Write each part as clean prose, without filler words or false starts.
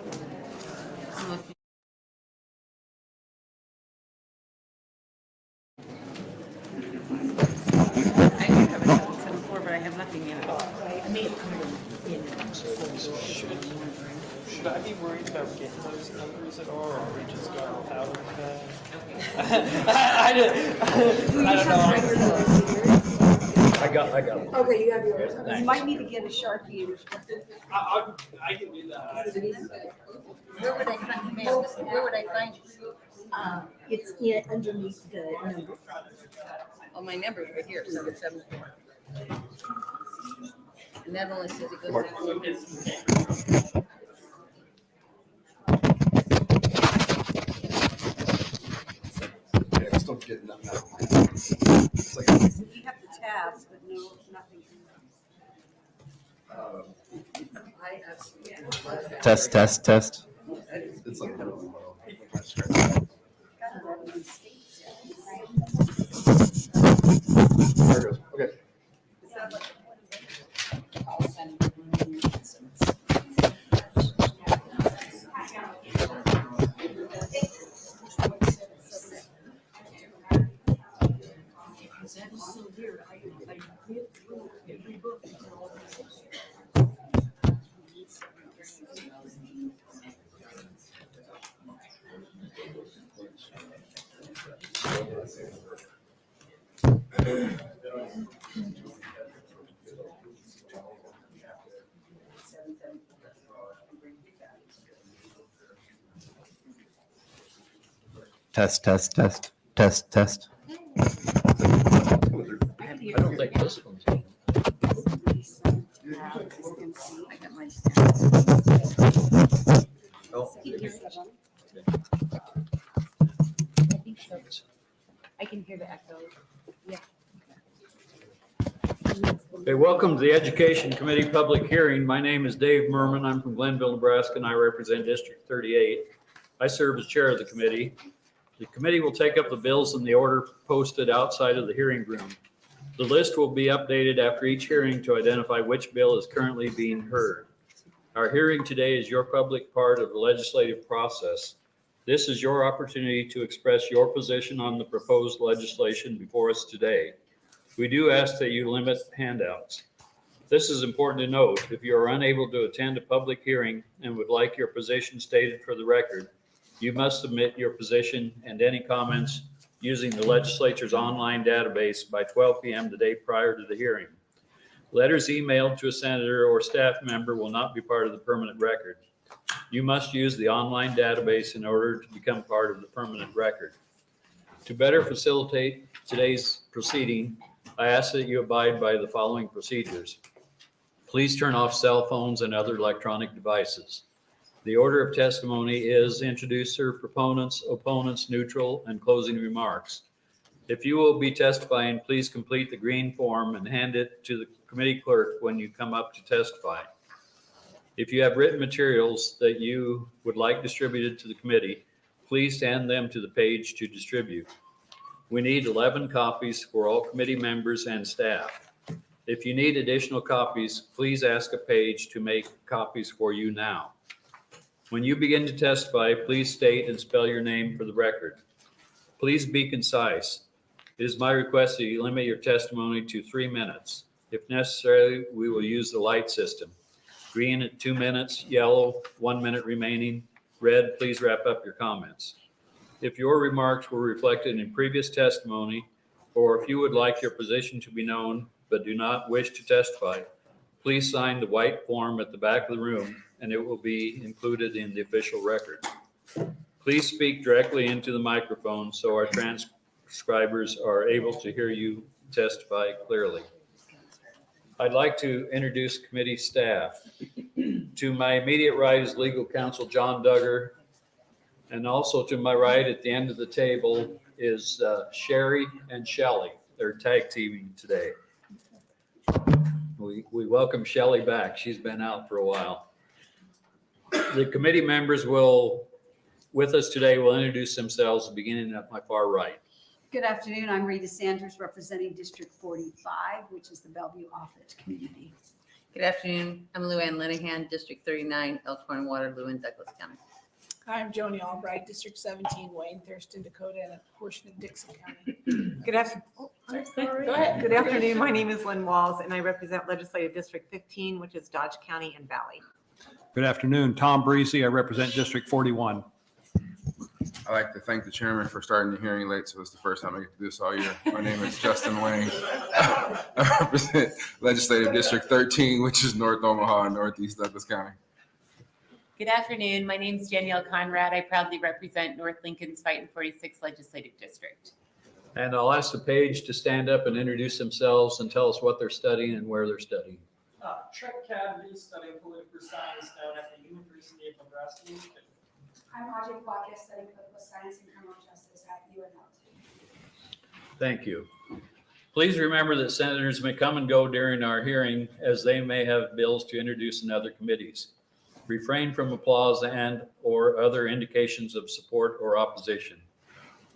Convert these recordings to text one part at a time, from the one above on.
I do have a 774, but I have nothing in it. I may have come in. Should I be worried about getting those numbers at all, or are we just going without them today? I don't know. I got one. Okay, you have yours. Thanks. You might need to get a Sharpie. I can do that. Where would I find the mail? Where would I find it? It's underneath the number. Oh, my number right here, 774. And that only says it goes to. I still get nothing out of it. It's like, You have the tabs, but no, nothing. Test, test, test. it's like, Vargas. Okay. Test, test, test, test, test. I don't think this one's. I got my. Oh. I can hear the echo. Okay, welcome to the Education Committee Public Hearing. My name is Dave Merman. I'm from Glenville, Nebraska, and I represent District 38. I serve as chair of the committee. The committee will take up the bills in the order posted outside of the hearing room. The list will be updated after each hearing to identify which bill is currently being heard. Our hearing today is your public part of the legislative process. This is your opportunity to express your position on the proposed legislation before us today. We do ask that you limit handouts. This is important to note. If you are unable to attend a public hearing and would like your position stated for the record, you must submit your position and any comments using the legislature's online database by 12 p.m. the day prior to the hearing. Letters emailed to a senator or staff member will not be part of the permanent record. You must use the online database in order to become part of the permanent record. To better facilitate today's proceeding, I ask that you abide by the following procedures. Please turn off cell phones and other electronic devices. The order of testimony is introducer, proponents, opponents, neutral, and closing remarks. If you will be testifying, please complete the green form and hand it to the committee clerk when you come up to testify. If you have written materials that you would like distributed to the committee, please send them to the page to distribute. We need 11 copies for all committee members and staff. If you need additional copies, please ask a page to make copies for you now. When you begin to testify, please state and spell your name for the record. Please be concise. It is my request that you limit your testimony to 3 minutes. If necessary, we will use the light system. Green at 2 minutes, yellow, 1 minute remaining, red, please wrap up your comments. If your remarks were reflected in previous testimony, or if you would like your position to be known but do not wish to testify, please sign the white form at the back of the room and it will be included in the official record. Please speak directly into the microphone so our transcribers are able to hear you testify clearly. I'd like to introduce committee staff. To my immediate right is legal counsel John Duggar, and also to my right at the end of the table is Sherry and Shelley. They're tag teaming today. We welcome Shelley back. She's been out for a while. The committee members with us today will introduce themselves beginning at my far right. Good afternoon. I'm Rita Sanders, representing District 45, which is the Bellevue Offutt community. Good Good afternoon. I'm Luann Linehan, District 39, Elkhorn, Waterloo, and Douglas County. I'm Joni Albright, District 17, Wayne, Thurston, Dakota, and a portion of Dixon County. Good afternoon. Go ahead. Good afternoon. My name is Lynn Walls, and I represent Legislative District 15, which is Dodge County and Valley. Good afternoon. Tom Breesy. I represent District 41. I'd like to thank the chairman for starting the hearing late, so it's the first time I get to do this all year. My name is Justin Wayne. I represent Legislative District 13, which is North Omaha and Northeast Douglas County. Good afternoon. My name is Danielle Conrad. I proudly represent North Lincoln's Fightin' 46 Legislative District. And I'll ask the page to stand up and introduce themselves and tell us what they're studying and where they're studying. Trent Cadby, studying political science down at the University of Nebraska. I'm Ajay Vargas, studying political science and criminal justice at UNLT. Thank you. Please remember that senators may come and go during our hearing as they may have bills to introduce in other committees. Refrain from applause and or other indications of support or opposition.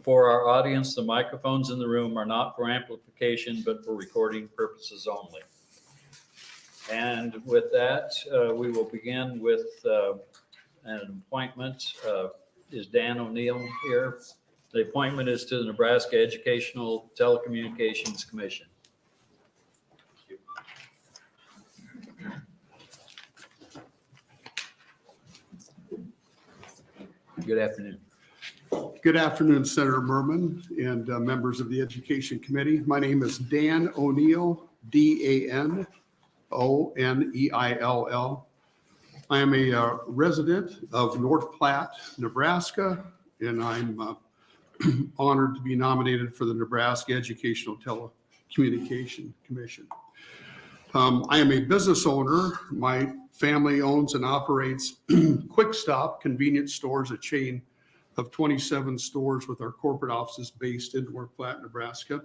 For our audience, the microphones in the room are not for amplification, but for recording purposes only. And with that, we will begin with an appointment. Is Dan O'Neill here? The appointment is to the Nebraska Educational Telecommunications Commission. Good afternoon. Good afternoon, Senator Merman and members of the Education Committee. My name is Dan O'Neill, DANONEILL. I am a resident of North Platte, Nebraska, and I'm honored to be nominated for the Nebraska Educational Telecommunication Commission. I am a business owner. My family owns and operates Quick Stop convenience stores, a chain of 27 stores with our corporate offices based in North Platte, Nebraska.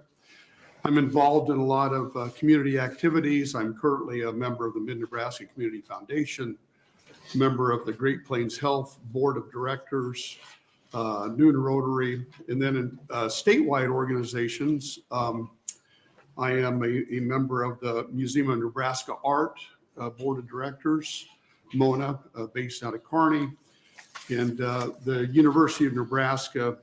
I'm involved in a lot of community activities. I'm currently a member of the Mid-Nebraska Community Foundation, member of the Great Plains Health Board of Directors, Noon Rotary, and then in statewide organizations. I am a member of the Museum of Nebraska Art Board of Directors, MONA, based out of Kearney, and the University of Nebraska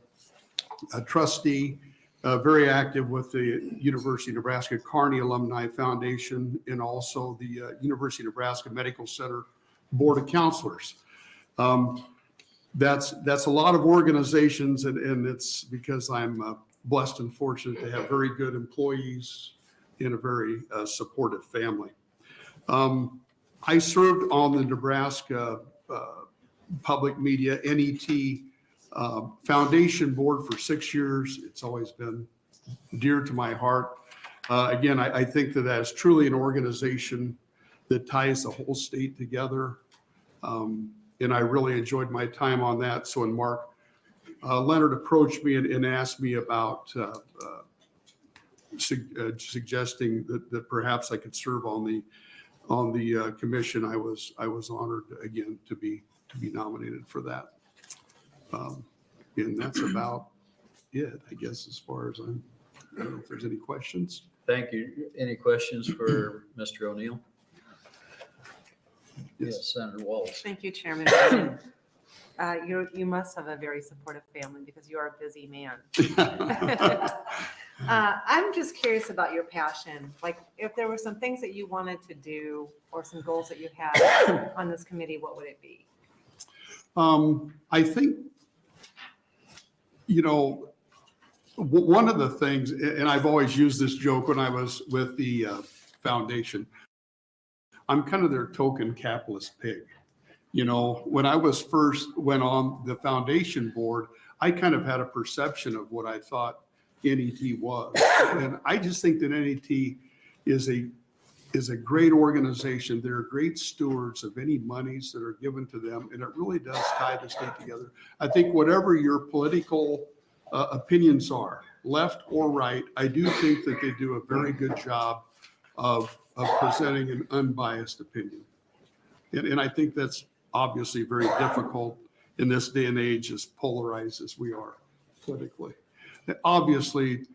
trustee, very active with the University of Nebraska Kearney Alumni Foundation, and also the University of Nebraska Medical Center Board of Counselors. That's a lot of organizations, and it's because I'm blessed and fortunate to have very good employees in a very supportive family. I served on the Nebraska Public Media NET Foundation Board for 6 years. It's always been dear to my heart. Again, I think that is truly an organization that ties the whole state together. And I really enjoyed my time on that. So when Mark Leonard approached me and asked me about suggesting that perhaps I could serve on the commission, I was honored again to be nominated for that. And that's about it, I guess, as far as I don't know if there's any questions. Thank you. Any questions for Mr. O'Neill? Yes, Senator Walls. Thank you, Chairman. You must have a very supportive family because you are a busy man. I'm just curious about your passion. Like, if there were some things that you wanted to do or some goals that you had on this committee, what would it be? I think, one of the things, and I've always used this joke when I was with the foundation, I'm kind of their token capitalist pig. When I went on the foundation board, I kind of had a perception of what I thought NET was. And I just think that NET is a great organization. They're great stewards of any monies that are given to them, and it really does tie the state together. I think whatever your political opinions are, left or right, I do think that they do a very good job of presenting an unbiased opinion. And I think that's obviously very difficult in this day and age, as polarized as we are politically. Obviously,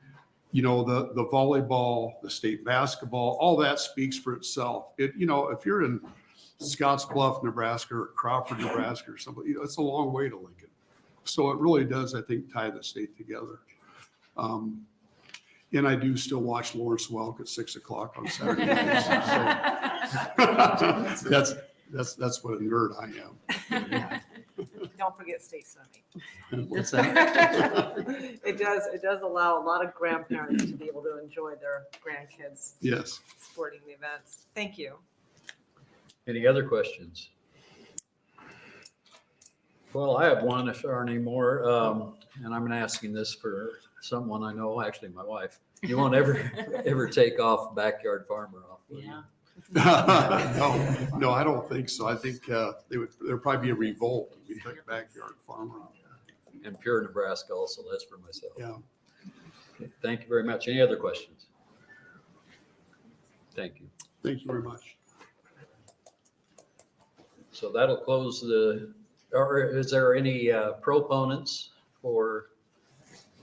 the volleyball, the state basketball, all that speaks for itself. If you're in Scottsbluff, Nebraska, or Crawford, Nebraska, or something, it's a long way to Lincoln. So it really does, I think, tie the state together. And I do still watch Lawrence Welk at 6:00 on Saturday nights. So that's what a nerd I am. Don't forget state swimming. What's that? It does allow a lot of grandparents to be able to enjoy their grandkids' Yes. sporting events. Thank you. Any other questions? Well, I have one if there aren't any more. And I'm asking this for someone I know, actually my wife. You won't ever take off backyard farmer off. Yeah. No, I don't think so. I think there'd probably be a revolt if we took backyard farmer out. And pure Nebraska also, that's for myself. Yeah. Okay, thank you very much. Any other questions? Thank you. Thank you very much. So that'll close or is there any proponents for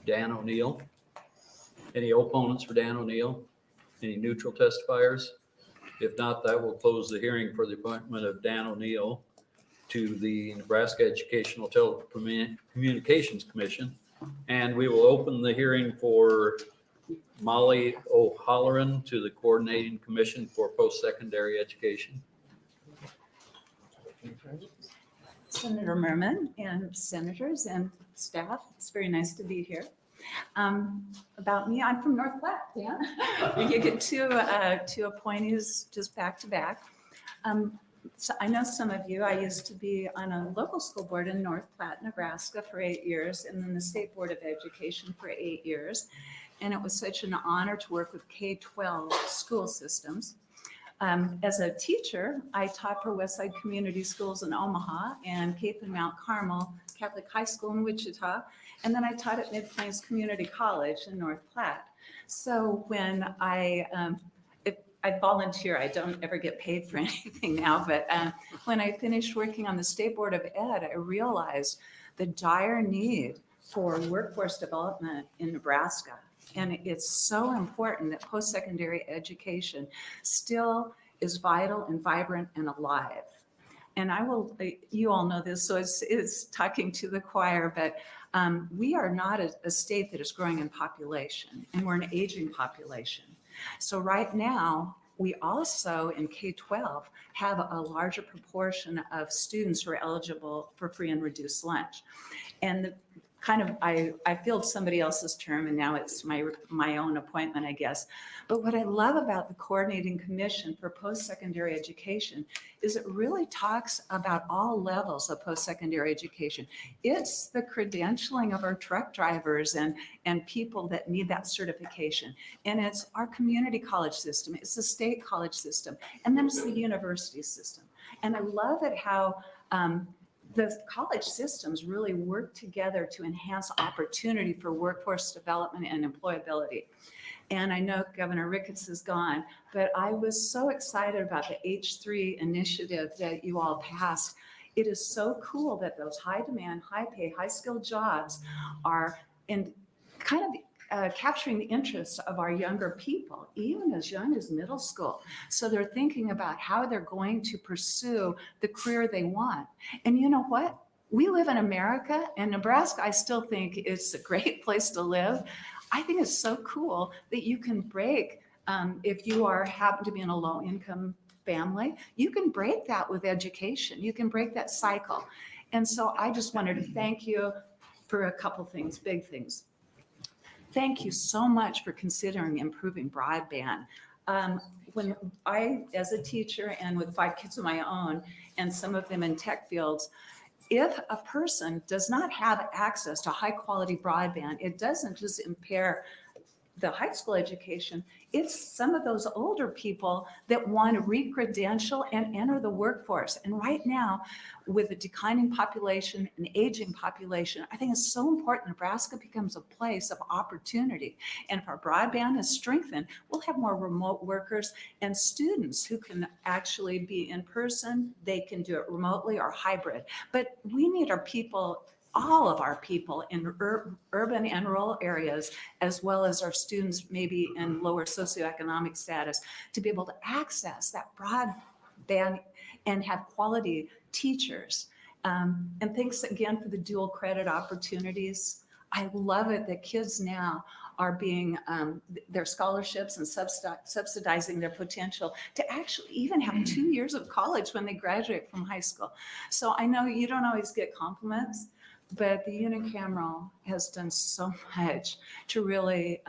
Dan O'Neill? Any opponents for Dan O'Neill? Any neutral testifiers? If not, that will close the hearing for the appointment of Dan O'Neill to the Nebraska Educational Telecommunications Commission. And we will open the hearing for Molly O'Halloran to the Coordinating Commission for Postsecondary Education. Senator Merman and senators and staff, it's very nice to be here. About me, I'm from North Platte, Dan. You get two appointees just back to back. So I know some of you, I used to be on a local school board in North Platte, Nebraska for 8 years, and then the State Board of Education for 8 years. And it was such an honor to work with K-12 school systems. As a teacher, I taught for Westside Community Schools in Omaha and Cape and Mount Carmel Catholic High School in Wichita. And then I taught at Mid-Plains Community College in North Platte. So when I volunteer, I don't ever get paid for anything now, but when I finished working on the State Board of Ed, I realized the dire need for workforce development in Nebraska. And it's so important that post-secondary education still is vital and vibrant and alive. And you all know this, so it's talking to the choir, but we are not a state that is growing in population, and we're an aging population. So right now, we also in K-12 have a larger proportion of students who are eligible for free and reduced lunch. And I filled somebody else's term, and now it's my own appointment, I guess. But what I love about the Coordinating Commission for Post-Secondary Education is it really talks about all levels of post-secondary education. It's the credentialing of our truck drivers and people that need that certification. And it's our community college system. It's the state college system. And then it's the university system. And I love it how the college systems really work together to enhance opportunity for workforce development and employability. And I know Governor Ricketts is gone, but I was so excited about the H3 initiative that you all passed. It is so cool that those high demand, high pay, high skilled jobs are in kind of capturing the interests of our younger people, even as young as middle school. So they're thinking about how they're going to pursue the career they want. And you know what? We live in America, and Nebraska, I still think it's a great place to live. I think it's so cool that you can break, if you happen to be in a low income family, you can break that with education. You can break that cycle. And so I just wanted to thank you for a couple things, big things. Thank you so much for considering improving broadband. When I, as a teacher and with 5 kids of my own, and some of them in tech fields, if a person does not have access to high quality broadband, it doesn't just impair the high school education, it's some of those older people that want to re-credential and enter the workforce. And right now, with a declining population and aging population, I think it's so important Nebraska becomes a place of opportunity. And if our broadband is strengthened, we'll have more remote workers and students who can actually be in person. They can do it remotely or hybrid. But we need our people all of our people in urban and rural areas, as well as our students maybe in lower socioeconomic status, to be able to access that broadband and have quality teachers. And thanks again for the dual credit opportunities. I love it that kids now are being, their scholarships and subsidizing their potential to actually even have 2 years of college when they graduate from high school. So I know you don't always get compliments, but the unicameral has done so much to really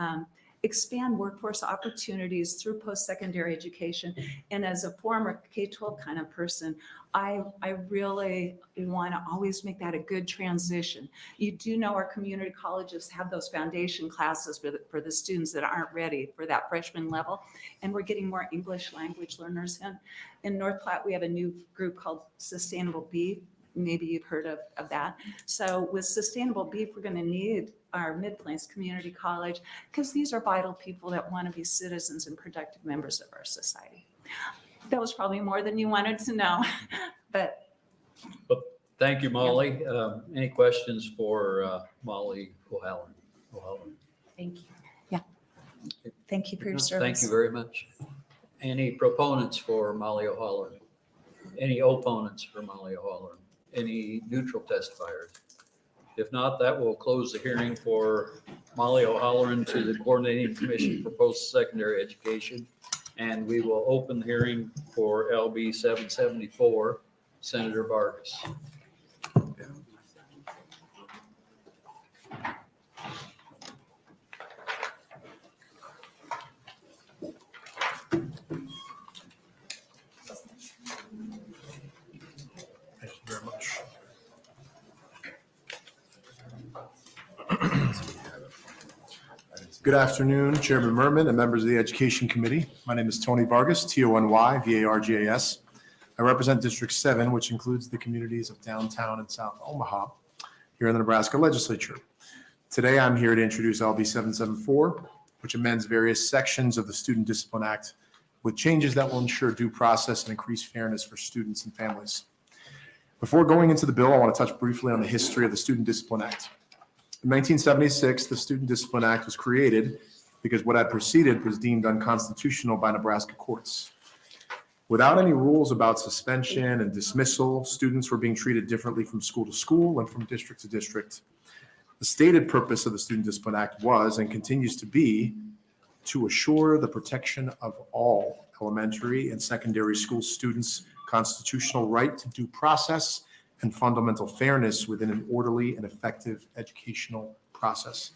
expand workforce opportunities through post-secondary education. And as a former K-12 kind of person, I really want to always make that a good transition. You do know our community colleges have those foundation classes for the students that aren't ready for that freshman level. And we're getting more English language learners in. In North Platte, we have a new group called Sustainable Beef. Maybe you've heard of that. So with Sustainable Beef, we're going to need our Mid-Plains Community College because these are vital people that want to be citizens and productive members of our society. That was probably more than you wanted to know, but. Thank you, Molly. Any questions for Molly O'Halloran? Thank you. Yeah. Thank you for your service. Thank you very much. Any proponents for Molly O'Halloran? Any opponents for Molly O'Halloran? Any neutral testifiers? If not, that will close the hearing for Molly O'Halloran to the Coordinating Commission for Post-Secondary Education. And we will open the hearing for LB 774, Senator Vargas. Thank you very much. Good afternoon, Chairman Merman and members of the Education Committee. My name is Tony Vargas, Tony-Vargas. I represent District 7, which includes the communities of downtown and South Omaha here in the Nebraska Legislature. Today, I'm here to introduce LB 774, which amends various sections of the Student Discipline Act with changes that will ensure due process and increase fairness for students and families. Before going into the bill, I want to touch briefly on the history of the Student Discipline Act. In 1976, the Student Discipline Act was created because what had preceded was deemed unconstitutional by Nebraska courts. Without any rules about suspension and dismissal, students were being treated differently from school to school and from district to district. The stated purpose of the Student Discipline Act was and continues to be to assure the protection of all elementary and secondary school students' constitutional right to due process and fundamental fairness within an orderly and effective educational process.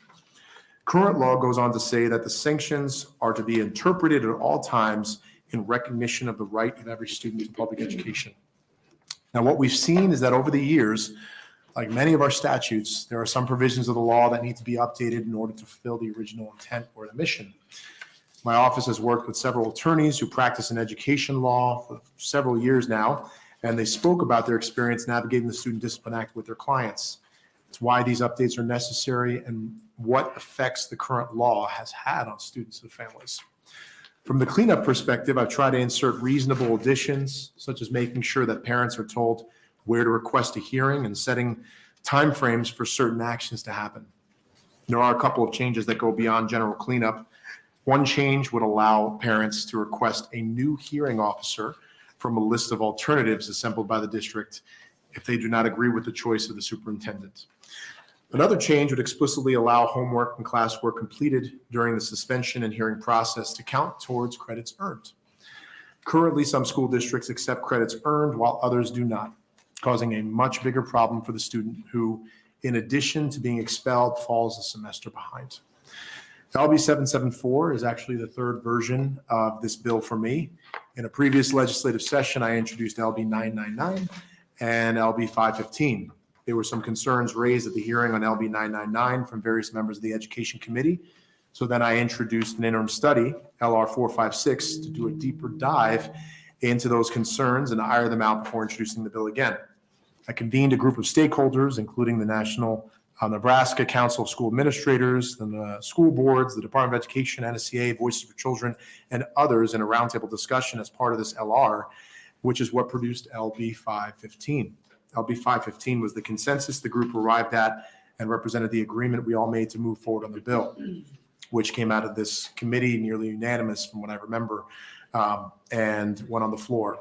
Current law goes on to say that the sanctions are to be interpreted at all times in recognition of the right of every student to public education. Now, what we've seen is that over the years, like many of our statutes, there are some provisions of the law that need to be updated in order to fulfill the original intent or the mission. My office has worked with several attorneys who practice in education law for several years now, and they spoke about their experience navigating the Student Discipline Act with their clients. It's why these updates are necessary and what effects the current law has had on students and families. From the cleanup perspective, I've tried to insert reasonable additions, such as making sure that parents are told where to request a hearing and setting timeframes for certain actions to happen. There are a couple of changes that go beyond general cleanup. One change would allow parents to request a new hearing officer from a list of alternatives assembled by the district if they do not agree with the choice of the superintendent. Another change would explicitly allow homework and classwork completed during the suspension and hearing process to count towards credits earned. Currently, some school districts accept credits earned while others do not, causing a much bigger problem for the student who, in addition to being expelled, falls a semester behind. LB 774 is actually the third version of this bill for me. In a previous legislative session, I introduced LB 999 and LB 515. There were some concerns raised at the hearing on LB 999 from various members of the Education Committee. So then I introduced an interim study, LR 456, to do a deeper dive into those concerns and iron them out before introducing the bill again. I convened a group of stakeholders, including the National Nebraska Council of School Administrators, the school boards, the Department of Education, NSCA, Voices for Children, and others in a roundtable discussion as part of this LR, which is what produced LB 515. LB 515 was the consensus the group arrived at and represented the agreement we all made to move forward on the bill, which came out of this committee nearly unanimous from what I remember, and went on the floor.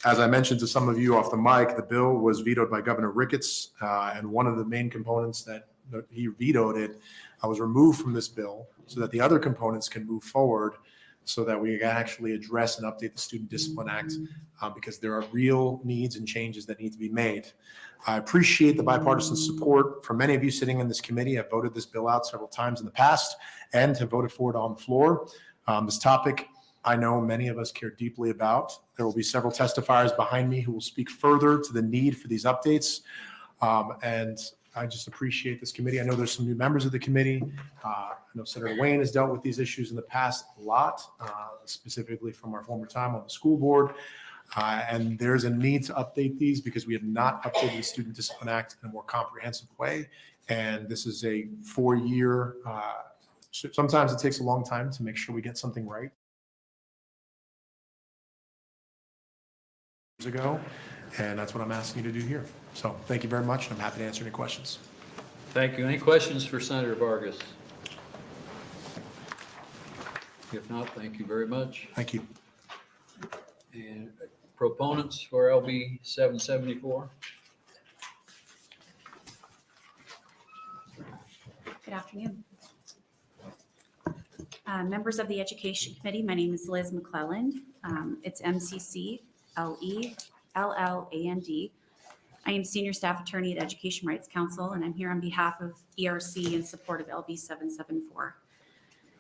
As I mentioned to some of you off the mic, the bill was vetoed by Governor Ricketts, and one of the main components that he vetoed it was removed from this bill so that the other components can move forward so that we can actually address and update the Student Discipline Act because there are real needs and changes that need to be made. I appreciate the bipartisan support from many of you sitting in this committee. I've voted this bill out several times in the past and have voted for it on the floor. This topic, I know many of us care deeply about. There will be several testifiers behind me who will speak further to the need for these updates. And I just appreciate this committee. I know there's some new members of the committee. I know Senator Wayne has dealt with these issues in the past a lot, specifically from our former time on the school board. And there's a need to update these because we have not updated the Student Discipline Act in a more comprehensive way. And this is a 4-year, sometimes it takes a long time to make sure we get something right. Years ago, and that's what I'm asking you to do here. So thank you very much, and I'm happy to answer any questions. Thank you. Any questions for Senator Vargas? If not, thank you very much. Thank you. And proponents for LB 774? Good afternoon. Members of the Education Committee, my name is Liz McClelland. It's MCC-LE-LLAND. I am Senior Staff Attorney at Education Rights Council, and I'm here on behalf of ERC in support of LB 774.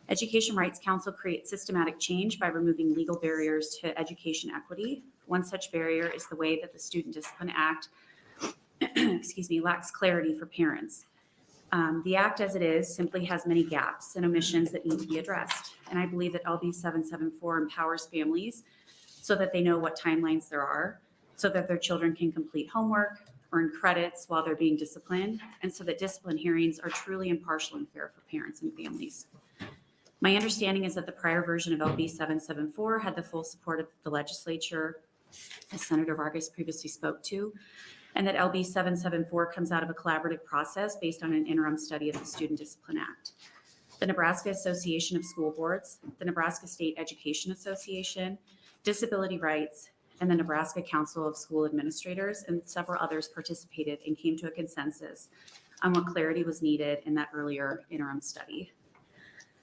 Education Rights Council creates systematic change by removing legal barriers to education equity. One such barrier is the way that the Student Discipline Act lacks clarity for parents. The act as it is simply has many gaps and omissions that need to be addressed. And I believe that LB 774 empowers families so that they know what timelines there are, so that their children can complete homework, earn credits while they're being disciplined, and so that discipline hearings are truly impartial and fair for parents and families. My understanding is that the prior version of LB 774 had the full support of the legislature, as Senator Vargas previously spoke to, and that LB 774 comes out of a collaborative process based on an interim study of the Student Discipline Act. The Nebraska Association of School Boards, the Nebraska State Education Association, Disability Rights, and the Nebraska Council of School Administrators and several others participated and came to a consensus on what clarity was needed in that earlier interim study.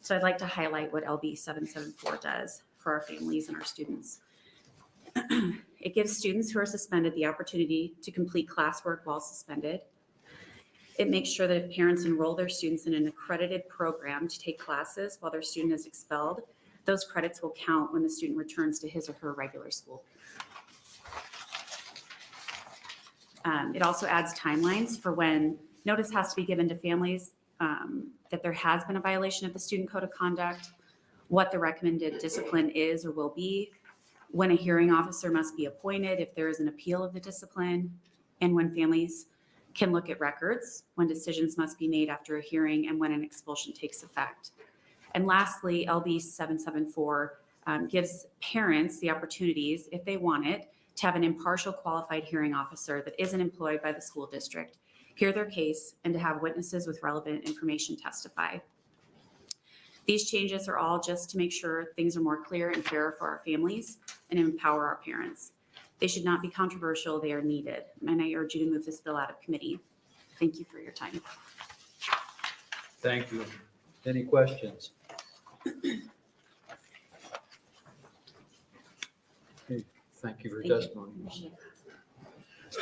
So I'd like to highlight what LB 774 does for our families and our students. It gives students who are suspended the opportunity to complete classwork while suspended. It makes sure that if parents enroll their students in an accredited program to take classes while their student is expelled, those credits will count when the student returns to his or her regular school. It also adds timelines for when notice has to be given to families that there has been a violation of the student code of conduct, what the recommended discipline is or will be, when a hearing officer must be appointed if there is an appeal of the discipline, and when families can look at records, when decisions must be made after a hearing, and when an expulsion takes effect. And lastly, LB 774 gives parents the opportunities, if they want it, to have an impartial qualified hearing officer that isn't employed by the school district, hear their case, and to have witnesses with relevant information testify. These changes are all just to make sure things are more clear and fair for our families and empower our parents. They should not be controversial, they are needed. And I urge you to move this bill out of committee. Thank you for your time. Thank you. Any questions? Okay, thank you for your testimony.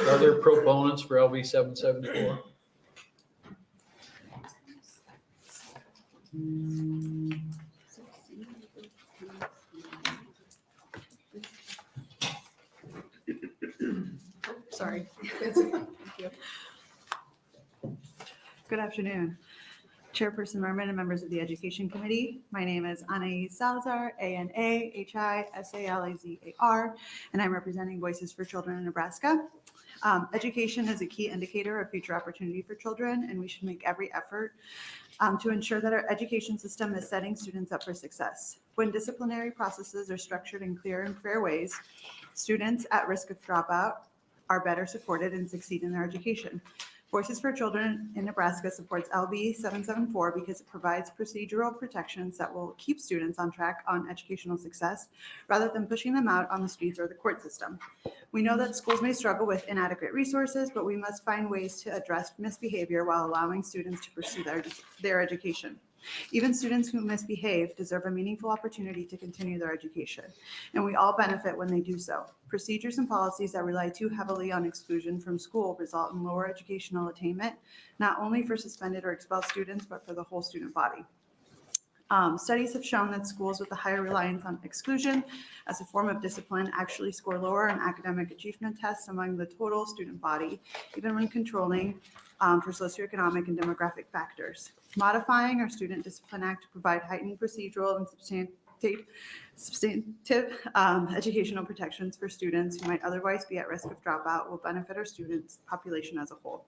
Are there proponents for LB 774? Sorry. Thank you. Good afternoon. Chairperson Merman and members of the Education Committee. My name is Anais Salazar, ANAHISALAZAR, and I'm representing Voices for Children in Nebraska. Education is a key indicator of future opportunity for children, and we should make every effort to ensure that our education system is setting students up for success. When disciplinary processes are structured in clear and fair ways, students at risk of dropout are better supported and succeed in their education. Voices for Children in Nebraska supports LB 774 because it provides procedural protections that will keep students on track on educational success rather than pushing them out on the streets or the court system. We know that schools may struggle with inadequate resources, but we must find ways to address misbehavior while allowing students to pursue their education. Even students who misbehave deserve a meaningful opportunity to continue their education, and we all benefit when they do so. Procedures and policies that rely too heavily on exclusion from school result in lower educational attainment, not only for suspended or expelled students, but for the whole student body. Studies have shown that schools with a higher reliance on exclusion as a form of discipline actually score lower on academic achievement tests among the total student body, even when controlling for socioeconomic and demographic factors. Modifying our Student Discipline Act to provide heightened procedural and substantive educational protections for students who might otherwise be at risk of dropout will benefit our students' population as a whole.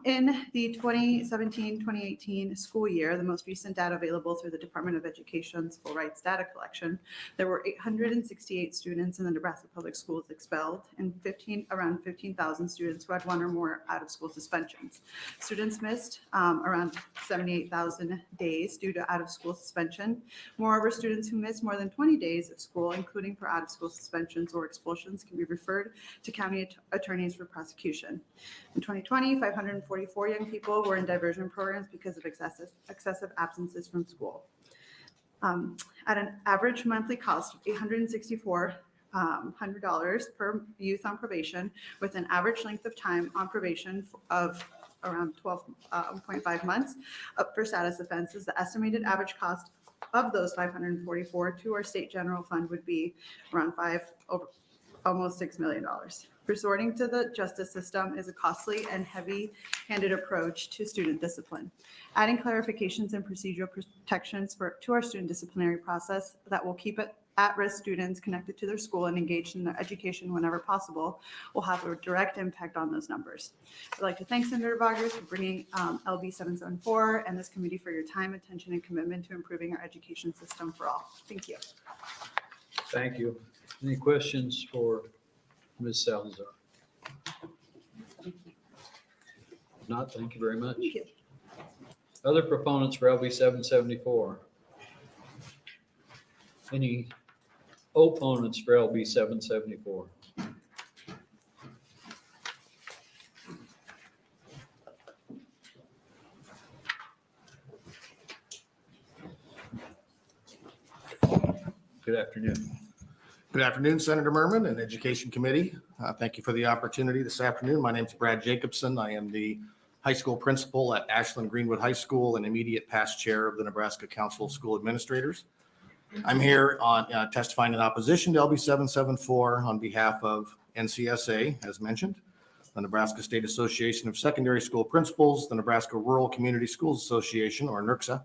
In the 2017-2018 school year, the most recent data available through the Department of Education's Full Rights Data Collection, there were 868 students in the Nebraska Public Schools expelled and around 15,000 students who had one or more out-of-school suspensions. Students missed around 78,000 days due to out-of-school suspension. Moreover, students who missed more than 20 days of school, including for out-of-school suspensions or expulsions, can be referred to county attorneys for prosecution. In 2020, 544 young people were in diversion programs because of excessive absences from school. At an average monthly cost of $864 per youth on probation, with an average length of time on probation of around 12.5 months for status offenses, the estimated average cost of those 544 to our state general fund would be around almost $6 million. Resorting to the justice system is a costly and heavy-handed approach to student discipline. Adding clarifications and procedural protections to our student disciplinary process that will keep at-risk students connected to their school and engaged in their education whenever possible will have a direct impact on those numbers. I'd like to thank Senator Vargas for bringing LB 774 and this committee for your time, attention, and commitment to improving our education system for all. Thank you. Thank you. Any questions for Ms. Salazar? If not, thank you very much. Thank you. Other proponents for LB 774? Any opponents for LB 774? Good afternoon. Good afternoon, Senator Merman and Education Committee. Thank you for the opportunity this afternoon. My name is Brad Jacobson. I am the high school principal at Ashland Greenwood High School and immediate past chair of the Nebraska Council of School Administrators. I'm here on testifying in opposition to LB 774 on behalf of NCSA, as mentioned, the Nebraska State Association of Secondary School Principals, the Nebraska Rural Community Schools Association, or NERCSA,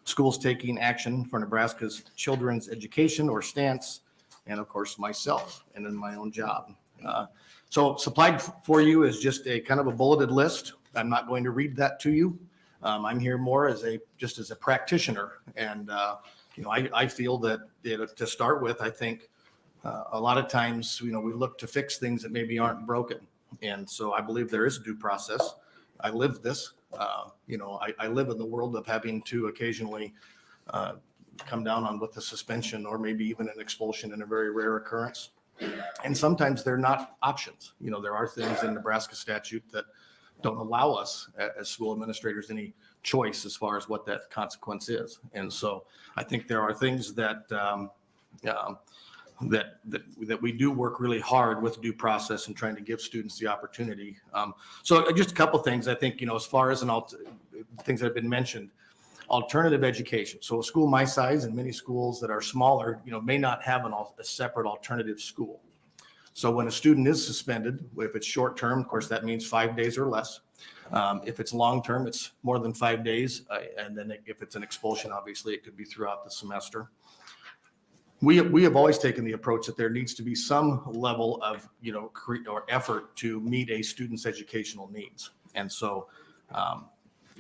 Schools Taking Action for Nebraska's Children's Education, or STANCE, and of course myself and in my own job. So supplied for you is just a kind of a bulleted list. I'm not going to read that to you. I'm here more as just as a practitioner. And I feel that to start with, I think a lot of times, we look to fix things that maybe aren't broken. And so I believe there is a due process. I live this. I live in the world of having to occasionally come down on with a suspension or maybe even an expulsion in a very rare occurrence. And sometimes they're not options. There are things in Nebraska statute that don't allow us as school administrators any choice as far as what that consequence is. And so I think there are things that we do work really hard with due process and trying to give students the opportunity. So just a couple things, I think, as far as things that have been mentioned. Alternative education. So a school my size and many schools that are smaller, may not have a separate alternative school. So when a student is suspended, if it's short term, of course, that means 5 days or less. If it's long term, it's more than 5 days. And then if it's an expulsion, obviously it could be throughout the semester. We have always taken the approach that there needs to be some level of, or effort to meet a student's educational needs. And so,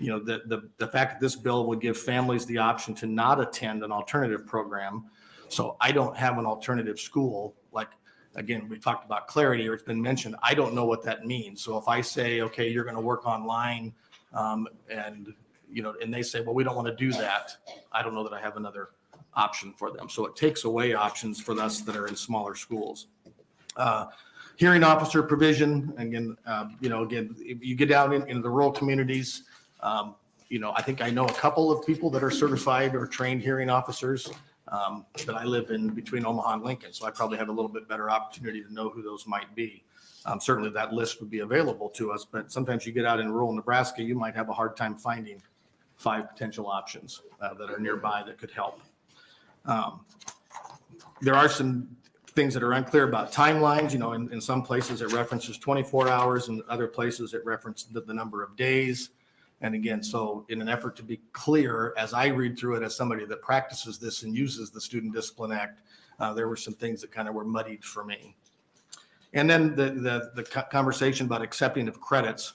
the fact that this bill would give families the option to not attend an alternative program. So I don't have an alternative school, like again, we talked about clarity, or it's been mentioned, I don't know what that means. So if I say, okay, you're going to work online, and they say, well, we don't want to do that, I don't know that I have another option for them. So it takes away options for us that are in smaller schools. Hearing officer provision, again, if you get down into the rural communities, I think I know a couple of people that are certified or trained hearing officers, but I live in between Omaha and Lincoln, so I probably have a little bit better opportunity to know who those might be. Certainly that list would be available to us, but sometimes you get out in rural Nebraska, you might have a hard time finding 5 potential options that are nearby that could help. There are some things that are unclear about timelines. In some places it references 24 hours, and other places it references the number of days. And again, so in an effort to be clear, as I read through it as somebody that practices this and uses the Student Discipline Act, there were some things that kind of were muddied for me. And then the conversation about accepting of credits.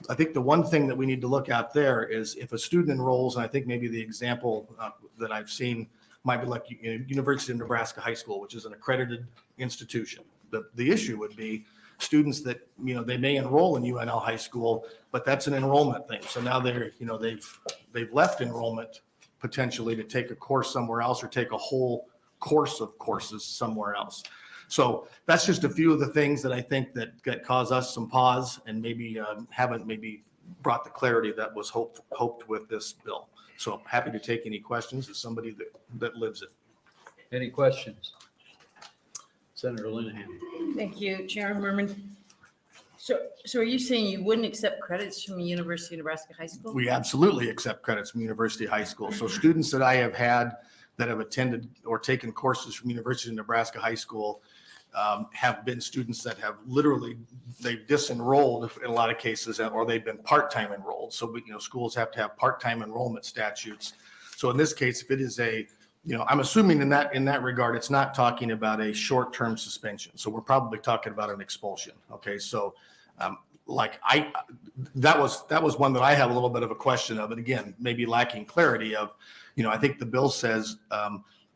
I think the one thing that we need to look at there is if a student enrolls, and I think maybe the example that I've seen might be like University of Nebraska High School, which is an accredited institution. The issue would be students that, they may enroll in UNL High School, but that's an enrollment thing. So now they've left enrollment potentially to take a course somewhere else or take a whole course of courses somewhere else. So that's just a few of the things that I think that cause us some pause and maybe haven't brought the clarity that was hoped with this bill. So I'm happy to take any questions as somebody that lives it. Any questions? Senator Linehan. Thank you, Chairman Merman. So are you saying you wouldn't accept credits from University of Nebraska High School? We absolutely accept credits from University High School. So students that I have had that have attended or taken courses from University of Nebraska High School have been students that have they've disenrolled in a lot of cases, or they've been part-time enrolled. So schools have to have part-time enrollment statutes. So in this case, if it is I'm assuming in that regard, it's not talking about a short-term suspension. So we're probably talking about an expulsion. Okay, so that was one that I have a little bit of a question of, and again, maybe lacking clarity of, I think the bill says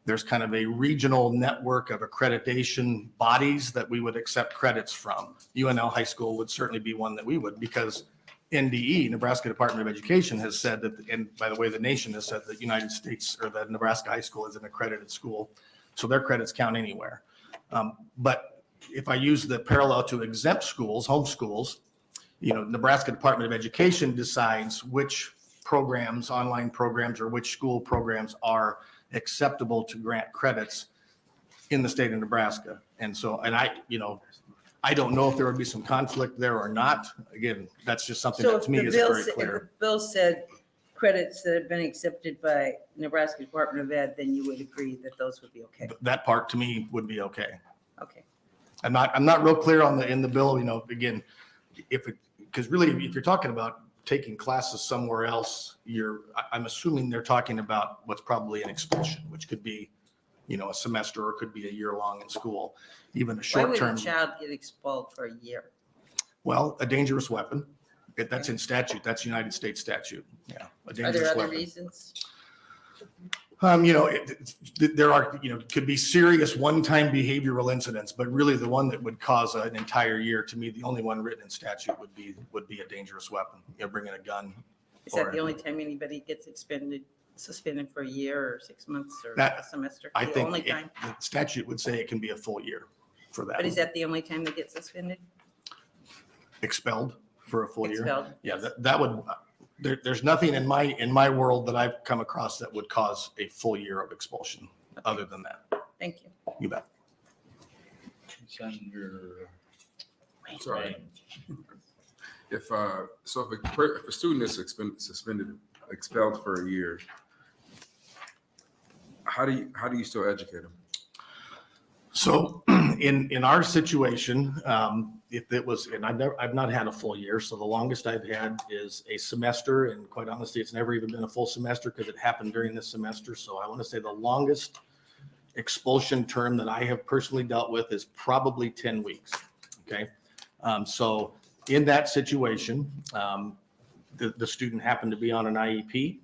there's kind of a regional network of accreditation bodies that we would accept credits from. UNL High School would certainly be one that we would, because NDE, Nebraska Department of Education, has said that, and by the way, the nation has said that United States or that Nebraska High School is an accredited school, so their credits count anywhere. But if I use the parallel to exempt schools, home schools, Nebraska Department of Education decides which programs, online programs, or which school programs are acceptable to grant credits in the state of Nebraska. And so, I don't know if there would be some conflict there or not. Again, that's just something that to me is very clear. If the bill said credits that have been accepted by Nebraska Department of Ed, then you would agree that those would be okay? That part to me would be okay. Okay. I'm not real clear in the bill, again, because really, if you're talking about taking classes somewhere else, I'm assuming they're talking about what's probably an expulsion, which could be, a semester, or it could be a year long in school, even a short term. Why would a child get expelled for a year? Well, a dangerous weapon. That's in statute. That's United States statute. Yeah. A Are dangerous there other weapon. reasons? There are, could be serious one-time behavioral incidents, but really the one that would cause an entire year, to me, the only one written in statute would be a dangerous weapon, bringing a gun. Is that the only time anybody gets suspended for a year or 6 months or a semester? I think only time? the statute would say it can be a full year for that. But is that the only time they get suspended? Expelled for a full year? Expelled. Yeah, that would, there's nothing in my world that I've come across that would cause a full year of expulsion other than that. Thank you. You bet. Senator. Sorry. If a student is expelled for a year, how do you still educate them? So in our situation, if it was, and I've not had a full year, so the longest I've had is a semester, and quite honestly, it's never even been a full semester because it happened during this semester. So I want to say the longest expulsion term that I have personally dealt with is probably 10 weeks. Okay. So in that situation, the student happened to be on an IEP,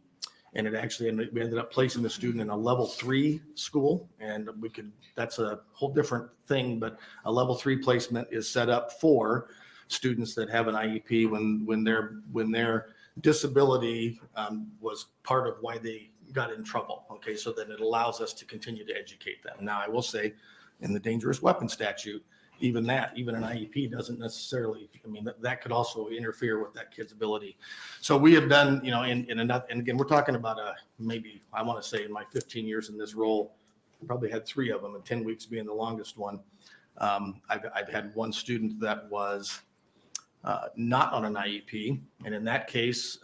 And we ended up placing the student in a level 3 school, and that's a whole different thing, but a level 3 placement is set up for students that have an IEP when their disability was part of why they got in trouble. Okay, so then it allows us to continue to educate them. Now, I will say, in the dangerous weapon statute, even an IEP doesn't necessarily, that could also interfere with that kid's ability. So we have done, and again, we're talking about maybe, I want to say in my 15 years in this role, I probably had 3 of them, and 10 weeks being the longest one. I've had one student that was not on an IEP, and in that case,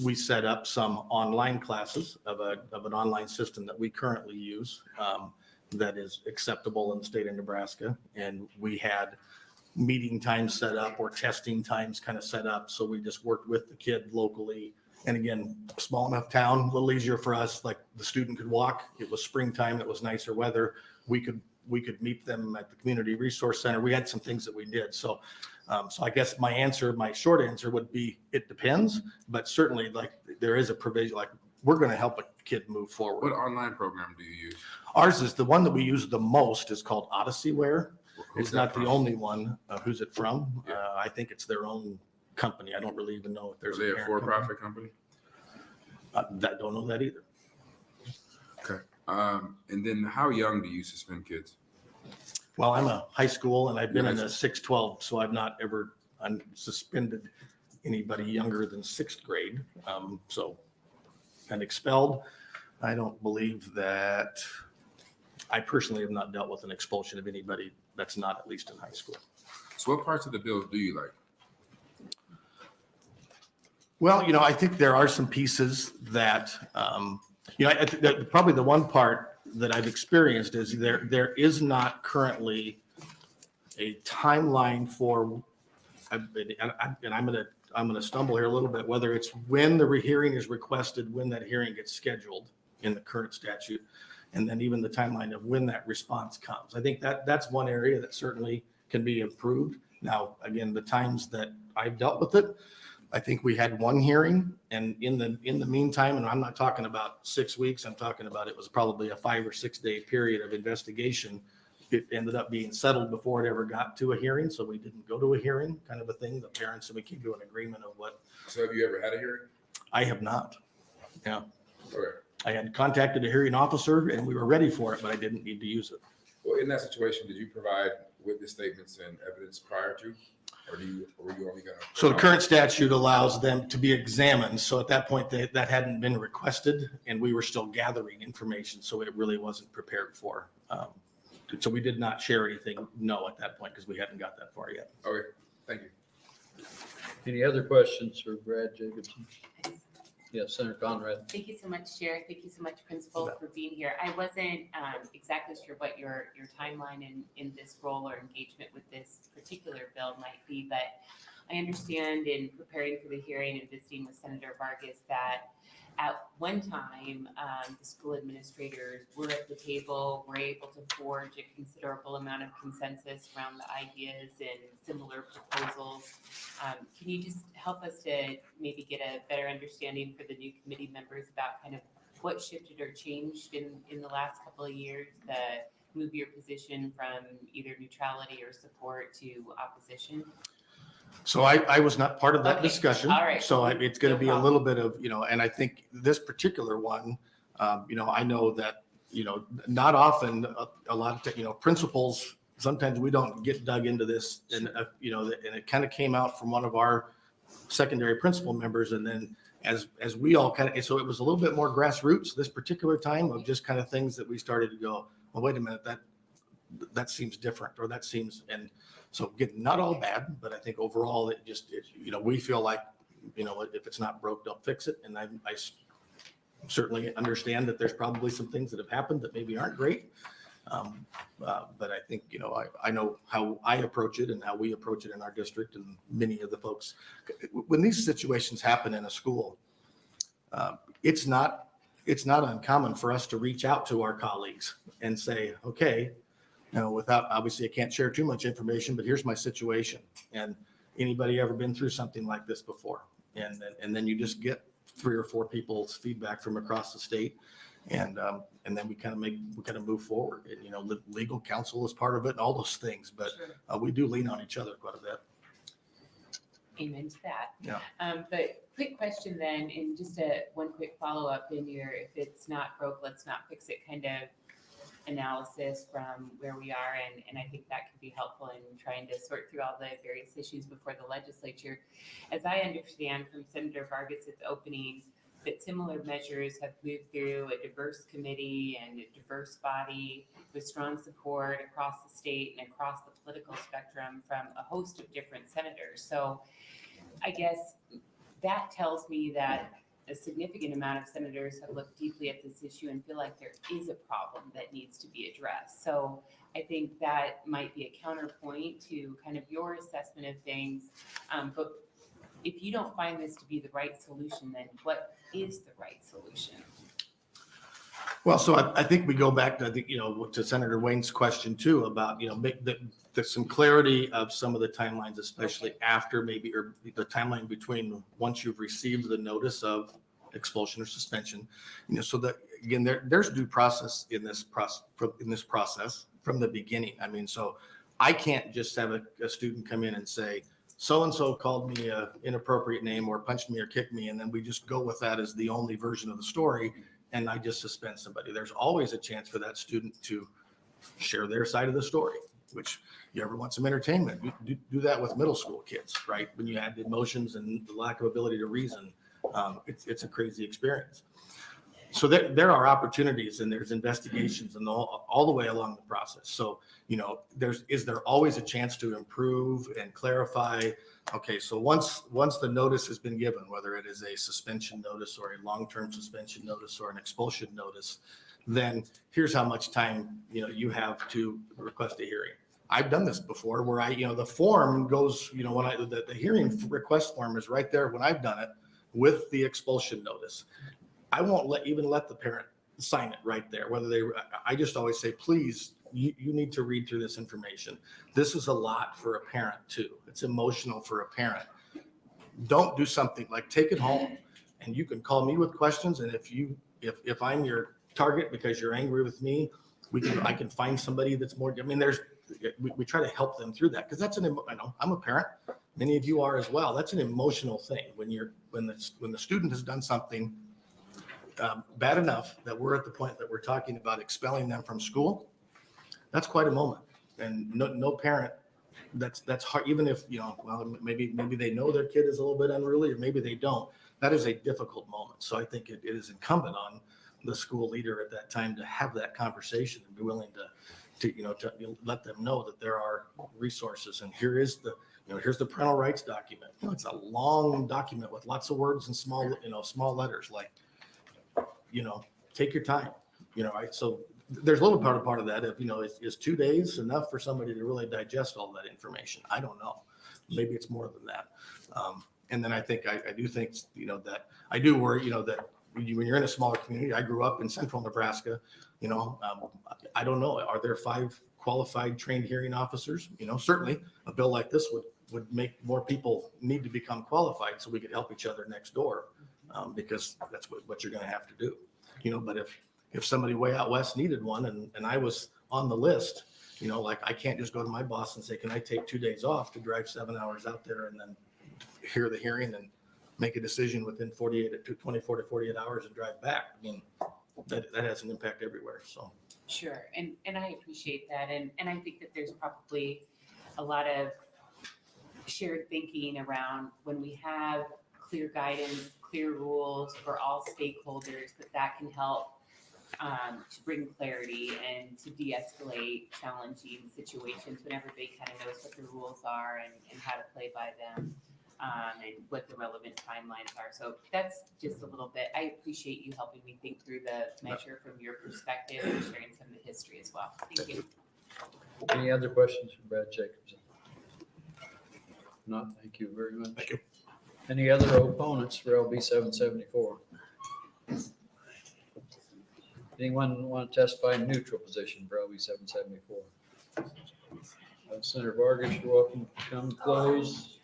we set up some online classes of an online system that we currently use. That is acceptable in the state of Nebraska. And we had meeting times set up or testing times kind of set up. So we just worked with the kid locally. And again, small enough town, a little easier for us, like the student could walk. It was springtime, it was nicer weather. We could meet them at the community resource center. We had some things that we did. So I guess my short answer would be, it depends, but certainly like there is a provision, like we're going to help a kid move forward. What online program do you use? Ours is the one that we use the most is called Odysseyware. It's not the only one. Who's it from? Yeah. I think it's their own company. I don't really even know if there's Are they a parent for-profit company? I don't know that either. Okay. And then how young do you suspend kids? Well, I'm a high school and I've been in a 612, so I've not ever suspended anybody younger than 6th grade. And expelled, I don't believe that. I personally have not dealt with an expulsion of anybody that's not at least in high school. So what parts of the bill do you like? Well, I think there are some pieces that, probably the one part that I've experienced is there is not currently a timeline for, and I'm going to stumble here a little bit, whether it's when the rehearing is requested, when that hearing gets scheduled in the current statute, and then even the timeline of when that response comes. I think that's one area that certainly can be improved. Now, again, the times that I've dealt with it, I think we had one hearing, and in the meantime, and I'm not talking about 6 weeks, I'm talking about it was probably a 5 or 6 day period of investigation. It ended up being settled before it ever got to a hearing, so we didn't go to a hearing, kind of a thing. The parents and we came to an agreement of what. So have you ever had a hearing? I have not. Yeah. Okay. I had contacted a hearing officer and we were ready for it, but I didn't need to use it. Well, in that situation, did you provide witness statements and evidence prior to, or were you only going to? So the current statute allows them to be examined. So at that point, that hadn't been requested and we were still gathering information. So it really wasn't prepared for. So we did not share anything, at that point, because we hadn't got that far yet. Okay, thank you. Any other questions for Brad Jacobson? Yes, Senator Conrad. Thank you so much, Chair. Thank you so much, Principal, for being here. I wasn't exactly sure what your timeline in this role or engagement with this particular bill might be, but I understand in preparing for the hearing and visiting with Senator Vargas that at one time, the school administrators were at the table, were able to forge a considerable amount of consensus around the ideas and similar proposals. Can you just help us to maybe get a better understanding for the new committee members about kind of what shifted or changed in the last couple of years that move your position from either neutrality or support to opposition? So I was not part of that Okay. discussion. All right. So it's going to No be problem. a little bit of, and I think this particular one, I know that, not often a lot of, principals, sometimes we don't get dug into this and, and it kind of came out from one of our secondary principal members. And then as we all so it was a little bit more grassroots this particular time of just kind of things that we started to go, well, wait a minute, that seems different, or that seems, and so not all bad, but I think overall we feel like, if it's not broke, don't fix it. And I certainly understand that there's probably some things that have happened that maybe aren't great. But I think, I know how I approach it and how we approach it in our district, and many of the folks, when these situations happen in a school, it's not uncommon for us to reach out to our colleagues and say, okay, without, obviously I can't share too much information, but here's my situation. And anybody ever been through something like this before? And then you just get 3 or 4 people's feedback from across the state. And then we kind of move forward. And, you know, legal counsel is part of it and all those things, but we do lean on each other quite a bit. Amen to that. Yeah. But quick question then, and just one quick follow-up in your, if it's not broke, let's not fix it kind of analysis from where we are. And I think that could be helpful in trying to sort through all the various issues before the legislature. As I understand from Senator Vargas' opening, that similar measures have moved through a diverse committee and a diverse body with strong support across the state and across the political spectrum from a host of different senators. So I guess that tells me that a significant amount of senators have looked deeply at this issue and feel like there is a problem that needs to be addressed. So I think that might be a counterpoint to kind of your assessment of things. But if you don't find this to be the right solution, then what is the right solution? Well, so I think we go back to, to Senator Wayne's question too, about, make some clarity of some of the timelines, especially after maybe, or the timeline between once you've received the notice of expulsion or suspension, so that, again, there's due process in this process from the beginning. I mean, so I can't just have a student come in and say, so-and-so called me an inappropriate name or punched me or kicked me, and then we just go with that as the only version of the story, and I just suspend somebody. There's always a chance for that student to share their side of the story, which you ever want some entertainment. You do that with middle school kids, right? When you add emotions and the lack of ability to reason, it's a crazy experience. So there are opportunities and there's investigations and all the way along the process. So, is there always a chance to improve and clarify? Okay, so once the notice has been given, whether it is a suspension notice or a long-term suspension notice or an expulsion notice, then here's how much time, you have to request a hearing. I've done this before where the form goes, the hearing request form is right there when I've done it with the expulsion notice. I won't let the parent sign it right there. I just always say, please, you need to read through this information. This is a lot for a parent too. It's emotional for a parent. Don't do something like take it home and you can call me with questions. And if I'm your target because you're angry with me, I can find somebody that's more, we try to help them through that. Cause I know I'm a parent. Many of you are as well. That's an emotional thing when the student has done something bad enough that we're at the point that we're talking about expelling them from school. That's quite a moment, and no parent. That's hard. Even if maybe they know their kid is a little bit unruly, or maybe they don't. That is a difficult moment. So I think it is incumbent on the school leader at that time to have that conversation and be willing to let them know that there are resources. And here's the parental rights document. It's a long document with lots of words and small letters like. Take your time, right? So there's a little part of that. If, is 2 days enough for somebody to really digest all that information? I don't know. Maybe it's more than that. And then I think, I do think, that I do worry, that when you're in a smaller community, I grew up in central Nebraska, I don't know. Are there 5 qualified trained hearing officers? Certainly a bill like this would make more people need to become qualified so we could help each other next door. Because that's what you're going to have to do, but if somebody way out west needed one and I was on the list, like I can't just go to my boss and say, can I take 2 days off to drive 7 hours out there and then hear the hearing and make a decision within 24 to 48 hours and drive back. That has an impact everywhere. So. Sure. And I appreciate that. And I think that there's probably a lot of shared thinking around when we have clear guidance, clear rules for all stakeholders, that can help to bring clarity and to de-escalate challenging situations when everybody kind of knows what the rules are and how to play by them and what the relevant timelines are. So that's just a little bit. I appreciate you helping me think through the measure from your perspective and sharing some of the history as well. Thank you. Any other questions for Brad Jacobson? Not, thank you very much. Thank you. Any other opponents for LB 774? Anyone want to testify in neutral position for LB 774? Senator Vargas, you're welcome to come close.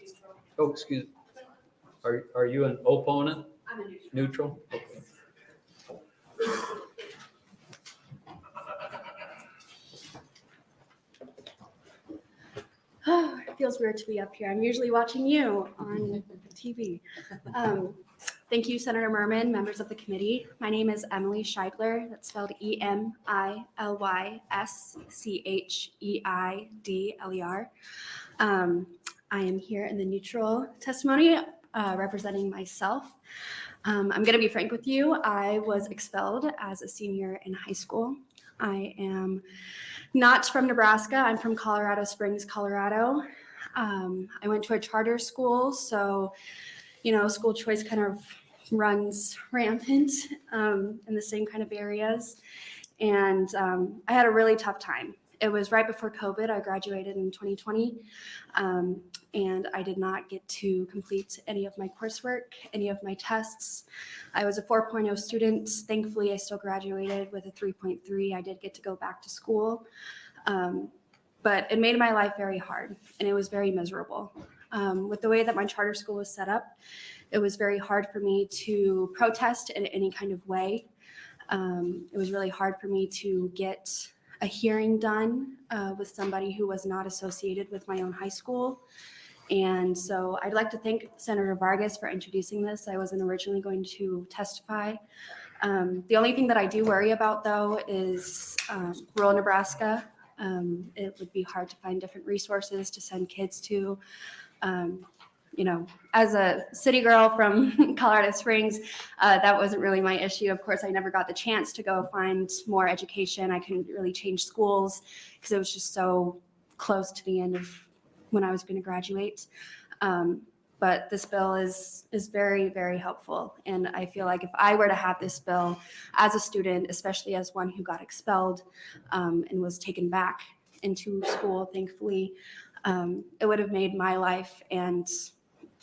Oh, excuse me. Are you an opponent? I'm a neutral. Neutral? Okay. Oh, it feels weird to be up here. I'm usually watching you on TV. Thank you, Senator Merman, members of the committee. My name is Emily Scheidler. That's spelled EmilYscheidler. I am here in the neutral testimony representing myself. I'm going to be frank with you. I was expelled as a senior in high school. I am not from Nebraska. I'm from Colorado Springs, Colorado. I went to a charter school, so, school choice kind of runs rampant in the same kind of areas. And I had a really tough time. It was right before COVID. I graduated in 2020, and I did not get to complete any of my coursework, any of my tests. I was a 4.0 student. Thankfully, I still graduated with a 3.3. I did get to go back to school, but it made my life very hard, and it was very miserable. With the way that my charter school was set up, it was very hard for me to protest in any kind of way. It was really hard for me to get a hearing done with somebody who was not associated with my own high school. And so I'd like to thank Senator Vargas for introducing this. I wasn't originally going to testify. The only thing that I do worry about, though, is rural Nebraska. It would be hard to find different resources to send kids to. As a city girl from Colorado Springs, that wasn't really my issue. Of course, I never got the chance to go find more education. I couldn't really change schools because it was just so close to the end of when I was going to graduate. But this bill is very, very helpful. And I feel like if I were to have this bill as a student, especially as one who got expelled and was taken back into school, thankfully, it would have made my life and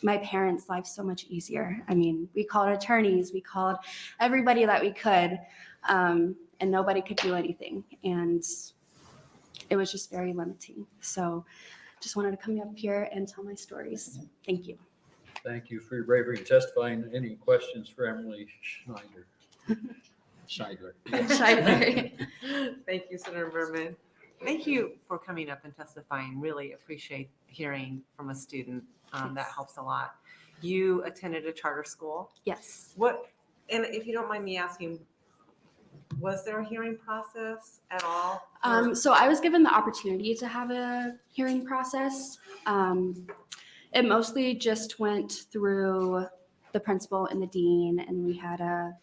my parents' life so much easier. I mean, we called attorneys, we called everybody that we could, and nobody could do anything. And it was just very limiting. So just wanted to come up here and tell my stories. Thank you. Thank you for your bravery in testifying. Any questions for Emily Scheidler? Scheidler. Thank you, Senator Merman. Thank you for coming up and testifying. Really appreciate hearing from a student. That helps a lot. You attended a charter school? Yes. And if you don't mind me asking, was there a hearing process at all? So I was given the opportunity to have a hearing process. It mostly just went through the principal and the dean, and we had a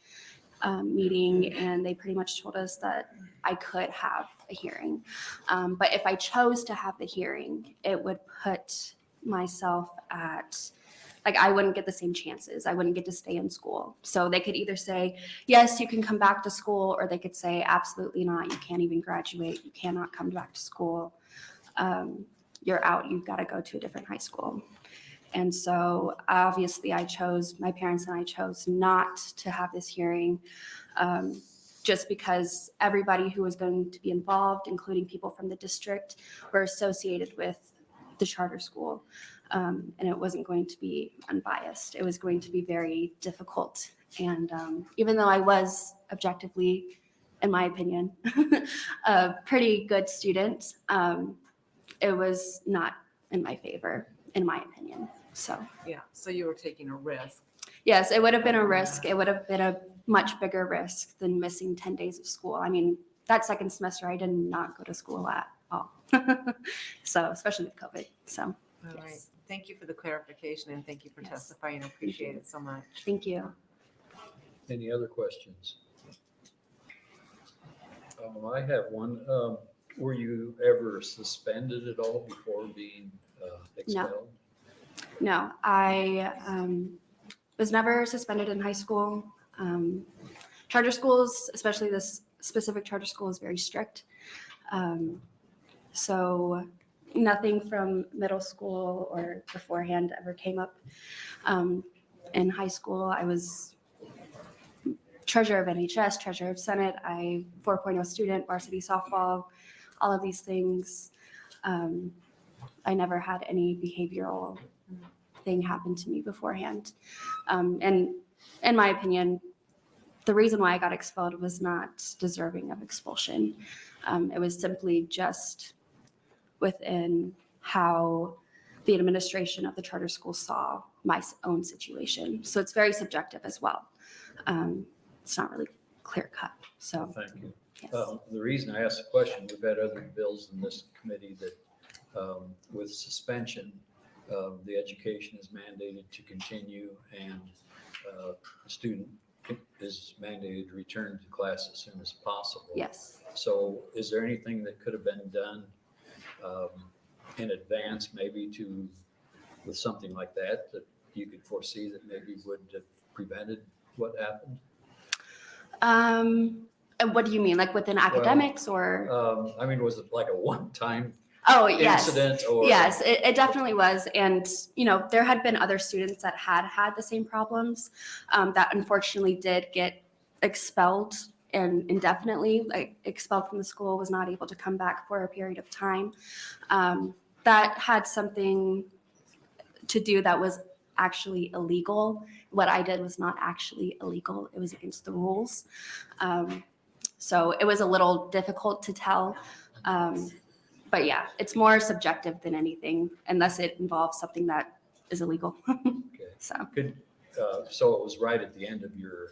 meeting, and they pretty much told us that I could have a hearing. But if I chose to have the hearing, it would put myself at, I wouldn't get the same chances. I wouldn't get to stay in school. So they could either say, yes, you can come back to school, or they could say, absolutely not. You can't even graduate. You cannot come back to school. You're out. You've got to go to a different high school. And so obviously my parents and I chose not to have this hearing, just because everybody who was going to be involved, including people from the district, were associated with the charter school. And it wasn't going to be unbiased. It was going to be very difficult. And even though I was objectively, in my opinion, a pretty good student, it was not in my favor, in my opinion. So you were taking a risk. Yes, it would have been a risk. It would have been a much bigger risk than missing 10 days of school. I mean, that second semester, I did not go to school at all. So, especially with COVID. So, All right. Thank you for the clarification, and thank you for testifying. I appreciate it so much. Thank you. Any other questions? I have one. Were you ever suspended at all before being expelled? No, I was never suspended in high school. Charter schools, especially this specific charter school, is very strict. So nothing from middle school or beforehand ever came up. In high school, I was treasurer of NHS, treasurer of Senate, 4.0 student, varsity softball, all of these things. I never had any behavioral thing happen to me beforehand. And in my opinion, the reason why I got expelled was not deserving of expulsion. It was simply just within how the administration of the charter school saw my own situation. So it's very subjective as well. It's not really clear cut. So Thank you. yes. The reason I asked the question, we've had other bills in this committee that with suspension, the education is mandated to continue and the student is mandated to return to class as soon as possible. Yes. So is there anything that could have been done in advance, maybe with something like that you could foresee that maybe would have prevented what happened? And what do you mean, like within academics or? I mean, was it like a one-time Oh, yes. incident or? Yes, it definitely was. And, there had been other students that had the same problems that unfortunately did get expelled and indefinitely, like expelled from the school, was not able to come back for a period of time. That had something to do that was actually illegal. What I did was not actually illegal. It was against the rules. So it was a little difficult to tell. But yeah, it's more subjective than anything, unless it involves something that is illegal. Okay. So. So it was right at the end of your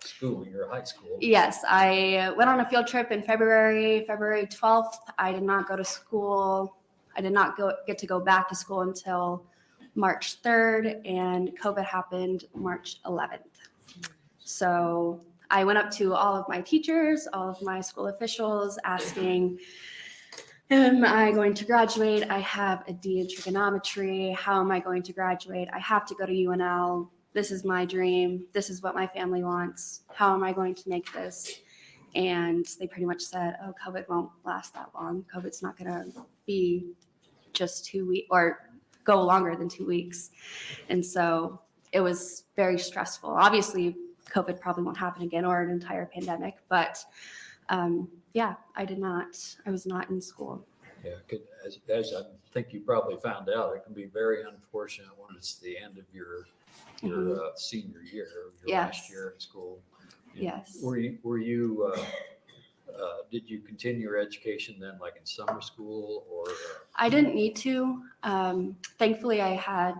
school, your high school. Yes, I went on a field trip in February 12th. I did not go to school. I did not get to go back to school until March 3rd, and COVID happened March 11th. So I went up to all of my teachers, all of my school officials, asking, am I going to graduate? I have a D in trigonometry. How am I going to graduate? I have to go to UNL. This is my dream. This is what my family wants. How am I going to make this? And they pretty much said, oh, COVID won't last that long. COVID's not going to be just 2 weeks or go longer than 2 weeks. And so it was very stressful. Obviously, COVID probably won't happen again or an entire pandemic, but yeah, I was not in school. Yeah, as I think you probably found out, it can be very unfortunate when it's the end of your senior year, your last year at school. Yes. Were you did you continue your education then, like in summer school or? I didn't need to. Thankfully, I had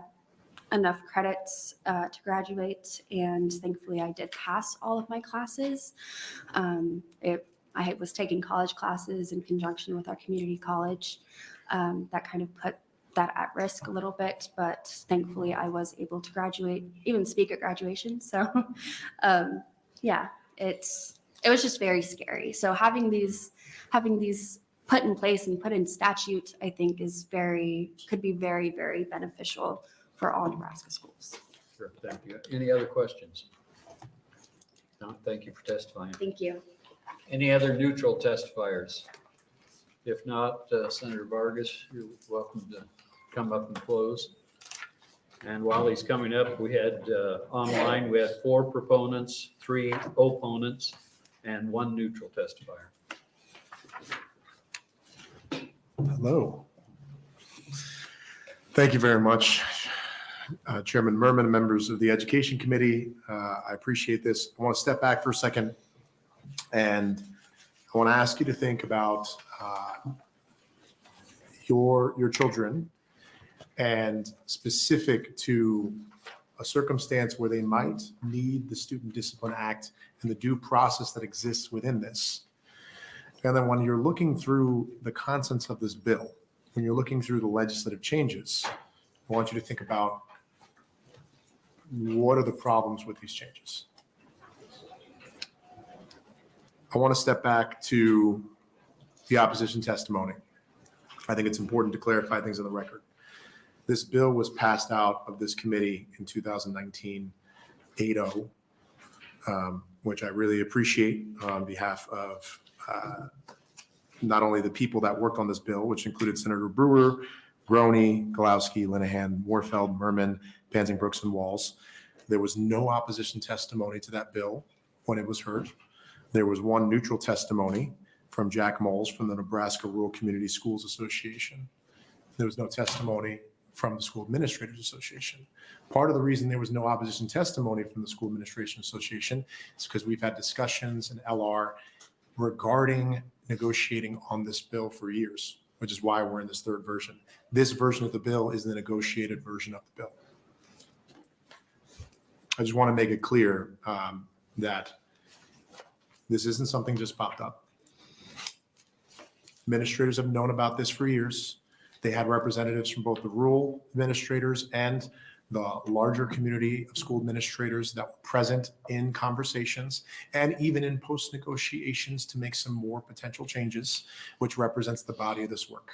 enough credits to graduate, and thankfully I did pass all of my classes. I was taking college classes in conjunction with our community college. That kind of put that at risk a little bit, but thankfully I was able to graduate, even speak at graduation. So yeah, it was just very scary. So having these put in place and put in statute, I think could be very, very beneficial for all Nebraska schools. Sure, thank you. Any other questions? No, thank you for testifying. Thank you. Any other neutral testifiers? If not, Senator Vargas, you're welcome to come up and close. And while he's coming up, we had online, we had 4 proponents, 3 opponents, and 1 neutral testifier. Hello. Thank you very much, Chairman Merman, members of the Education Committee. I appreciate this. I want to step back for a second, and I want to ask you to think about your children, and specific to a circumstance where they might need the Student Discipline Act and the due process that exists within this. And then when you're looking through the contents of this bill, when you're looking through the legislative changes, I want you to think about what are the problems with these changes. I want to step back to the opposition testimony. I think it's important to clarify things on the record. This bill was passed out of this committee in 2019, 8-0, which I really appreciate on behalf of not only the people that worked on this bill, which included Senator Brewer, Groney, Galowski, Linehan, Warfeld, Merman, Pansing, Brooks, and Walls. There was no opposition testimony to that bill when it was heard. There was 1 neutral testimony from Jack Moles from the Nebraska Rural Community Schools Association. There was no testimony from the School Administrators Association. Part of the reason there was no opposition testimony from the School Administration Association is because we've had discussions in LR regarding negotiating on this bill for years, which is why we're in this third version. This version of the bill is the negotiated version of the bill. I just want to make it clear that this isn't something just popped up. Administrators have known about this for years. They had representatives from both the rural administrators and the larger community of school administrators that were present in conversations and even in post negotiations to make some more potential changes, which represents the body of this work.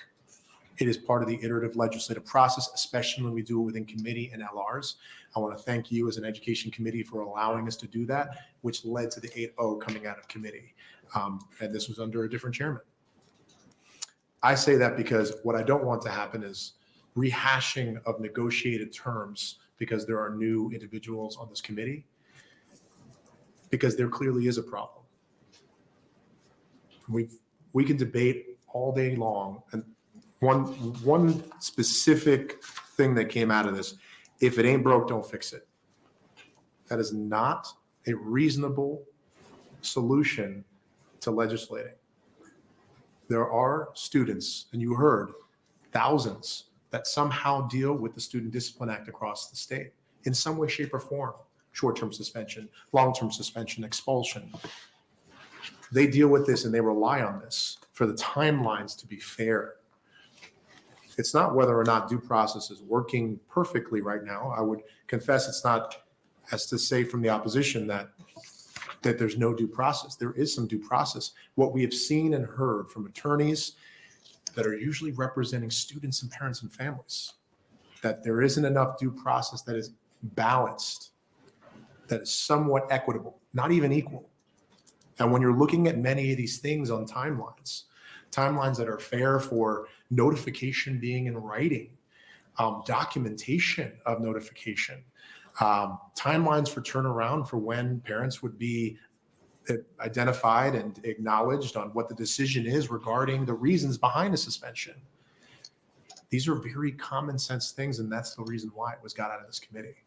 It is part of the iterative legislative process, especially when we do it within committee and LRs. I want to thank you as an education committee for allowing us to do that, which led to the 8-0 coming out of committee. And this was under a different chairman. I say that because what I don't want to happen is rehashing of negotiated terms because there are new individuals on this committee, because there clearly is a problem. We can debate all day long, and one specific thing that came out of this: if it ain't broke, don't fix it. That is not a reasonable solution to legislating. There are students, and you heard thousands, that somehow deal with the Student Discipline Act across the state in some way, shape, or form. Short-term suspension, long-term suspension, expulsion. They deal with this and they rely on this for the timelines to be fair. It's not whether or not due process is working perfectly right now. I would confess it's not, as to say from the opposition that there's no due process. There is some due process. What we have seen and heard from attorneys that are usually representing students and parents and families, that there isn't enough due process that is balanced, that is somewhat equitable, not even equal. And when you're looking at many of these things on timelines that are fair for notification being in writing, documentation of notification, timelines for turnaround for when parents would be identified and acknowledged on what the decision is regarding the reasons behind the suspension. These are very common sense things, and that's the reason why it was got out of this committee.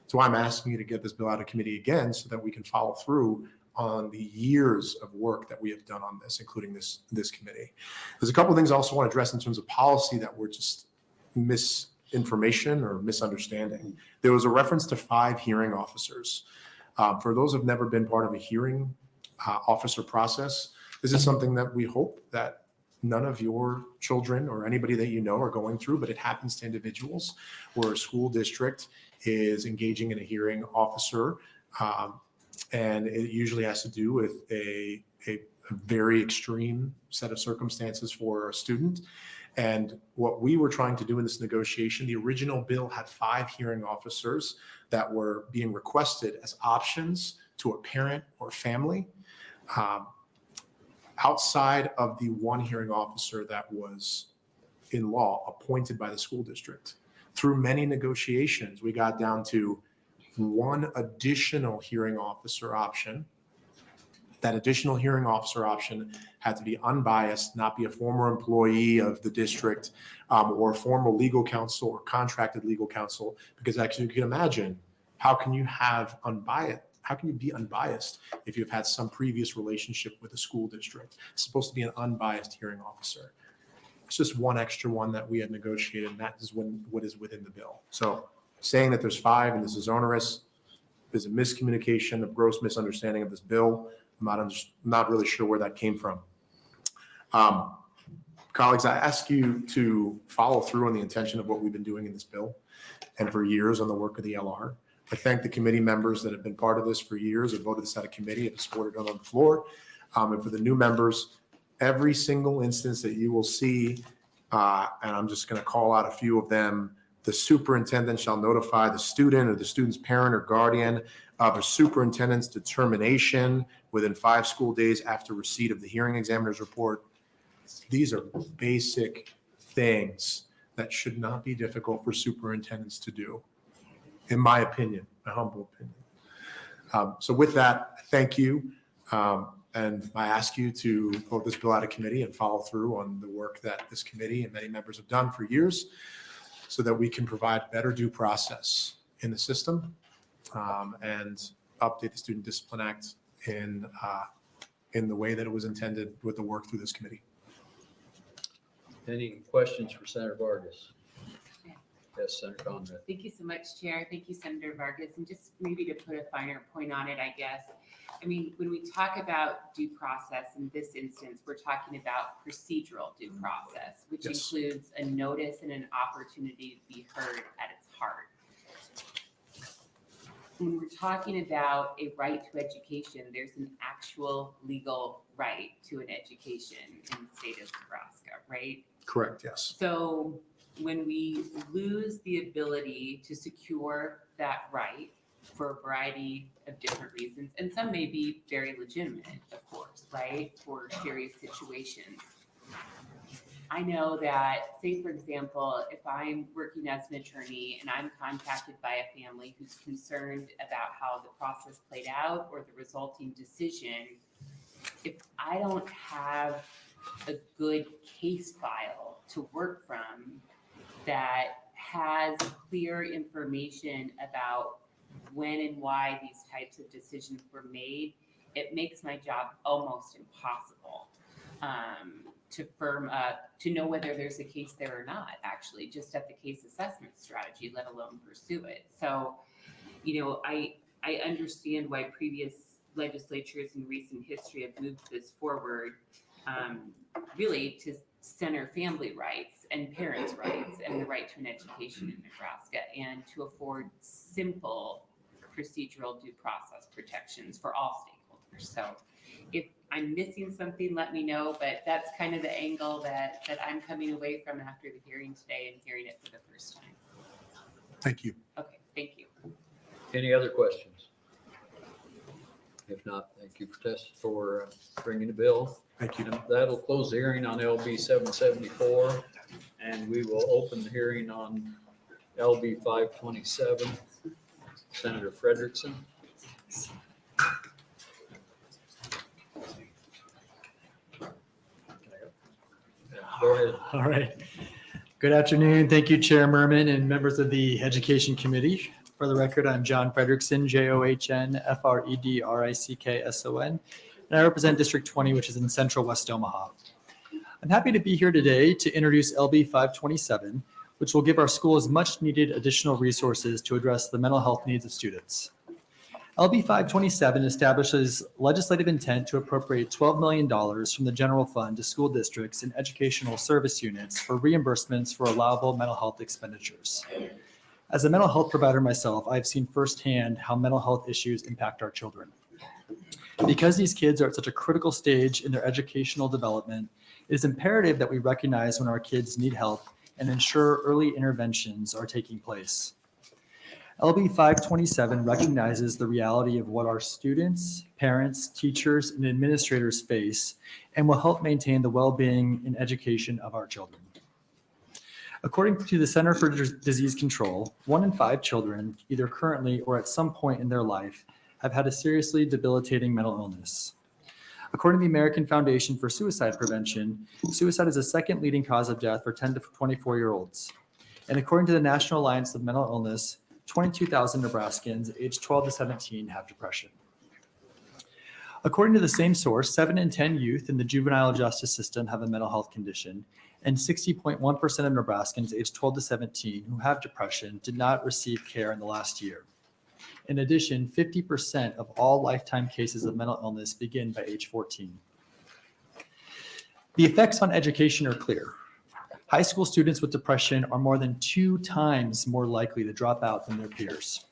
So I'm asking you to get this bill out of committee again so that we can follow through on the years of work that we have done on this, including this committee. There's a couple of things I also want to address in terms of policy that were just misinformation or misunderstanding. There was a reference to 5 hearing officers. For those who have never been part of a hearing officer process, this is something that we hope that none of your children or anybody that you know are going through, but it happens to individuals where a school district is engaging in a hearing officer, and it usually has to do with a very extreme set of circumstances for a student. And what we were trying to do in this negotiation, the original bill had 5 hearing officers that were being requested as options to a parent or family, outside of the 1 hearing officer that was in law appointed by the school district. Through many negotiations, we got down to 1 additional hearing officer option. That additional hearing officer option had to be unbiased, not be a former employee of the district, or a former legal counsel or contracted legal counsel, because actually you can imagine, how can you be unbiased if you've had some previous relationship with a school district? It's supposed to be an unbiased hearing officer. It's just 1 extra one that we had negotiated, and that is what is within the bill. So saying that there's 5 and this is onerous is a miscommunication, a gross misunderstanding of this bill. I'm not really sure where that came from. Colleagues, I ask you to follow through on the intention of what we've been doing in this bill and for years on the work of the LR. I thank the committee members that have been part of this for years, have voted this out of committee, have supported it on the floor. And for the new members, every single instance that you will see, and I'm just going to call out a few of them: the superintendent shall notify the student or the student's parent or guardian of a superintendent's determination within 5 school days after receipt of the hearing examiner's report. These are basic things that should not be difficult for superintendents to do, in my opinion, my humble opinion. So with that, thank you. And I ask you to vote this bill out of committee and follow through on the work that this committee and many members have done for years. so that we can provide better due process in the system and update the Student Discipline Act in the way that it was intended with the work through this committee. Any questions for Senator Vargas? Yes, Senator Conrad. Thank you so much, Chair. Thank you, Senator Vargas. And just maybe to put a finer point on it, I guess, I mean, when we talk about due process, in this instance, we're talking about procedural due process, which Yes. includes a notice and an opportunity to be heard at its heart. When we're talking about a right to education, there's an actual legal right to an education in the state of Nebraska, right? Correct, yes. So when we lose the ability to secure that right for a variety of different reasons, and some may be very legitimate, of course, right, for serious situations. I know that, say, for example, if I'm working as an attorney and I'm contacted by a family who's concerned about how the process played out or the resulting decision, if I don't have a good case file to work from that has clear information about when and why these types of decisions were made, it makes my job almost impossible to firm up, to know whether there's a case there or not, actually, just at the case assessment strategy, let alone pursue it. So, you know, I understand why previous legislatures in recent history have moved this forward, really to center family rights and parents' rights and the right to an education in Nebraska, and to afford simple procedural due process protections for all stakeholders. So if I'm missing something, let me know, but that's kind of the angle that I'm coming away from after the hearing today and hearing it for the first time. Thank you. Okay, thank you. Any other questions? If not, thank you for bringing the bill. Thank you. That'll close the hearing on LB 774, and we will open the hearing on LB 527. Senator Fredrickson. Go ahead. All right. Good afternoon. Thank you, Chair Merman and members of the Education Committee. For the record, I'm John Fredrickson, JOHN, and I represent District 20, which is in central West Omaha. I'm happy to be here today to introduce LB 527, which will give our schools much needed additional resources to address the mental health needs of students. LB 527 establishes legislative intent to appropriate $12 million from the general fund to school districts and educational service units for reimbursements for allowable mental health expenditures. As a mental health provider myself, I've seen firsthand how mental health issues impact our children. Because these kids are at such a critical stage in their educational development, it is imperative that we recognize when our kids need help and ensure early interventions are taking place. LB 527 recognizes the reality of what our students, parents, teachers, and administrators face and will help maintain the well-being and education of our children. According to the Center for Disease Control, 1 in 5 children, either currently or at some point in their life, have had a seriously debilitating mental illness. According to the American Foundation for Suicide Prevention, suicide is the second leading cause of death for 10 to 24-year-olds. And according to the National Alliance of Mental Illness, 22,000 Nebraskans aged 12 to 17 have depression. According to the same source, 7 in 10 youth in the juvenile justice system have a mental health condition, and 60.1% of Nebraskans aged 12 to 17 who have depression did not receive care in the last year. In addition, 50% of all lifetime cases of mental illness begin by age 14. The effects on education are clear. High school students with depression are more than 2 times more likely to drop out than their peers.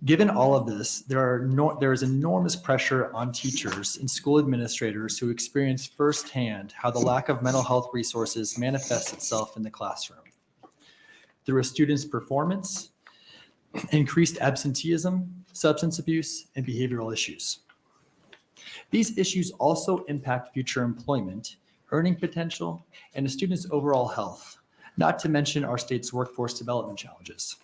Given all of this, there is enormous pressure on teachers and school administrators who experience firsthand how the lack of mental health resources manifests itself in the classroom. Through a student's performance, increased absenteeism, substance abuse, and behavioral issues. These issues also impact future employment, earning potential, and a student's overall health, not to mention our state's workforce development challenges.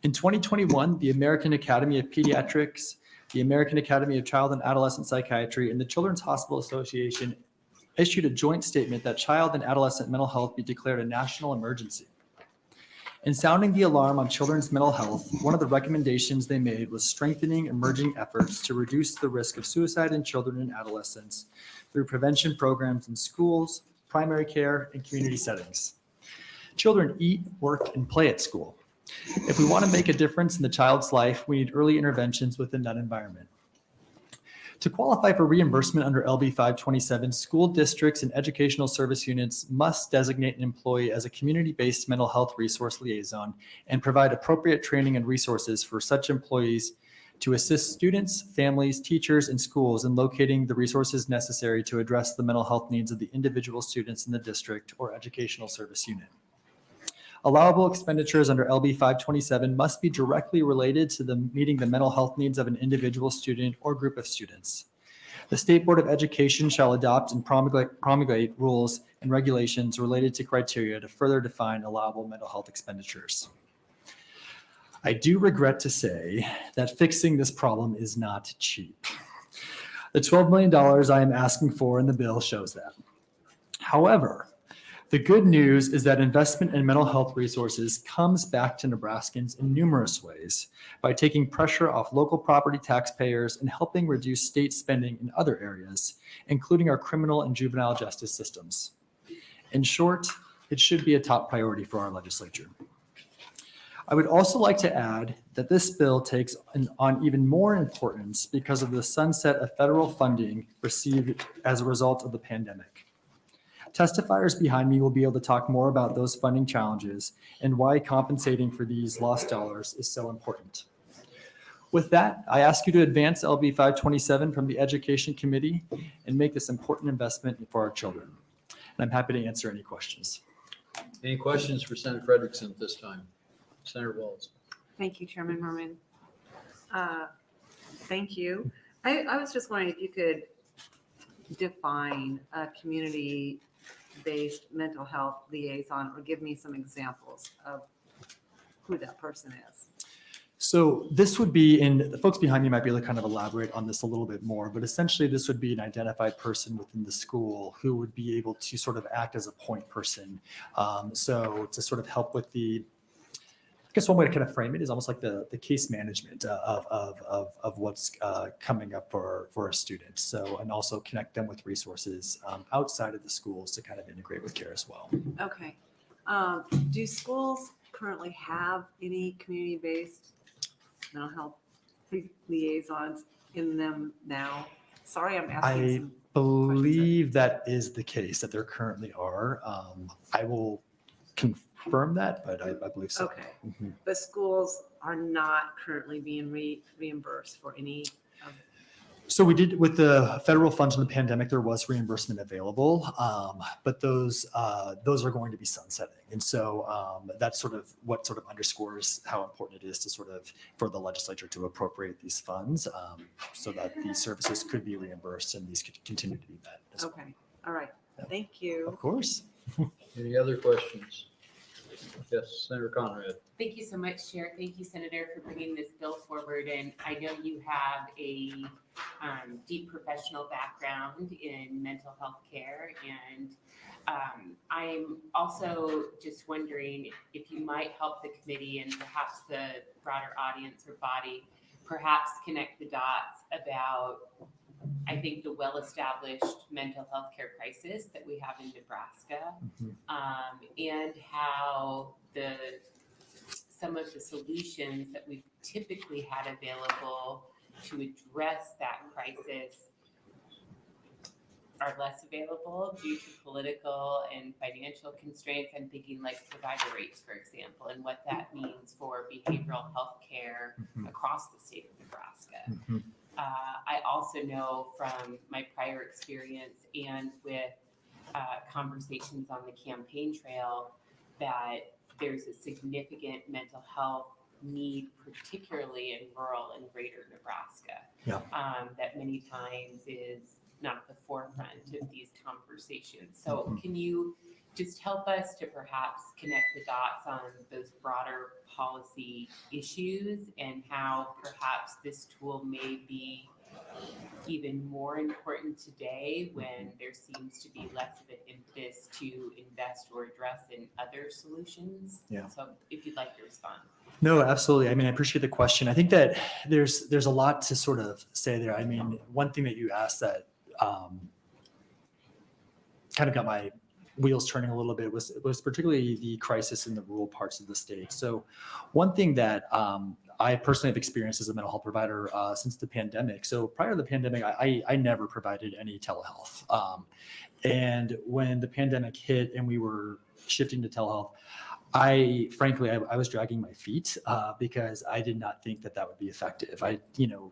In 2021, the American Academy of Pediatrics, the American Academy of Child and Adolescent Psychiatry, and the Children's Hospital Association issued a joint statement that child and adolescent mental health be declared a national emergency. In sounding the alarm on children's mental health, one of the recommendations they made was strengthening emerging efforts to reduce the risk of suicide in children and adolescents through prevention programs in schools, primary care, and community settings. Children eat, work, and play at school. If we want to make a difference in the child's life, we need early interventions within that environment. To qualify for reimbursement under LB 527, school districts and educational service units must designate an employee as a community-based mental health resource liaison and provide appropriate training and resources for such employees to assist students, families, teachers, and schools in locating the resources necessary to address the mental health needs of the individual students in the district or educational service unit. Allowable expenditures under LB 527 must be directly related to meeting the mental health needs of an individual student or group of students. The State Board of Education shall adopt and promulgate rules and regulations related to criteria to further define allowable mental health expenditures. I do regret to say that fixing this problem is not cheap. The $12 million I am asking for in the bill shows that. However, the good news is that investment in mental health resources comes back to Nebraskans in numerous ways by taking pressure off local property taxpayers and helping reduce state spending in other areas, including our criminal and juvenile justice systems. In short, it should be a top priority for our legislature. I would also like to add that this bill takes on even more importance because of the sunset of federal funding received as a result of the pandemic. Testifiers behind me will be able to talk more about those funding challenges and why compensating for these lost dollars is so important. With that, I ask you to advance LB 527 from the Education Committee and make this important investment for our children. And I'm happy to answer any questions. Any questions for Senator Fredrickson at this time? Senator Walz. Thank you, Chairman Merman. Thank you. I was just wondering if you could define a community-based mental health liaison or give me some examples of who that person is. So this would be, and the folks behind me might be able to kind of elaborate on this a little bit more, but essentially this would be an identified person within the school who would be able to sort of act as a point person. So to sort of help with the, I guess one way to kind of frame it is almost like the case management of what's coming up for a student. So, and also connect them with resources outside of the schools to kind of integrate with care as well. Okay. Do schools currently have any community-based mental health liaisons in them now? Sorry, I'm asking I some believe that is the case, that there currently are. I will confirm that, but I believe so. Okay. Mm-hmm. But schools are not currently being reimbursed for any of So we did, with the federal funds from the pandemic, there was reimbursement available, but those are going to be sunsetting. And so that's sort of what sort of underscores how important it is to sort of, for the legislature to appropriate these funds so that these services could be reimbursed and these could continue to be met. Okay. All right. Thank you. Of course. Any other questions? Yes, Senator Conrad. Thank you so much, Chair. Thank you, Senator, for bringing this bill forward. And I know you have a deep professional background in mental health care. And I'm also just wondering if you might help the committee and perhaps the broader audience or body perhaps connect the dots about, I think, the well-established mental health care crisis that we have in Nebraska, and how some of the solutions that we've typically had available to address that crisis are less available due to political and financial constraints. I'm thinking like provider rates, for example, and what that means for behavioral health care across the state of Nebraska. I also know from my prior experience and with conversations on the campaign trail that there's a significant mental health need, particularly in rural and greater Nebraska, that many times is not at the forefront of these conversations. So can you just help us to perhaps connect the dots on those broader policy issues and how perhaps this tool may be even more important today when there seems to be less of an impetus to invest or address in other solutions? Yeah. So if you'd like to respond. No, absolutely. I mean, I appreciate the question. I think that there's a lot to sort of say there. I mean, one thing that you asked that kind of got my wheels turning a little bit was particularly the crisis in the rural parts of the state. So one thing that I personally have experienced as a mental health provider since the pandemic. So prior to the pandemic, I never provided any telehealth. And when the pandemic hit and we were shifting to telehealth, I was dragging my feet because I did not think that would be effective.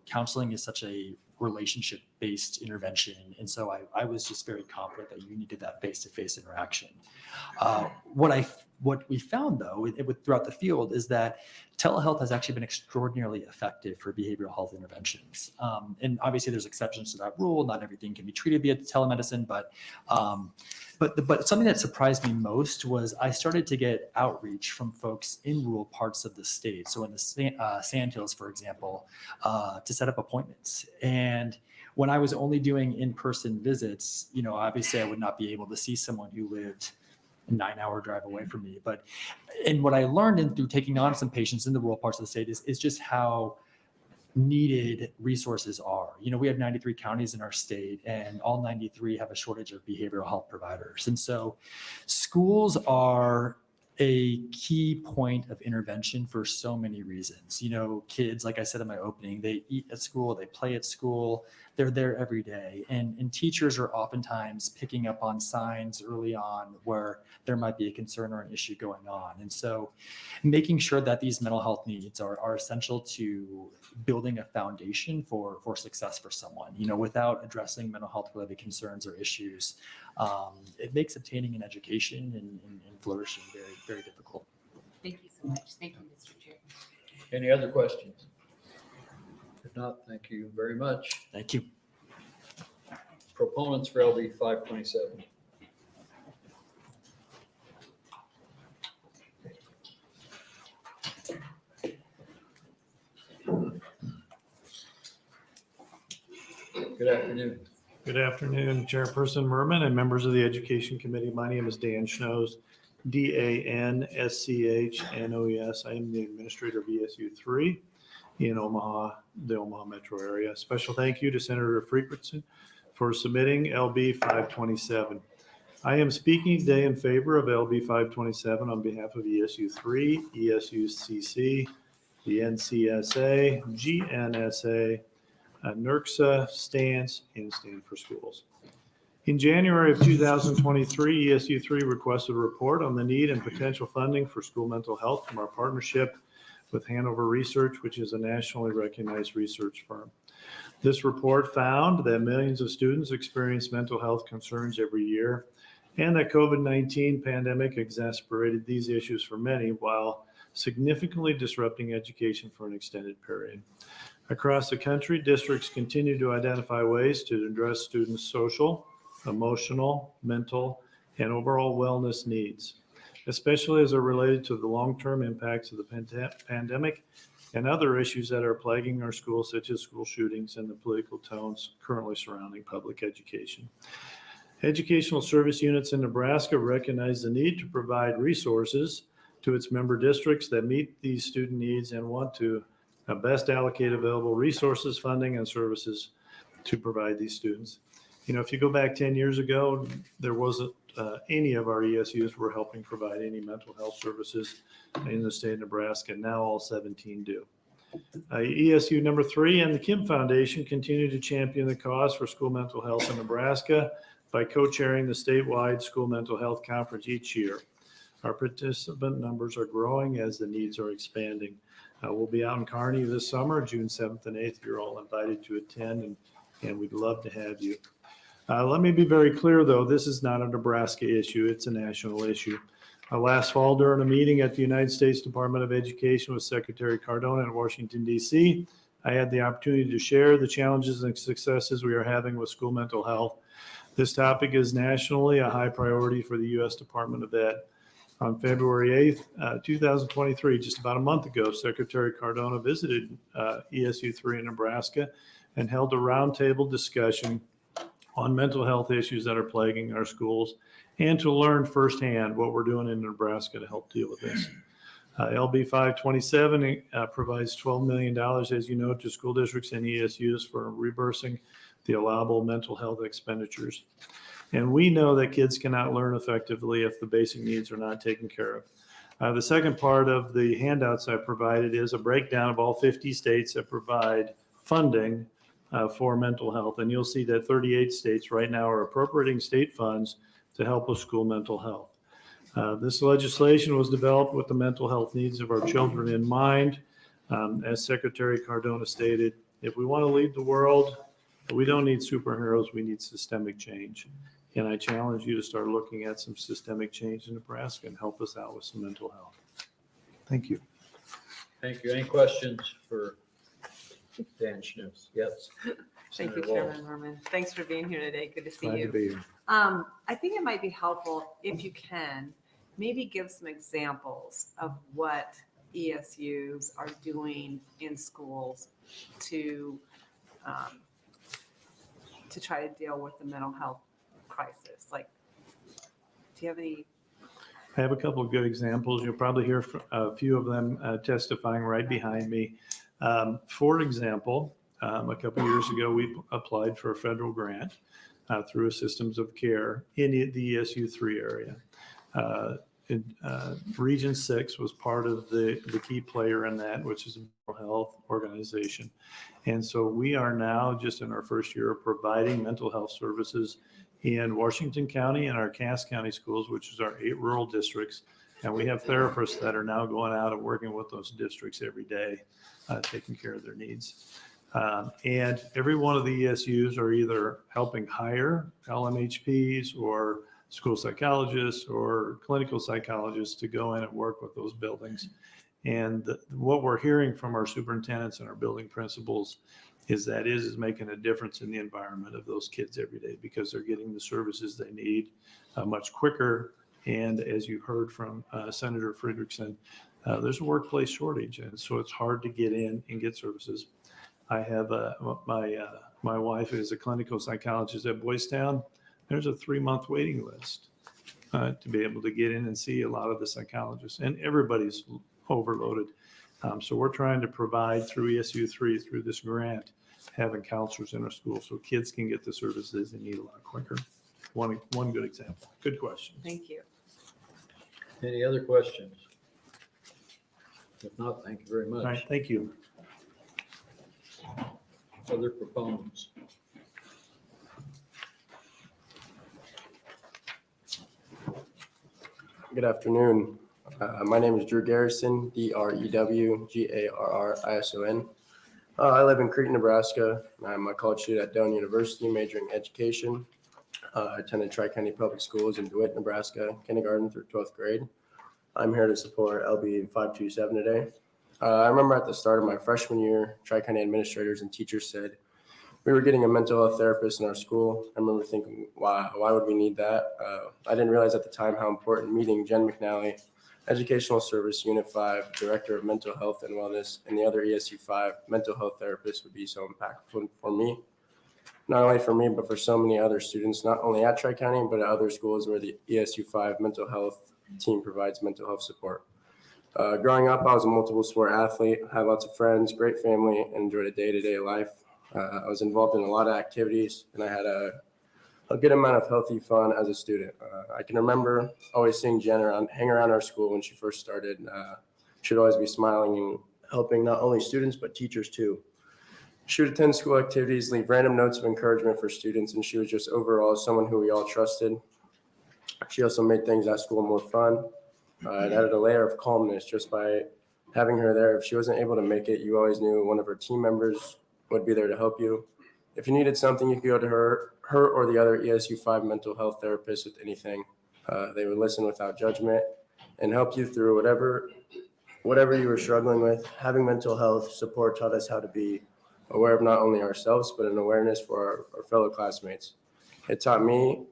Counseling is such a relationship-based intervention. And so I was just very confident that you needed that face-to-face interaction. What we found though, throughout the field is that telehealth has actually been extraordinarily effective for behavioral health interventions. And obviously there's exceptions to that rule. Not everything can be treated via telemedicine, but something that surprised me most was I started to get outreach from folks in rural parts of the state. So in the Sandhills, for example, to set up appointments. And when I was only doing in-person visits, obviously I would not be able to see someone who lived a 9-hour drive away from me. And what I learned through taking on some patients in the rural parts of the state is just how needed resources are. We have 93 counties in our state, and all 93 have a shortage of behavioral health providers. And so schools are a key point of intervention for so many reasons. Kids, like I said in my opening, they eat at school, they play at school, they're there every day. And teachers are oftentimes picking up on signs early on where there might be a concern or an issue going on. And so making sure that these mental health needs are essential to building a foundation for success for someone. Without addressing mental health related concerns or issues, it makes obtaining an education and flourishing very, very difficult. Thank you so much. Thank you, Mr. Chair. Any other questions? If not, thank you very much. Thank you. Proponents for LB 527. Good afternoon. Good afternoon, Chairperson Merman and members of the Education Committee. My name is Dan Schnoes, DANSCHNOES. I am the administrator of ESU 3 in Omaha, the Omaha metro area. Special thank you to Senator Fredrickson for submitting LB 527. I am speaking today in favor of LB 527 on behalf of ESU 3, ESU CC, the NCSA, GNSA, NERCSA, STANCE, and Stand for Schools. In January of 2023, ESU 3 requested a report on the need and potential funding for school mental health from our partnership with Hanover Research, which is a nationally recognized research firm. This report found that millions of students experience mental health concerns every year, and that COVID-19 pandemic exacerbated these issues for many while significantly disrupting education for an extended period. Across the country, districts continue to identify ways to address students' social, emotional, mental, and overall wellness needs, especially as they're related to the long-term impacts of the pandemic and other issues that are plaguing our schools, such as school shootings and the political tones currently surrounding public education. Educational service units in Nebraska recognize the need to provide resources to its member districts that meet these student needs and want to best allocate available resources, funding, and services to provide these students. If you go back 10 years ago, there wasn't any of our ESUs were helping provide any mental health services in the state of Nebraska. Now all 17 do. ESU number 3 and the Kim Foundation continue to champion the cause for school mental health in Nebraska by co-chairing the statewide school mental health conference each year. Our participant numbers are growing as the needs are expanding. We'll be out in Kearney this summer, June 7th and 8th. You're all invited to attend, and we'd love to have you. Let me be very clear, though, this is not a Nebraska issue. It's a national issue. Last fall, during a meeting at the United States Department of Education with Secretary Cardona in Washington, D.C., I had the opportunity to share the challenges and successes we are having with school mental health. This topic is nationally a high priority for the U.S. Department of Ed. On February 8th, 2023, just about a month ago, Secretary Cardona visited ESU 3 in Nebraska, and held a roundtable discussion on mental health issues that are plaguing our schools and to learn firsthand what we're doing in Nebraska to help deal with this. LB 527 provides $12 million, as you know, to school districts and ESUs for reimbursing the allowable mental health expenditures. And we know that kids cannot learn effectively if the basic needs are not taken care of. The second part of the handouts I provided is a breakdown of all 50 states that provide funding for mental health. And you'll see that 38 states right now are appropriating state funds to help with school mental health. This legislation was developed with the mental health needs of our children in mind. As Secretary Cardona stated, if we want to lead the world, we don't need superheroes, we need systemic change. And I challenge you to start looking at some systemic change in Nebraska and help us out with some mental health. Thank you. Thank you. Any questions for Dan Schnips? Yes. Thank you, Senator Wall. Chairman Merman. Thanks for being here today. Good to see Glad to you. be here. I think it might be helpful if you can maybe give some examples of what ESUs are doing in schools to try to deal with the mental health crisis. Like, do you have any? I have a couple of good examples. You'll probably hear a few of them testifying right behind me. For example, a couple of years ago, we applied for a federal grant through a Systems of Care in the ESU 3 area. Region 6 was part of the key player in that, which is a mental health organization. And so we are now just in our first year of providing mental health services in Washington County and our Cass County schools, which is our 8 rural districts. And we have therapists that are now going out and working with those districts every day, taking care of their needs. And every one of the ESUs are either helping hire LMHPs or school psychologists or clinical psychologists to go in and work with those buildings. And what we're hearing from our superintendents and our building principals is that is making a difference in the environment of those kids every day because they're getting the services they need much quicker. And as you heard from Senator Fredrickson, there's a workplace shortage. And so it's hard to get in and get services. I have my wife is a clinical psychologist at Boys Town. There's a 3-month waiting list to be able to get in and see a lot of the psychologists, and everybody's overloaded. So we're trying to provide through ESU 3, through this grant, having counselors in our school so kids can get the services they need a lot quicker. One good example. Good question. Thank you. Any other questions? If not, thank you very much. All right, thank you. Other proponents? Good afternoon. My name is Drew Garrison, DREWGARRISON. I live in Creighton, Nebraska. I'm a college student at Doane University, majoring in education. I attended Tri-County Public Schools in DeWitt, Nebraska, kindergarten through 12th grade. I'm here to support LB 527 today. I remember at the start of my freshman year, Tri-County administrators and teachers said we were getting a mental health therapist in our school. I remember thinking, why would we need that? I didn't realize at the time how important meeting Jen McNally, Educational Service Unit 5, Director of Mental Health and Wellness, and the other ESU 5 mental health therapists would be so impactful for me. Not only for me, but for so many other students, not only at Tri-County, but at other schools where the ESU 5 mental health team provides mental health support. Growing up, I was a multiple sport athlete, had lots of friends, great family, and enjoyed a day-to-day life. I was involved in a lot of activities, and I had a good amount of healthy fun as a student. I can remember always seeing Jen hang around our school when she first started. She'd always be smiling and helping not only students, but teachers too. She would attend school activities, leave random notes of encouragement for students, and she was just overall someone who we all trusted. She also made things at school more fun. It added a layer of calmness just by having her there. If she wasn't able to make it, you always knew one of her team members would be there to help you. If you needed something, you could go to her or the other ESU 5 mental health therapists with anything. They would listen without judgment and help you through whatever you were struggling with. Having mental health support taught us how to be aware of not only ourselves, but an awareness for our fellow classmates. It taught me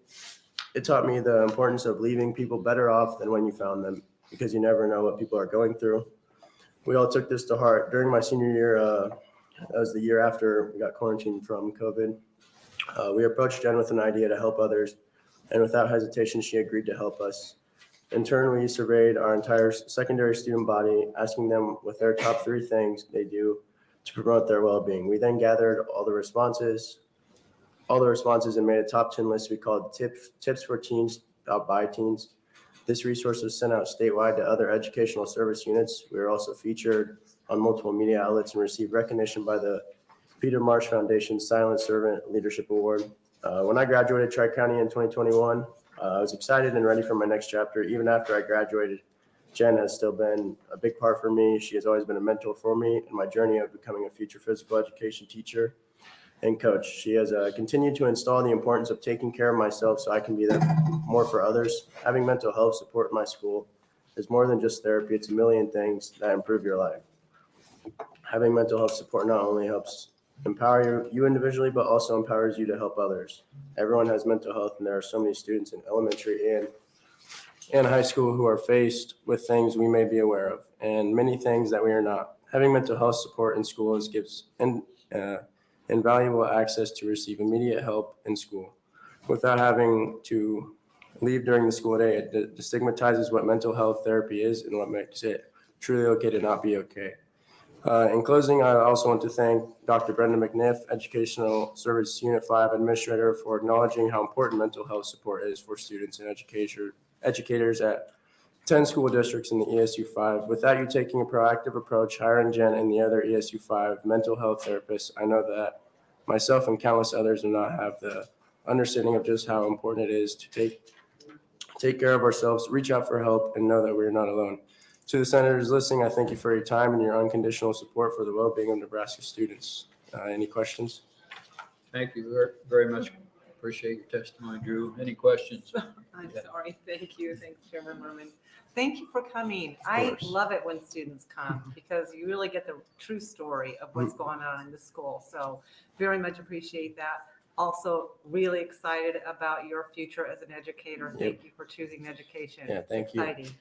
the importance of leaving people better off than when you found them, because you never know what people are going through. We all took this to heart. During my senior year, That was the year after we got quarantined from COVID. We approached Jen with an idea to help others, and without hesitation, she agreed to help us. In turn, we surveyed our entire secondary student body, asking them what their top 3 things they do to promote their well-being. We then gathered all the responses and made a top 10 list we called Tips for Teens by Teens. This resource was sent out statewide to other educational service units. We were also featured on multiple media outlets and received recognition by the Peter Marsh Foundation's Silent Servant Leadership Award. When I graduated Tri-County in 2021, I was excited and ready for my next chapter. Even after I graduated, Jen has still been a big part for me. She has always been a mentor for me in my journey of becoming a future physical education teacher and coach. She has continued to install the importance of taking care of myself so I can be there more for others. Having mental health support in my school is more than just therapy. It's a million things that improve your life. Having mental health support not only helps empower you individually, but also empowers you to help others. Everyone has mental health, and there are so many students in elementary and high school who are faced with things we may be aware of, and many things that we are not. Having mental health support in schools gives invaluable access to receive immediate help in school without having to leave during the school day. It destigmatizes what mental health therapy is and what makes it truly okay to not be okay. In closing, I also want to thank Dr. Brenda McNiff, Educational Service Unit 5 Administrator, for acknowledging how important mental health support is for students and educators at 10 school districts in the ESU 5. Without you taking a proactive approach, hiring Jen and the other ESU 5 mental health therapists, I know that myself and countless others do not have the understanding of just how important it is to take care of ourselves, reach out for help, and know that we're not alone. To the senators listening, I thank you for your time and your unconditional support for the well-being of Nebraska students. Any questions? Thank you very much. Appreciate your testimony, Drew. Any questions? I'm sorry. Thank you. Thanks, Chairman Merman. Thank you for coming. I love it when students come because you really get the true story of what's going on in the school. So very much appreciate that. Also really excited about your future as an educator. Thank you for choosing education. Yeah, thank you. Exciting.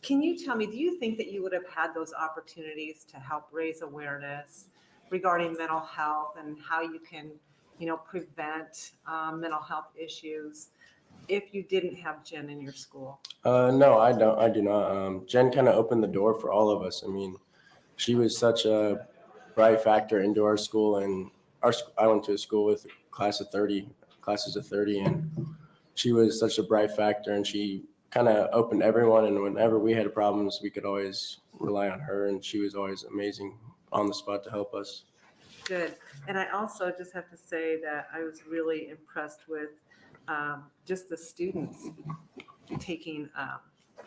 Can you tell me, do you think that you would have had those opportunities to help raise awareness regarding mental health and how you can, prevent mental health issues if you didn't have Jen in your school? No, I don't. I do not. Jen kind of opened the door for all of us. I mean, she was such a bright factor into our school, and I went to a school with classes of 30, and she was such a bright factor, and she kind of opened everyone. And whenever we had problems, we could always rely on her, and she was always amazing on the spot to help us. Good. And I also just have to say that I was really impressed with just the students taking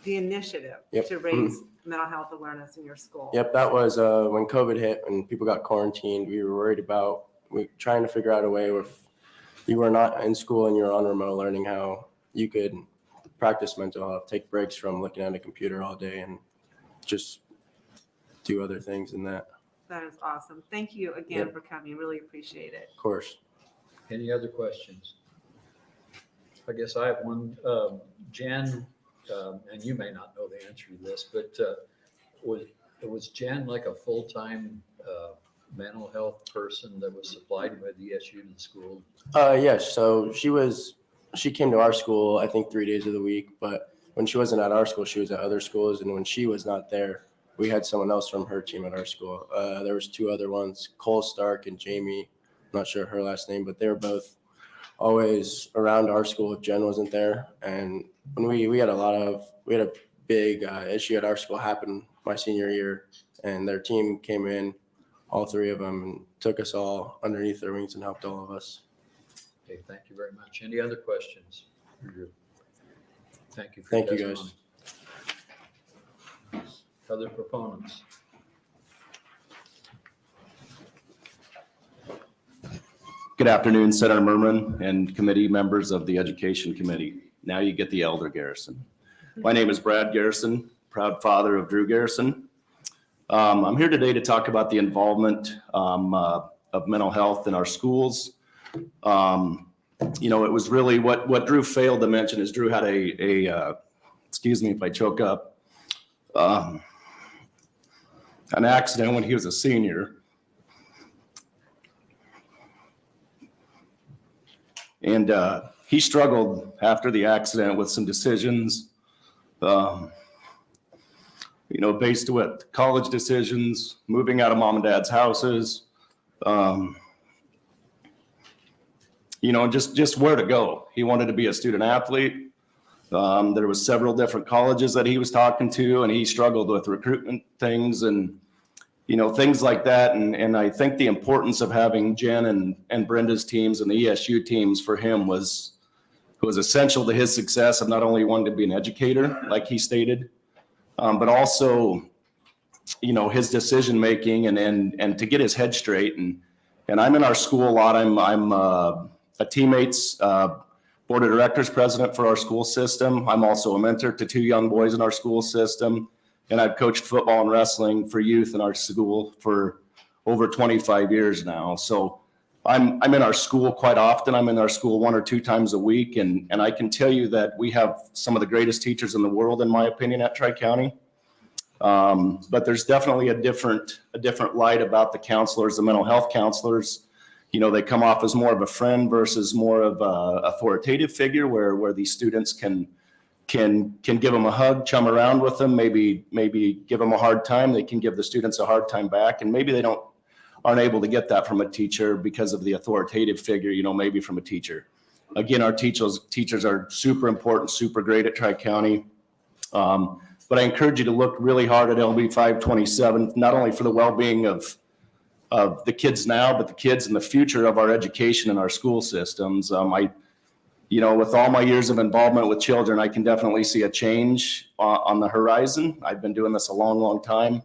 the initiative to raise mental health awareness in your school. Yep, that was when COVID hit and people got quarantined. We were worried about trying to figure out a way if you were not in school and you were on remote learning, how you could practice mental health, take breaks from looking at a computer all day and just do other things in that. That is awesome. Thank you again for coming. Really appreciate it. Of course. Any other questions? I guess I have one. Jen, and you may not know the answer to this, but was Jen like a full-time mental health person that was supplied by the ESU to the school? Yes. So she came to our school, I think 3 days of the week, but when she wasn't at our school, she was at other schools. And when she was not there, we had someone else from her team at our school. There was 2 other ones, Cole Stark and Jamie. I'm not sure her last name, but they were both always around our school if Jen wasn't there. And when we had a big issue at our school happen my senior year, and their team came in, all 3 of them, and took us all underneath their wings and helped all of us. Okay, thank you very much. Any other questions? Thank you. Thank you, guys. Other proponents? Good afternoon, Senator Merman and committee members of the Education Committee. Now you get the elder Garrison. My name is Brad Garrison, proud father of Drew Garrison. I'm here today to talk about the involvement of mental health in our schools. It was really what Drew failed to mention is Drew had excuse me if I choke up. an accident when he was a senior. And he struggled after the accident with some decisions, based with college decisions, moving out of mom and dad's houses, just where to go. He wanted to be a student athlete. There was several different colleges that he was talking to, and he struggled with recruitment things and, things like that. And I think the importance of having Jen and Brenda's teams and the ESU teams for him was essential to his success of not only wanting to be an educator, like he stated, but also, his decision-making and to get his head straight. And I'm in our school a lot. I'm a teammates board of directors president for our school system. I'm also a mentor to 2 young boys in our school system. And I've coached football and wrestling for youth in our school for over 25 years now. So I'm in our school quite often. I'm in our school 1 or 2 times a week. And I can tell you that we have some of the greatest teachers in the world, in my opinion, at Tri-County. But there's definitely a different light about the counselors, the mental health counselors. They come off as more of a friend versus more of a authoritative figure where these students can give them a hug, chum around with them, maybe give them a hard time. They can give the students a hard time back. And maybe they aren't able to get that from a teacher because of the authoritative figure, maybe from a teacher. Again, our teachers are super important, super great at Tri-County. But I encourage you to look really hard at LB 527, not only for the well-being of the kids now, but the kids in the future of our education and our school systems. With all my years of involvement with children, I can definitely see a change on the horizon. I've been doing this a long, long time,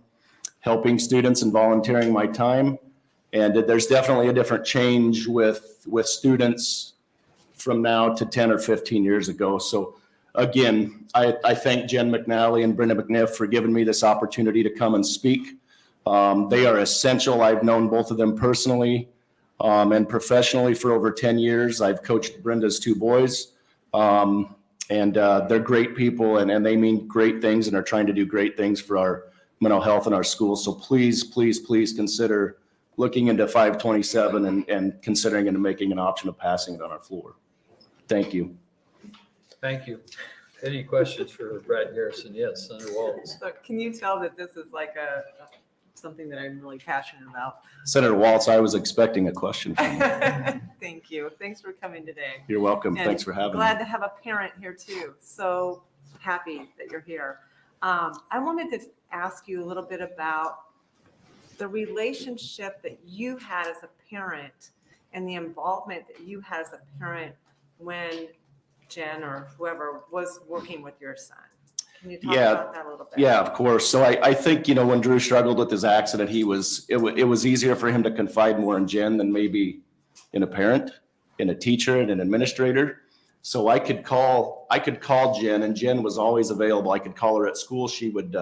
helping students and volunteering my time. And there's definitely a different change with students from now to 10 or 15 years ago. So again, I thank Jen McNally and Brenda McNiff for giving me this opportunity to come and speak. They are essential. I've known both of them personally and professionally for over 10 years. I've coached Brenda's 2 boys, and they're great people, and they mean great things and are trying to do great things for our mental health in our schools. So please, please, please consider looking into 527 and considering and making an option of passing it on our floor. Thank you. Thank you. Any questions for Brad Garrison? Yes, Senator Waltz. So can you tell that this is like something that I'm really passionate about? Senator Waltz, I was expecting a question from you. Thank you. Thanks for coming today. You're welcome. And Thanks for having me. glad to have a parent here too. So happy that you're here. I wanted to ask you a little bit about the relationship that you had as a parent and the involvement that you had as a parent when Jen or whoever was working with your son. Can you talk about that a little bit? Yeah, of course. So I think, when Drew struggled with his accident, it was easier for him to confide more in Jen than maybe in a parent, in a teacher, and an administrator. So I could call Jen, and Jen was always available. I could call her at school. She would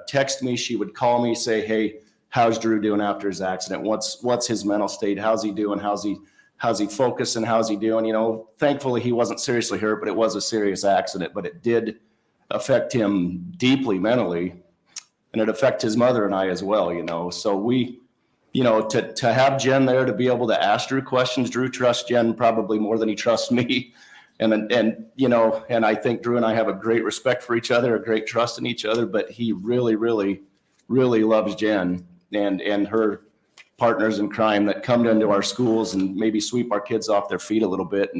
text me. She would call me, say, "Hey, how's Drew doing after his accident? What's his mental state? How's he doing? How's he focusing? How's he doing?" Thankfully he wasn't seriously hurt, but it was a serious accident, but it did affect him deeply mentally, and it affected his mother and I as well, So we, to have Jen there to be able to ask Drew questions. Drew trusts Jen probably more than he trusts me. And I think Drew and I have a great respect for each other, a great trust in each other, but he really, really, really loves Jen and her partners in crime that come into our schools and maybe sweep our kids off their feet a little bit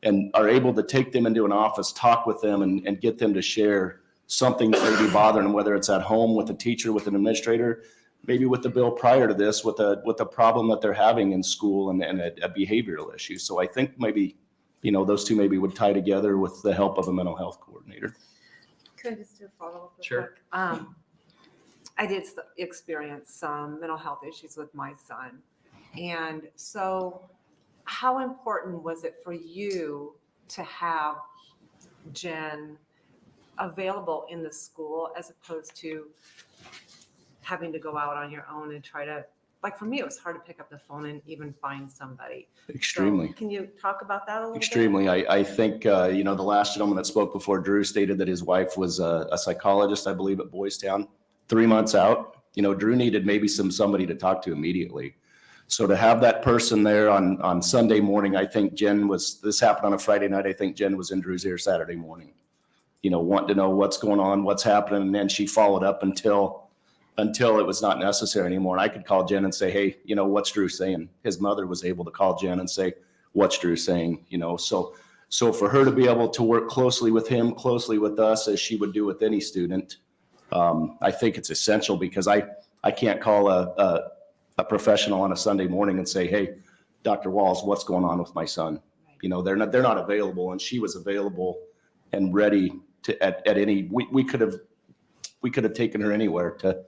and are able to take them into an office, talk with them and get them to share something that may be bothering them, whether it's at home with a teacher, with an administrator, maybe with the bill prior to this, with a problem that they're having in school and a behavioral issue. So I think maybe, those two maybe would tie together with the help of a mental health coordinator. Could I just do a follow-up? Sure. Quick? I did experience some mental health issues with my son. And so how important was it for you to have Jen available in the school as opposed to having to go out on your own and try to, for me, it was hard to pick up the phone and even find somebody. Extremely. So can you talk about that a little Extremely. bit? I think, the last gentleman that spoke before Drew stated that his wife was a psychologist, I believe, at Boys Town. 3 months out, Drew needed maybe somebody to talk to immediately. So to have that person there on Sunday morning, I think this happened on a Friday night. I think Jen was in Drew's ear Saturday morning, wanting to know what's going on, what's happening. And then she followed up until it was not necessary anymore. And I could call Jen and say, hey, what's Drew saying? His mother was able to call Jen and say, what's Drew saying? So for her to be able to work closely with him, closely with us, as she would do with any student, I think it's essential, because I can't call a professional on a Sunday morning and say, hey, Dr. Walls, what's going on with my son? They're not available, and she was available and ready to at any. We could have taken her anywhere to,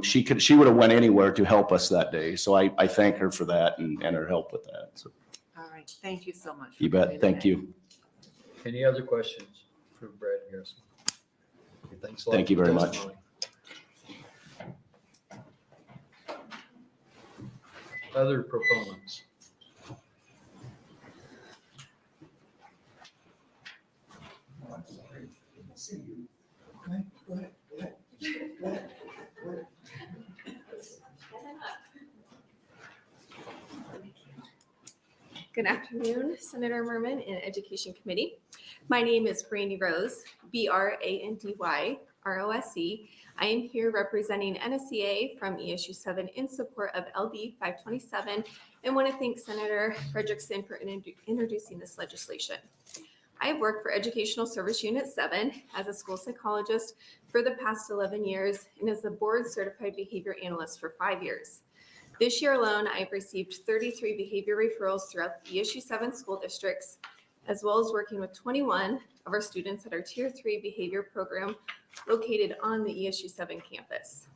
she would have went anywhere to help us that day. So I thank her for that and her help with that. So. All right, thank you so much. You bet. Thank you. Any other questions for Brad Garrison? Okay, thanks a lot. Thank you for very the much. testimony. Other proponents? Good afternoon, Senator Merman and Education Committee. My name is Brandy Rose, Brandy Rose. I am here representing NSCA from ESU 7 in support of LB 527 and want to thank Senator Fredrickson for introducing this legislation. I have worked for Educational Service Unit 7 as a school psychologist for the past 11 years and as a board certified behavior analyst for 5 years. This year alone, I've received 33 behavior referrals throughout the ESU 7 school districts, as well as working with 21 of our students at our Tier 3 behavior program located on the ESU 7 campus.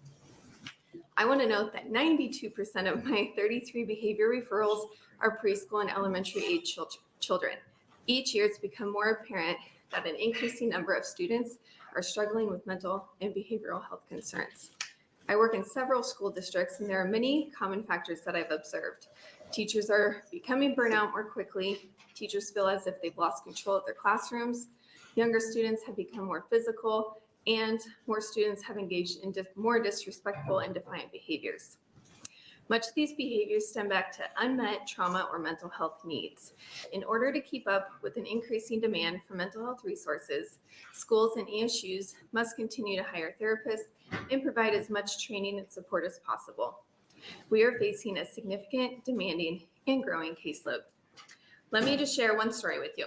I want to note that 92% of my 33 behavior referrals are preschool and elementary age children. Each year, it's become more apparent that an increasing number of students are struggling with mental and behavioral health concerns. I work in several school districts, and there are many common factors that I've observed. Teachers are becoming burnout more quickly. Teachers feel as if they've lost control of their classrooms. Younger students have become more physical, and more students have engaged in more disrespectful and defiant behaviors. Much of these behaviors stem back to unmet trauma or mental health needs. In order to keep up with an increasing demand for mental health resources, schools and ESUs must continue to hire therapists and provide as much training and support as possible. We are facing a significant, demanding, and growing caseload. Let me just share one story with you.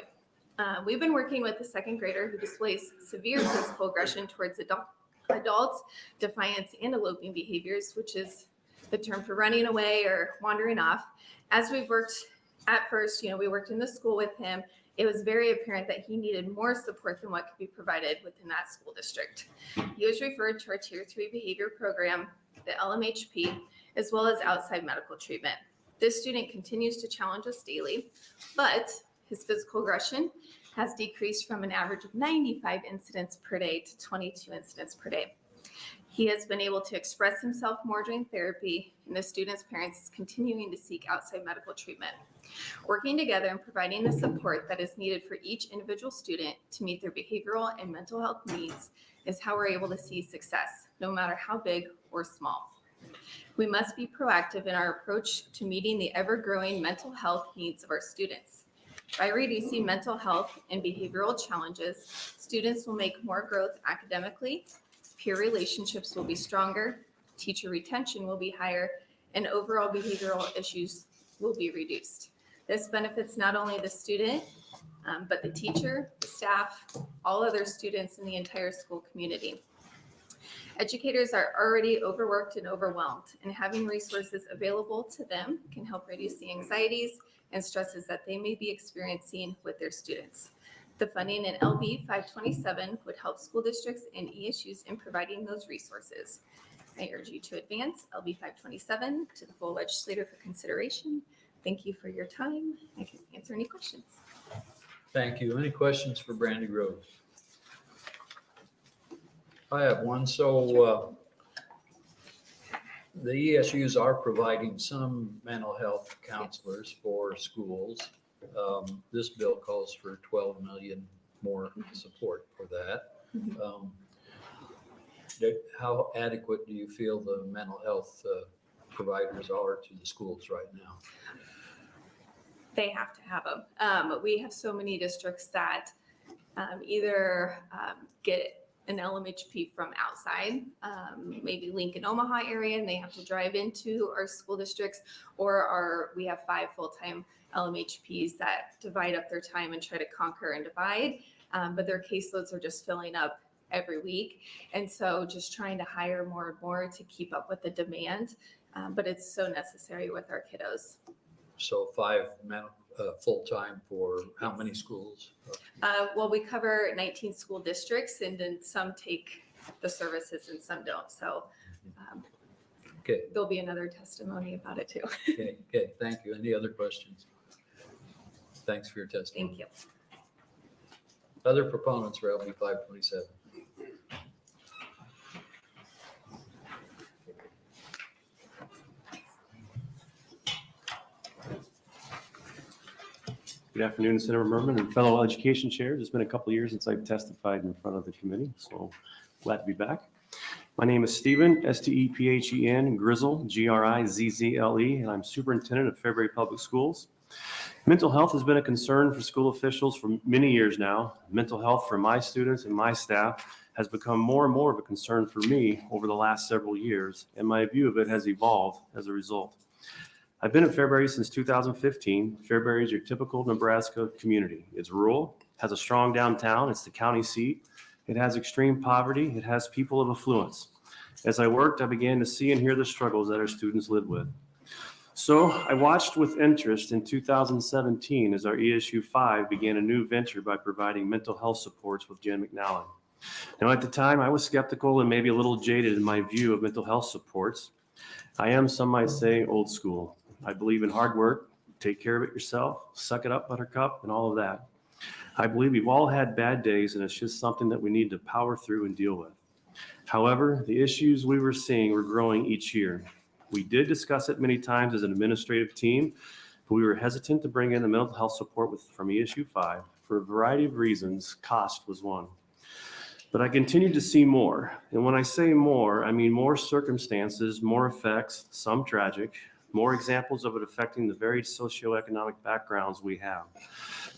We've been working with a second grader who displays severe physical aggression towards adults, defiance, and eloping behaviors, which is the term for running away or wandering off. As we've worked at first, we worked in the school with him. It was very apparent that he needed more support than what could be provided within that school district. He was referred to our Tier 3 behavior program, the LMHP, as well as outside medical treatment. This student continues to challenge us daily, but his physical aggression has decreased from an average of 95 incidents per day to 22 incidents per day. He has been able to express himself more during therapy, and the student's parents is continuing to seek outside medical treatment. Working together and providing the support that is needed for each individual student to meet their behavioral and mental health needs is how we're able to see success, no matter how big or small. We must be proactive in our approach to meeting the ever-growing mental health needs of our students. By reducing mental health and behavioral challenges, students will make more growth academically, peer relationships will be stronger, teacher retention will be higher, and overall behavioral issues will be reduced. This benefits not only the student, but the teacher, the staff, all other students in the entire school community. Educators are already overworked and overwhelmed, and having resources available to them can help reduce the anxieties and stresses that they may be experiencing with their students. The funding in LB 527 would help school districts and ESUs in providing those resources. I urge you to advance LB 527 to the full legislature for consideration. Thank you for your time. I can answer any questions. Thank you. Any questions for Brandy Rose? I have one. So the ESUs are providing some mental health counselors for schools. This bill calls for 12 million more support for that. How adequate do you feel the mental health providers are to the schools right now? They have to have them. We have so many districts that either get an LMHP from outside, maybe Lincoln, Omaha area, and they have to drive into our school districts, or we have 5 full-time LMHPs that divide up their time and try to conquer and divide, but their caseloads are just filling up every week. And so just trying to hire more and more to keep up with the demand, but it's so necessary with our kiddos. So 5 full-time for how many schools? Well, we cover 19 school districts, and then some take the services and some don't. So Okay. there'll be another testimony about it too. Okay, thank you. Any other questions? Thanks for your testimony. Thank you. Other proponents for LB 527? Good afternoon, Senator Merman and fellow education chairs. It's been a couple of years since I've testified in front of the committee, so glad to be back. My name is Stephen, S-T-E-P-H-E-N, Grizzle, G-R-I-Z-Z-L-E, and I'm superintendent of Fairbury Public Schools. Mental health has been a concern for school officials for many years now. Mental health for my students and my staff has become more and more of a concern for me over the last several years, and my view of it has evolved as a result. I've been at Fairbury since 2015. Fairbury is your typical Nebraska community. It's rural, has a strong downtown, it's the county seat. It has extreme poverty, it has people of affluence. As I worked, I began to see and hear the struggles that our students live with. So I watched with interest in 2017 as our ESU 5 began a new venture by providing mental health supports with Jen McNally. Now at the time, I was skeptical and maybe a little jaded in my view of mental health supports. I am, some might say, old school. I believe in hard work, take care of it yourself, suck it up, buttercup, and all of that. I believe we've all had bad days, and it's just something that we need to power through and deal with. However, the issues we were seeing were growing each year. We did discuss it many times as an administrative team, but we were hesitant to bring in the mental health support from ESU 5 for a variety of reasons. Cost was one. But I continued to see more. And when I say more, I mean more circumstances, more effects, some tragic, more examples of it affecting the varied socioeconomic backgrounds we have.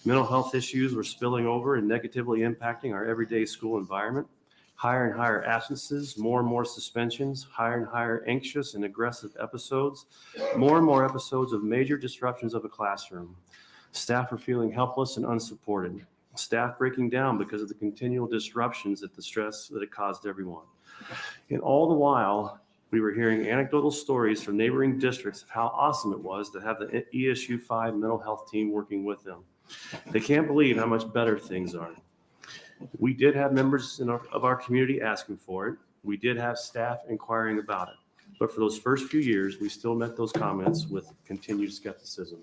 Mental health issues were spilling over and negatively impacting our everyday school environment. Higher and higher absences, more and more suspensions, higher and higher anxious and aggressive episodes, more and more episodes of major disruptions of a classroom. Staff are feeling helpless and unsupported. Staff breaking down because of the continual disruptions at the stress that it caused everyone. And all the while, we were hearing anecdotal stories from neighboring districts of how awesome it was to have the ESU 5 mental health team working with them. They can't believe how much better things are. We did have members of our community asking for it. We did have staff inquiring about it. But for those first few years, we still met those comments with continued skepticism.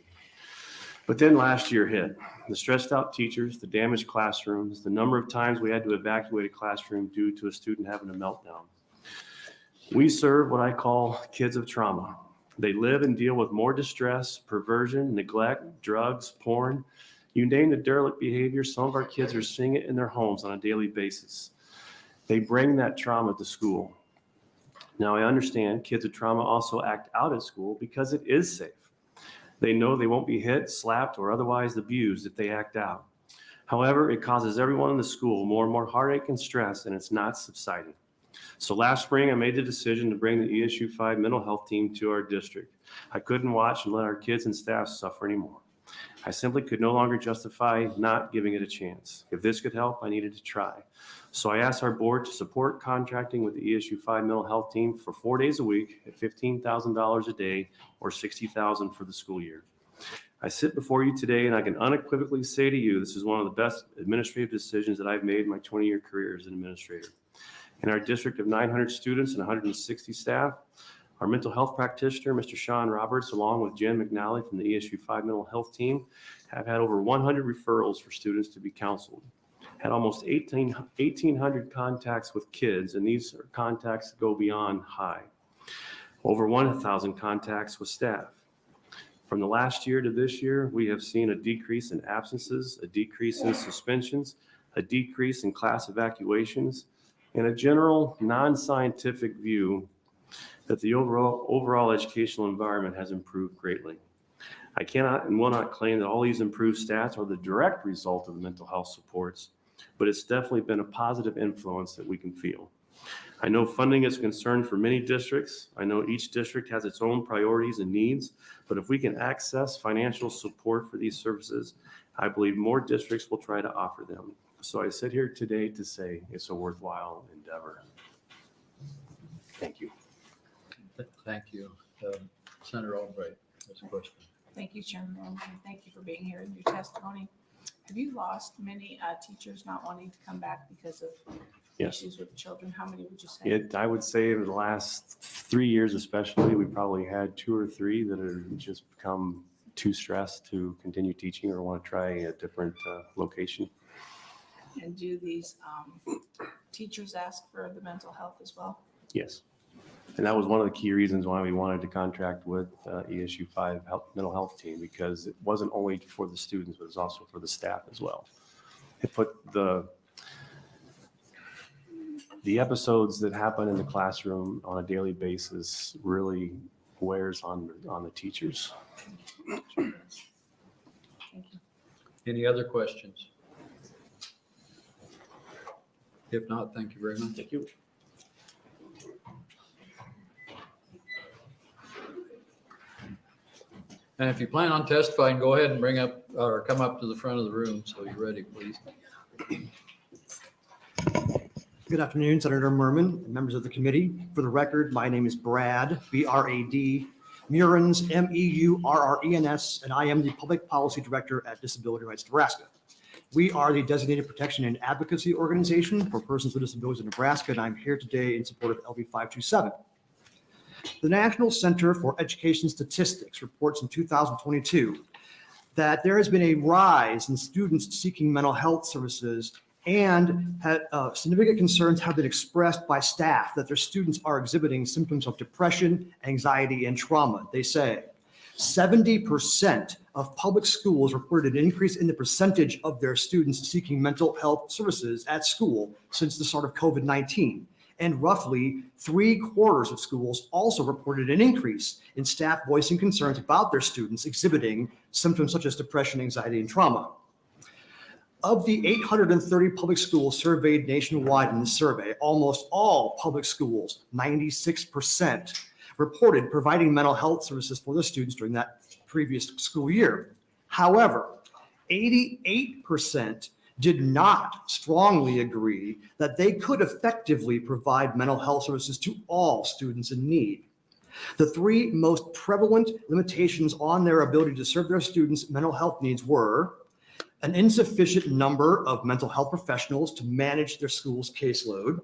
But then last year hit. The stressed out teachers, the damaged classrooms, the number of times we had to evacuate a classroom due to a student having a meltdown. We serve what I call kids of trauma. They live and deal with more distress, perversion, neglect, drugs, porn. You name the derelict behavior, some of our kids are seeing it in their homes on a daily basis. They bring that trauma to school. Now, I understand kids of trauma also act out at school because it is safe. They know they won't be hit, slapped, or otherwise abused if they act out. However, it causes everyone in the school more and more heartache and stress, and it's not subsiding. So last spring, I made the decision to bring the ESU 5 mental health team to our district. I couldn't watch and let our kids and staff suffer anymore. I simply could no longer justify not giving it a chance. If this could help, I needed to try. So I asked our board to support contracting with the ESU 5 mental health team for 4 days a week at $15,000 a day or $60,000 for the school year. I sit before you today and I can unequivocally say to you, this is one of the best administrative decisions that I've made in my 20-year career as an administrator. In our district of 900 students and 160 staff, our mental health practitioner, Mr. Sean Roberts, along with Jen McNally from the ESU 5 mental health team, have had over 100 referrals for students to be counseled. Had almost 1,800 contacts with kids, and these are contacts that go beyond high. Over 1,000 contacts with staff. From the last year to this year, we have seen a decrease in absences, a decrease in suspensions, a decrease in class evacuations, In a general, non-scientific view, that the overall educational environment has improved greatly. I cannot and will not claim that all these improved stats are the direct result of the mental health supports, but it's definitely been a positive influence that we can feel. I know funding is a concern for many districts. I know each district has its own priorities and needs, but if we can access financial support for these services, I believe more districts will try to offer them. So I sit here today to say it's a worthwhile endeavor. Thank you. Thank you. Senator Albright has a question. Thank you, Chairman Roman. Thank you for being here in your testimony. Have you lost many teachers not wanting to come back because of Yes. issues with children? How many would you say? I would say in the last 3 years especially, we probably had 2 or 3 that have just become too stressed to continue teaching or want to try a different location. And do these teachers ask for the mental health as well? Yes. And that was one of the key reasons why we wanted to contract with ESU 5 mental health team, because it wasn't only for the students, but it was also for the staff as well. It put the episodes that happen in the classroom on a daily basis really wears on the teachers. Any other questions? If not, thank you very much. Thank you. And if you plan on testifying, go ahead and bring up or come up to the front of the room so you're ready, please. Good afternoon, Senator Merman, and members of the committee. For the record, my name is Brad, B-R-A-D, Meurrens, M-E-U-R-R-E-N-S, and I am the Public Policy Director at Disability Rights Nebraska. We are the designated protection and advocacy organization for persons with disabilities in Nebraska, and I'm here today in support of LB 527. The National Center for Education Statistics reports in 2022 that there has been a rise in students seeking mental health services, and significant concerns have been expressed by staff that their students are exhibiting symptoms of depression, anxiety, and trauma. They say 70% of public schools reported an increase in the percentage of their students seeking mental health services at school since the start of COVID-19. And roughly 3/4 of schools also reported an increase in staff voicing concerns about their students exhibiting symptoms such as depression, anxiety, and trauma. Of the 830 public schools surveyed nationwide in the survey, almost all public schools, 96%, reported providing mental health services for their students during that previous school year. However, 88% did not strongly agree that they could effectively provide mental health services to all students in need. The 3 most prevalent limitations on their ability to serve their students' mental health needs were an insufficient number of mental health professionals to manage their school's caseload,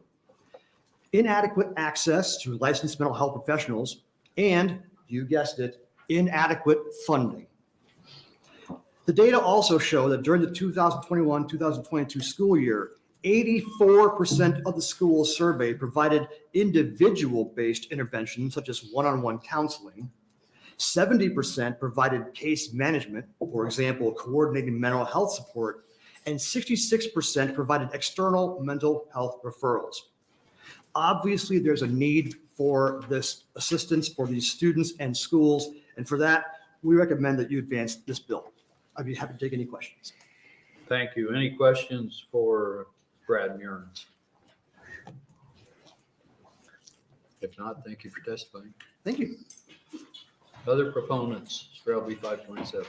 inadequate access to licensed mental health professionals, and, you guessed it, inadequate funding. The data also show that during the 2021-2022 school year, 84% of the schools surveyed provided individual-based interventions such as one-on-one counseling. 70% provided case management, for example, coordinating mental health support, and 66% provided external mental health referrals. Obviously, there's a need for this assistance for these students and schools, and for that, we recommend that you advance this bill. I'd be happy to take any questions. Thank you. Any questions for Brad Meurrens? If not, thank you for testifying. Thank you. Other proponents for LB 527.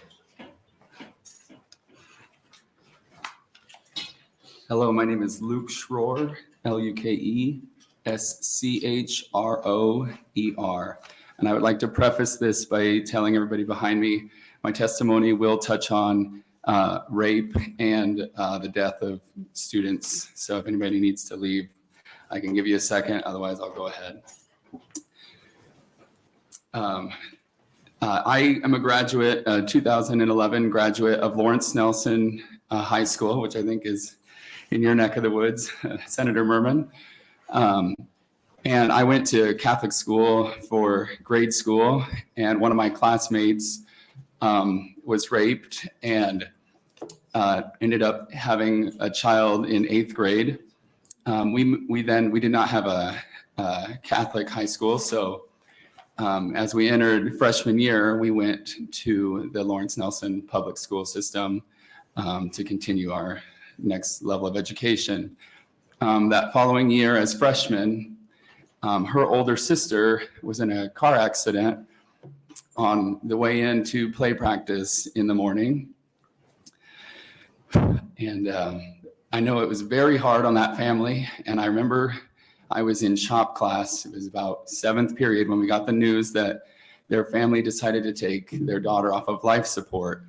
Hello, my name is Luke Schroer, Lukeshroer. And I would like to preface this by telling everybody behind me, my testimony will touch on rape and the death of students. So if anybody needs to leave, I can give you a second, otherwise I'll go ahead. I am a graduate, 2011 graduate of Lawrence Nelson High School, which I think is in your neck of the woods, Senator Merman. And I went to Catholic school for grade school, and one of my classmates was raped and ended up having a child in 8th grade. we did not have a Catholic high school. So as we entered freshman year, we went to the Lawrence Nelson public school system to continue our next level of education. That following year as freshmen, her older sister was in a car accident on the way into play practice in the morning. And I know it was very hard on that family. And I remember I was in shop class. It was about 7th period when we got the news that their family decided to take their daughter off of life support.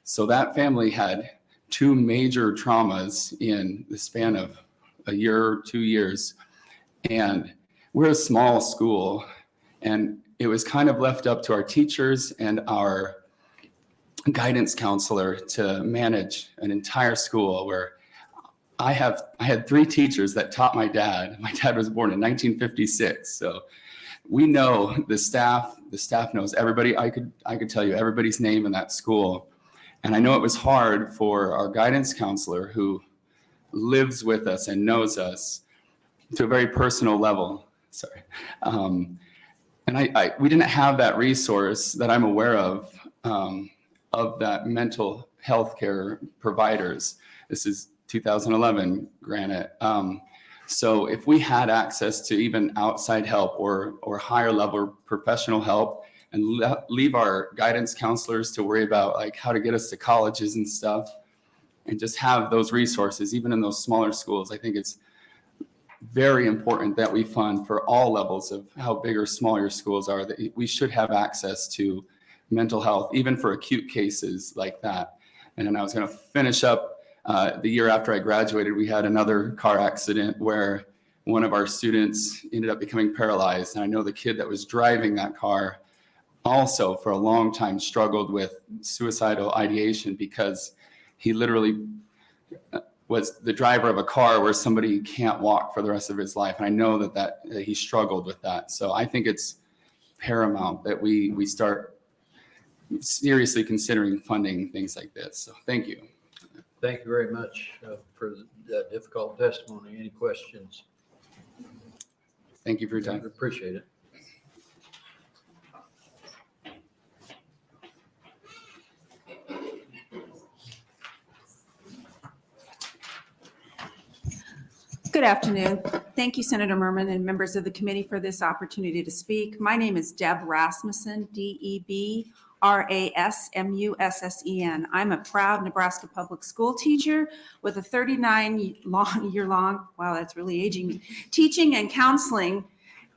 So that family had 2 major traumas in the span of a year or 2 years. And we're a small school, and it was kind of left up to our teachers and our guidance counselor to manage an entire school where I had 3 teachers that taught my dad. My dad was born in 1956. So we know the staff knows everybody. I could tell you everybody's name in that school. And I know it was hard for our guidance counselor who lives with us and knows us to a very personal level. Sorry. And we didn't have that resource that I'm aware of that mental health care providers. This is 2011, granted. So if we had access to even outside help or higher level professional help and leave our guidance counselors to worry about like how to get us to colleges and stuff and just have those resources, even in those smaller schools, I think it's very important that we fund for all levels of how big or small your schools are, that we should have access to mental health, even for acute cases like that. And then I was going to finish up the year after I graduated, we had another car accident where one of our students ended up becoming paralyzed. And I know the kid that was driving that car also for a long time struggled with suicidal ideation because he literally was the driver of a car where somebody can't walk for the rest of his life. And I know that he struggled with that. So I think it's paramount that we start seriously considering funding things like this. So thank you. Thank you very much for that difficult testimony. Any questions? Thank you for your time. Appreciate it. Good afternoon. Thank you, Senator Merman and members of the committee for this opportunity to speak. My name is Deb Rasmussen, DEB-RASMUSSEN. I'm a proud Nebraska public school teacher with a 39-year-long, wow, that's really aging me, teaching and counseling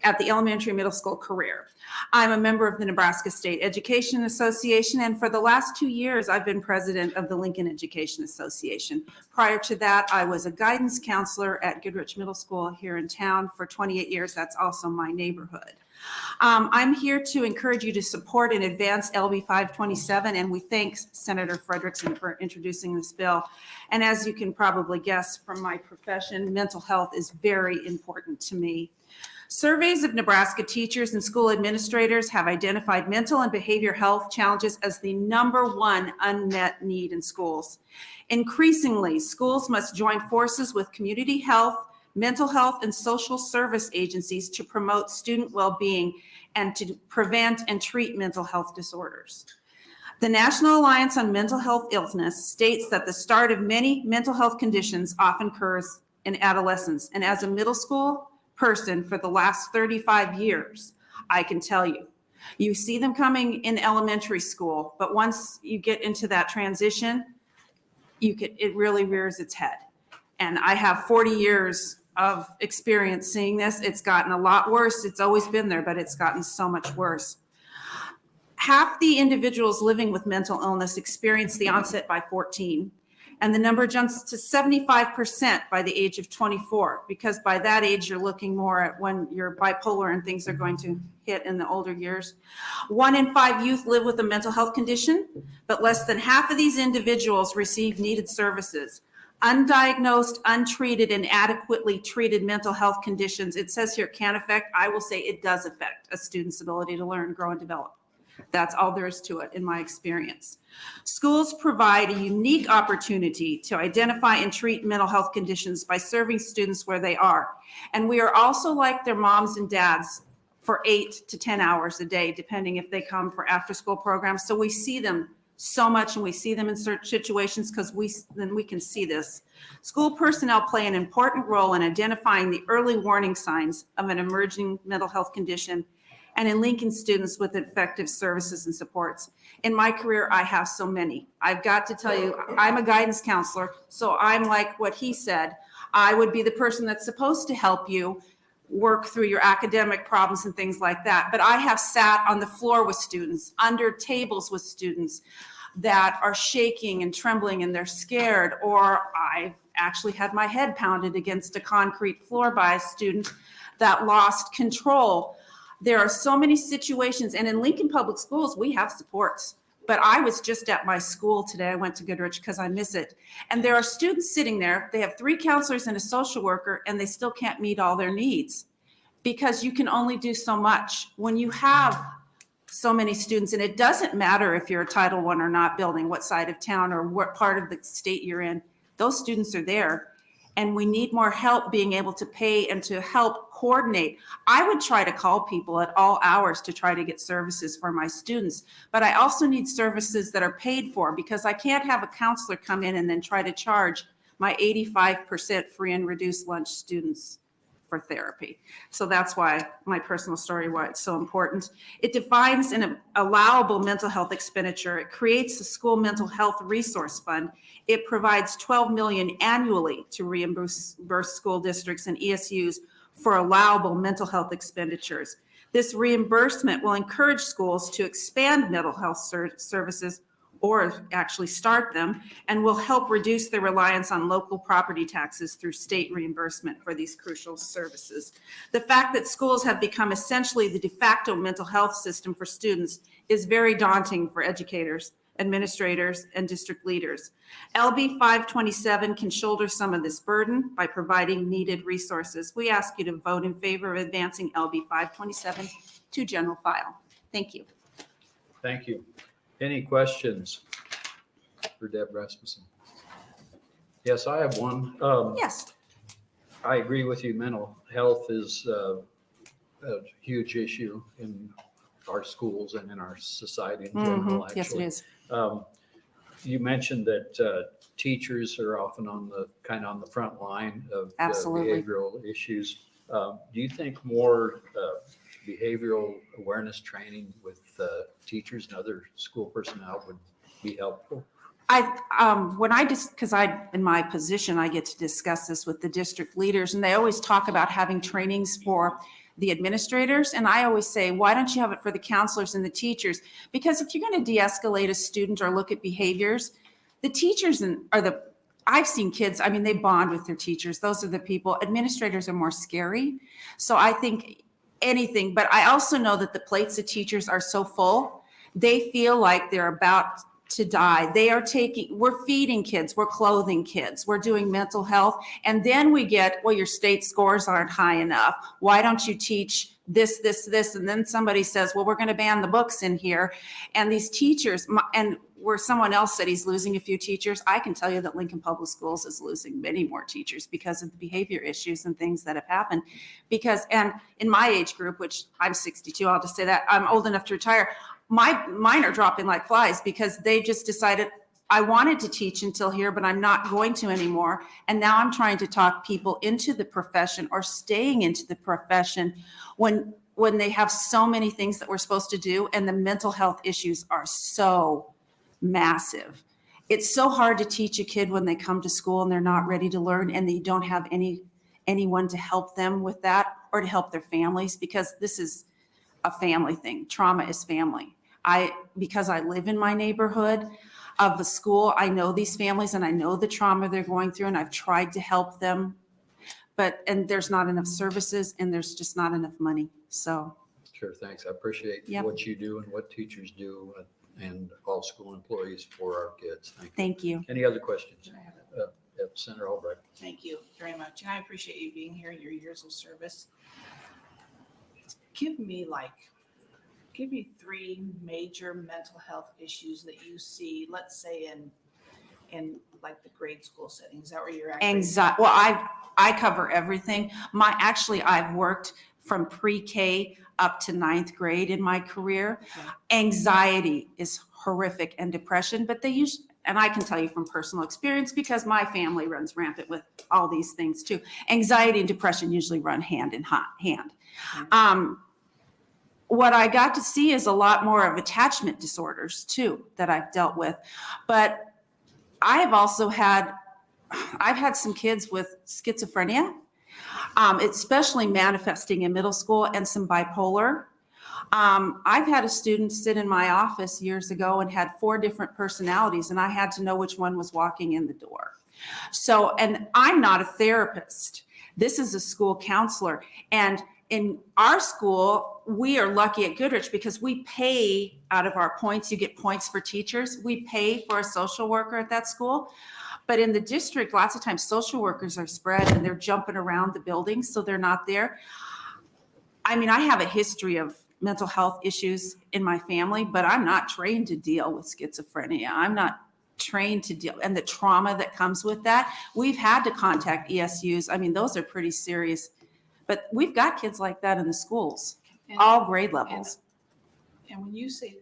at the elementary middle school career. I'm a member of the Nebraska State Education Association, and for the last 2 years, I've been president of the Lincoln Education Association. Prior to that, I was a guidance counselor at Goodrich Middle School here in town for 28 years. That's also my neighborhood. I'm here to encourage you to support and advance LB 527, and we thank Senator Fredrickson for introducing this bill. And as you can probably guess from my profession, mental health is very important to me. Surveys of Nebraska teachers and school administrators have identified mental and behavior health challenges as the #1 unmet need in schools. Increasingly, schools must join forces with community health, mental health, and social service agencies to promote student well-being and to prevent and treat mental health disorders. The National Alliance on Mental Health Illness states that the start of many mental health conditions often occurs in adolescence, and as a middle school person for the last 35 years, I can tell you, you see them coming in elementary school, but once you get into that transition, it really rears its head. And I have 40 years of experience seeing this. It's gotten a lot worse. It's always been there, but it's gotten so much worse. Half the individuals living with mental illness experience the onset by 14. And the number jumps to 75% by the age of 24, because by that age, you're looking more at when you're bipolar and things are going to hit in the older years. 1 in 5 youth live with a mental health condition, but less than half of these individuals receive needed services. Undiagnosed, untreated, and adequately treated mental health conditions, it says here can affect, I will say it does affect a student's ability to learn, grow, and develop. That's all there is to it in my experience. Schools provide a unique opportunity to identify and treat mental health conditions by serving students where they are. And we are also like their moms and dads for 8 to 10 hours a day, depending if they come for after-school programs. So we see them so much, and we see them in certain situations because then we can see this. School personnel play an important role in identifying the early warning signs of an emerging mental health condition and in linking students with effective services and supports. In my career, I have so many. I've got to tell you, I'm a guidance counselor, so I'm like what he said. I would be the person that's supposed to help you work through your academic problems and things like that. But I have sat on the floor with students, under tables with students that are shaking and trembling and they're scared, or I've actually had my head pounded against a concrete floor by a student that lost control. There are so many situations, and in Lincoln Public Schools, we have supports. But I was just at my school today. I went to Goodrich because I miss it. And there are students sitting there. They have 3 counselors and a social worker, and they still can't meet all their needs because you can only do so much. When you have so many students, and it doesn't matter if you're a Title I or not building, what side of town or what part of the state you're in, those students are there. And we need more help being able to pay and to help coordinate. I would try to call people at all hours to try to get services for my students, but I also need services that are paid for because I can't have a counselor come in and then try to charge my 85% free and reduced lunch students for therapy. So that's why my personal story, why it's so important. It defines an allowable mental health expenditure. It creates a school mental health resource fund. It provides $12 million annually to reimburse school districts and ESUs for allowable mental health expenditures. This reimbursement will encourage schools to expand mental health services or actually start them, and will help reduce their reliance on local property taxes through state reimbursement for these crucial services. The fact that schools have become essentially the de facto mental health system for students is very daunting for educators, administrators, and district leaders. LB 527 can shoulder some of this burden by providing needed resources. We ask you to vote in favor of advancing LB 527 to general file. Thank you. Thank you. Any questions for Deb Rasmussen? Yes, I have one. Yes. I agree with you. Mental health is a huge issue in our schools and in our society in general, actually. Yes, it is. You mentioned that teachers are often on the front line of behavioral issues. Do you think more behavioral awareness training with teachers and other school personnel would be helpful? Because in my position, I get to discuss this with the district leaders, and they always talk about having trainings for the administrators. And I always say, why don't you have it for the counselors and the teachers? Because if you're going to de-escalate a student or look at behaviors, the teachers I've seen kids, I mean, they bond with their teachers. Those are the people. Administrators are more scary. So I think anything, but I also know that the plates of teachers are so full, they feel like they're about to die. We're feeding kids, we're clothing kids, we're doing mental health. And then we get, well, your state scores aren't high enough. Why don't you teach this, this, this? And then somebody says, well, we're going to ban the books in here. And these teachers, and where someone else said he's losing a few teachers, I can tell you that Lincoln Public Schools is losing many more teachers because of the behavior issues and things that have happened. And in my age group, which I'm 62, I'll just say that, I'm old enough to retire, mine are dropping like flies because they just decided, I wanted to teach until here, but I'm not going to anymore. And now I'm trying to talk people into the profession or staying into the profession when they have so many things that we're supposed to do, and the mental health issues are so massive. It's so hard to teach a kid when they come to school and they're not ready to learn, and they don't have anyone to help them with that or to help their families, because this is a family thing. Trauma is family. Because I live in my neighborhood of the school, I know these families and I know the trauma they're going through, and I've tried to help them, and there's not enough services and there's just not enough money. So. Sure, thanks. I appreciate what you do and what teachers do and all school employees for our kids. Thank you. Any other questions? Senator Albright. Thank you very much. And I appreciate you being here, your years of service. Give me like Give me 3 major mental health issues that you see, let's say in like the grade school setting. Is that where you're at? Anxiety. Well, I cover everything. I've worked from pre-K up to 9th grade in my career. Okay. Anxiety is horrific, and depression, but and I can tell you from personal experience because my family runs rampant with all these things too. Anxiety and depression usually run hand in hand. What I got to see is a lot more of attachment disorders too that I've dealt with. But I've had some kids with schizophrenia, especially manifesting in middle school, and some bipolar. I've had a student sit in my office years ago and had 4 different personalities, and I had to know which one was walking in the door. So, and I'm not a therapist. This is a school counselor. And in our school, we are lucky at Goodrich because we pay out of our points. You get points for teachers. We pay for a social worker at that school. But in the district, lots of times social workers are spread and they're jumping around the buildings, so they're not there. I mean, I have a history of mental health issues in my family, but I'm not trained to deal with schizophrenia. I'm not trained to deal, and the trauma that comes with that. We've had to contact ESUs. I mean, those are pretty serious, but we've got kids like that in the schools, all grade levels. And when you say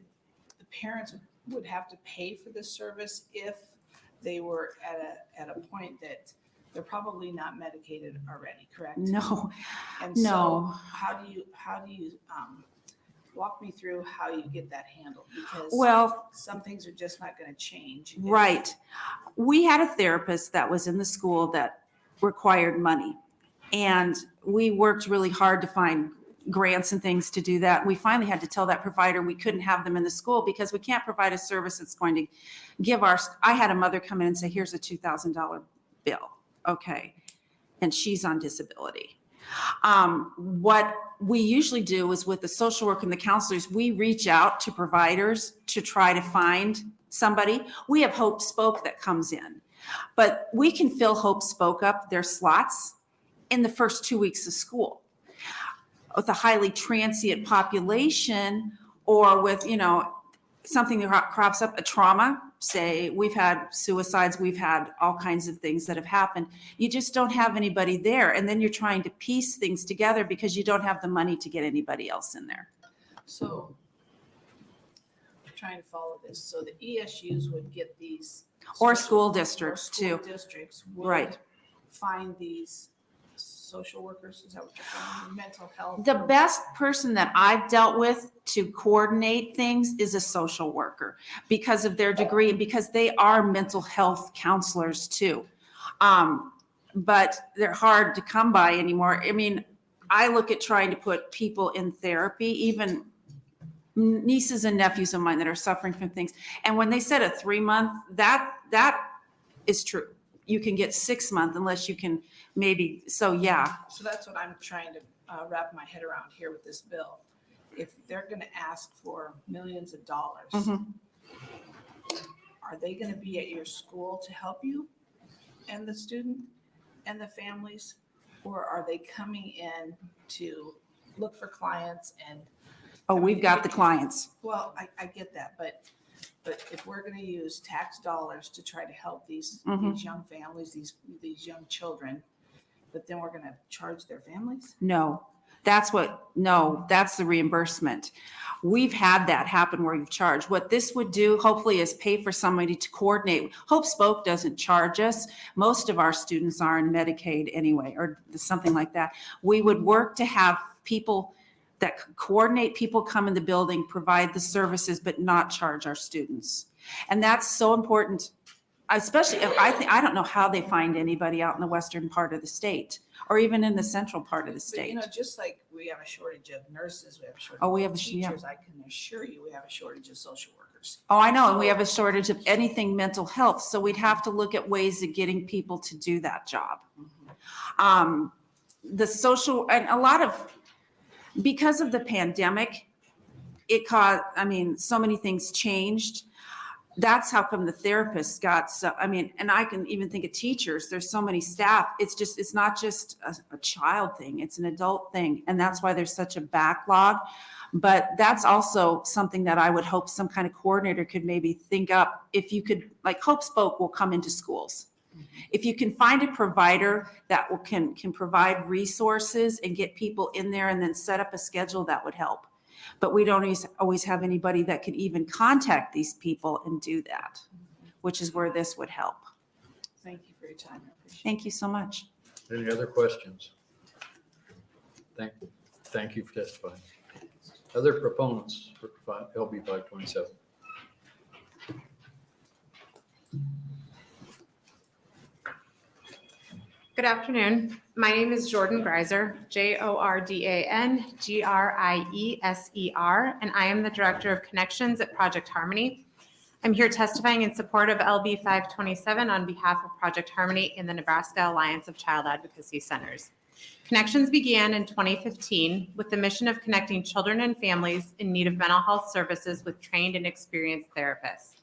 the parents would have to pay for this service if they were at a point that they're probably not medicated already, correct? No, And no. so how do you walk me through how you get that handled? Because some things are just not going to change. Right. We had a therapist that was in the school that required money, and we worked really hard to find grants and things to do that. We finally had to tell that provider we couldn't have them in the school because we can't provide a service that's going to give I had a mother come in and say, here's a $2,000 bill. Okay. And she's on disability. What we usually do is with the social work and the counselors, we reach out to providers to try to find somebody. We have Hope Spoke that comes in, but we can fill Hope Spoke up their slots in the first 2 weeks of school. With a highly transient population, or with, something that crops up, a trauma, say we've had suicides, we've had all kinds of things that have happened. You just don't have anybody there. And then you're trying to piece things together because you don't have the money to get anybody else in there. So I'm trying to follow this. So the ESUs would get these. Or school districts too. Districts Right. would find these social workers, is that what you're saying? Mental health? The best person that I've dealt with to coordinate things is a social worker because of their degree and because they are mental health counselors too. But they're hard to come by anymore. I mean, I look at trying to put people in therapy, even nieces and nephews of mine that are suffering from things. And when they said a 3-month, that is true. You can get 6 months unless you can maybe, so yeah. So that's what I'm trying to wrap my head around here with this bill. If they're going to ask for millions of dollars, are they going to be at your school to help you and the student and the families? Or are they coming in to look for clients and? Oh, we've got the clients. Well, I get that, but if we're going to use tax dollars to try to help these young families, these young children, but then we're going to charge their families? No, that's the reimbursement. We've had that happen where you've charged. What this would do, hopefully, is pay for somebody to coordinate. Hope Spoke doesn't charge us. Most of our students are in Medicaid anyway, or something like that. We would work to have people that coordinate people come in the building, provide the services, but not charge our students. And that's so important, especially if I don't know how they find anybody out in the western part of the state or even in the central part of the state. But, just like we have a shortage of nurses, we have a shortage of teachers, I can assure you we have a shortage of social workers. Oh, I know. And we have a shortage of anything mental health. So we'd have to look at ways of getting people to do that job. The social, and a lot of, because of the pandemic, it caused, so many things changed. That's how come the therapists got so, I mean, and I can even think of teachers, there's so many staff. It's not just a child thing, it's an adult thing. And that's why there's such a backlog. But that's also something that I would hope some kind of coordinator could maybe think up. If you could, like Hope Spoke will come into schools. If you can find a provider that can provide resources and get people in there and then set up a schedule, that would help. But we don't always have anybody that could even contact these people and do that, which is where this would help. Thank you for your time. I appreciate it. Thank you so much. Any other questions? Thank you for testifying. Other proponents for LB 527? Good afternoon. My name is Jordan Greiser, JordanGreiser, and I am the Director of Connections at Project Harmony. I'm here testifying in support of LB 527 on behalf of Project Harmony and the Nebraska Alliance of Child Advocacy Centers. Connections began in 2015 with the mission of connecting children and families in need of mental health services with trained and experienced therapists.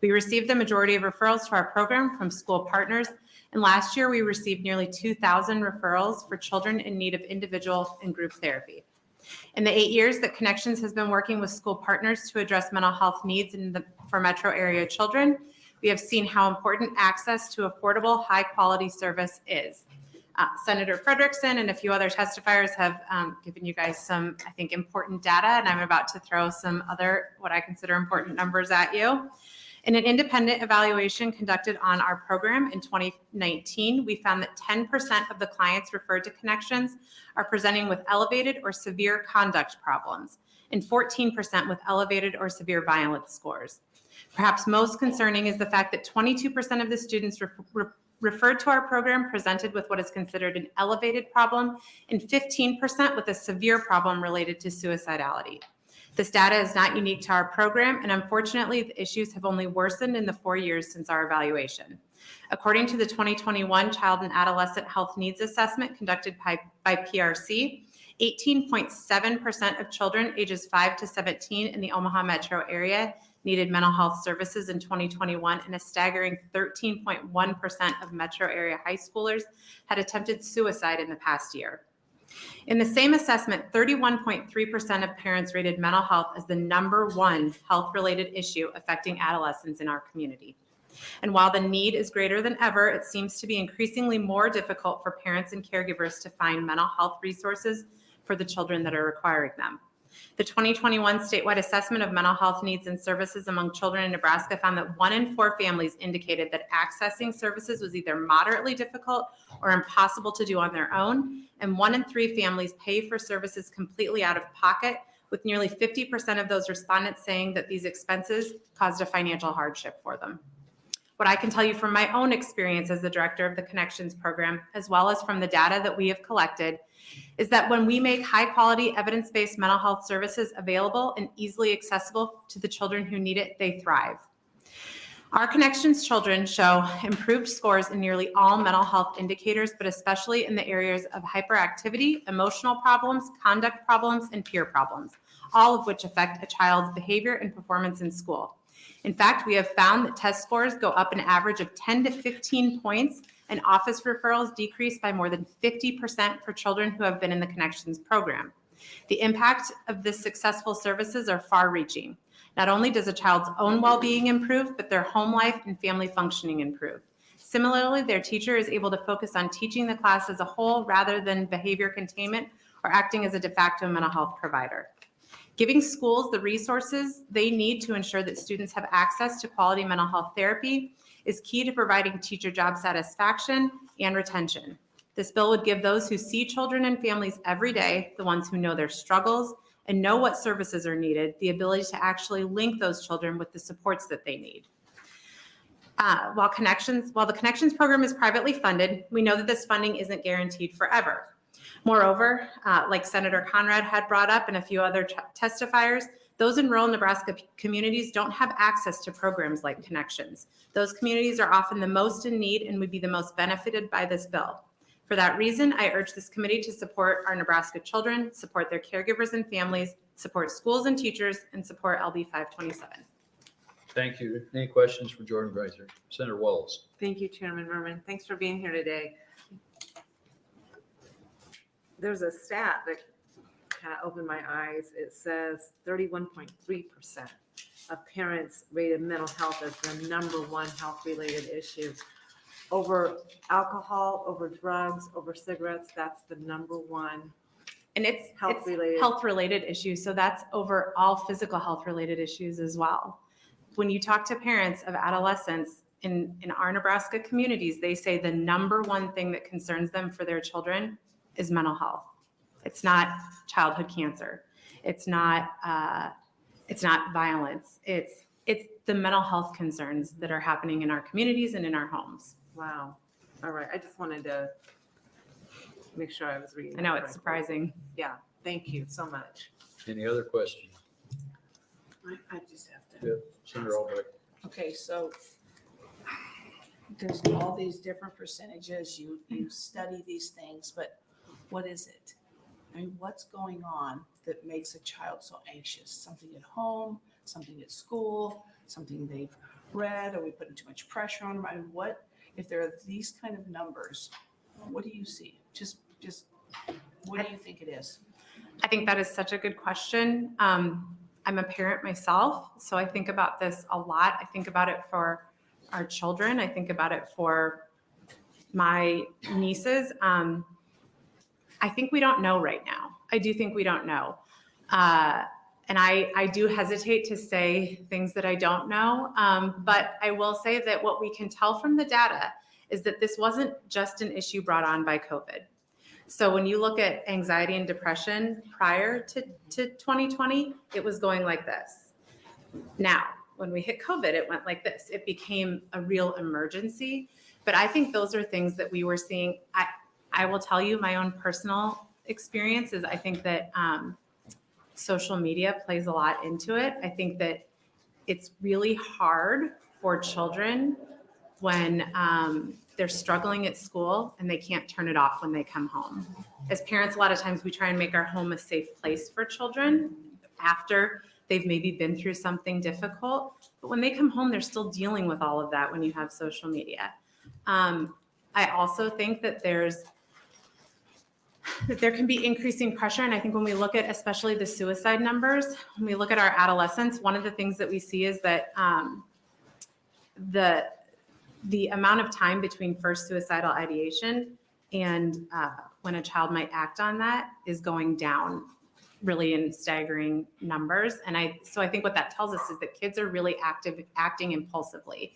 We received the majority of referrals to our program from school partners, and last year we received nearly 2,000 referrals for children in need of individual and group therapy. In the 8 years that Connections has been working with school partners to address mental health needs for metro area children, we have seen how important access to affordable, high-quality service is. Senator Fredrickson and a few other testifiers have given you guys some, I think, important data, and I'm about to throw some other, what I consider important numbers at you. In an independent evaluation conducted on our program in 2019, we found that 10% of the clients referred to Connections are presenting with elevated or severe conduct problems, and 14% with elevated or severe violence scores. Perhaps most concerning is the fact that 22% of the students referred to our program presented with what is considered an elevated problem, and 15% with a severe problem related to suicidality. This data is not unique to our program, and unfortunately, the issues have only worsened in the 4 years since our evaluation. According to the 2021 Child and Adolescent Health Needs Assessment conducted by PRC, 18.7% of children ages 5 to 17 in the Omaha metro area needed mental health services in 2021, and a staggering 13.1% of metro area high schoolers had attempted suicide in the past year. In the same assessment, 31.3% of parents rated mental health as the #1 health-related issue affecting adolescents in our community. And while the need is greater than ever, it seems to be increasingly more difficult for parents and caregivers to find mental health resources for the children that are requiring them. The 2021 statewide assessment of mental health needs and services among children in Nebraska found that 1 in 4 families indicated that accessing services was either moderately difficult or impossible to do on their own, and 1 in 3 families pay for services completely out of pocket, with nearly 50% of those respondents saying that these expenses caused a financial hardship for them. What I can tell you from my own experience as the director of the Connections program, as well as from the data that we have collected, is that when we make high-quality, evidence-based mental health services available and easily accessible to the children who need it, they thrive. Our Connections children show improved scores in nearly all mental health indicators, but especially in the areas of hyperactivity, emotional problems, conduct problems, and peer problems, all of which affect a child's behavior and performance in school. In fact, we have found that test scores go up an average of 10 to 15 points, and office referrals decrease by more than 50% for children who have been in the Connections program. The impact of this successful services are far-reaching. Not only does a child's own well-being improve, but their home life and family functioning improve. Similarly, their teacher is able to focus on teaching the class as a whole rather than behavior containment or acting as a de facto mental health provider. Giving schools the resources they need to ensure that students have access to quality mental health therapy is key to providing teacher job satisfaction and retention. This bill would give those who see children and families every day, the ones who know their struggles and know what services are needed, the ability to actually link those children with the supports that they need. While the Connections program is privately funded, we know that this funding isn't guaranteed forever. Moreover, like Senator Conrad had brought up and a few other testifiers, those in rural Nebraska communities don't have access to programs like Connections. Those communities are often the most in need and would be the most benefited by this bill. For that reason, I urge this committee to support our Nebraska children, support their caregivers and families, support schools and teachers, and support LB 527. Thank you. Any questions for Jordan Greiser? Senator Wallace. Thank you, Chairman Merman. Thanks for being here today. There's a stat that kind of opened my eyes. It says 31.3% of parents rated mental health as the number one health-related issue. Over alcohol, over drugs, over cigarettes, that's the number one. And it's Health-related. health-related issues. So that's over all physical health-related issues as well. When you talk to parents of adolescents in our Nebraska communities, they say the number one thing that concerns them for their children is mental health. It's not childhood cancer. It's not violence. It's the mental health concerns that are happening in our communities and in our homes. Wow. All right. I just wanted to make sure I was reading. I know that it's correctly. surprising. Yeah. Thank you so much. Any other questions? I just have to. Yeah, Senator Albrecht. Okay, so there's all these different percentages. You study these things, but what is it? I mean, what's going on that makes a child so anxious? Something at home, something at school, something they've read? Are we putting too much pressure on them? I mean, what, if there are these kind of numbers, what do you see? Just what do you think it is? I think that is such a good question. I'm a parent myself, so I think about this a lot. I think about it for our children. I think about it for my nieces. I think we don't know right now. I do think we don't know. And I do hesitate to say things that I don't know. But I will say that what we can tell from the data is that this wasn't just an issue brought on by COVID. So when you look at anxiety and depression prior to 2020, it was going like this. Now, when we hit COVID, it went like this. It became a real emergency. But I think those are things that we were seeing. I will tell you my own personal experience is I think that social media plays a lot into it. I think that it's really hard for children when they're struggling at school and they can't turn it off when they come home. As parents, a lot of times we try and make our home a safe place for children after they've maybe been through something difficult. But when they come home, they're still dealing with all of that when you have social media. I also think that there can be increasing pressure. And I think when we look at especially the suicide numbers, when we look at our adolescents, one of the things that we see is that the amount of time between first suicidal ideation and when a child might act on that is going down really in staggering numbers. And so I think what that tells us is that kids are really acting impulsively.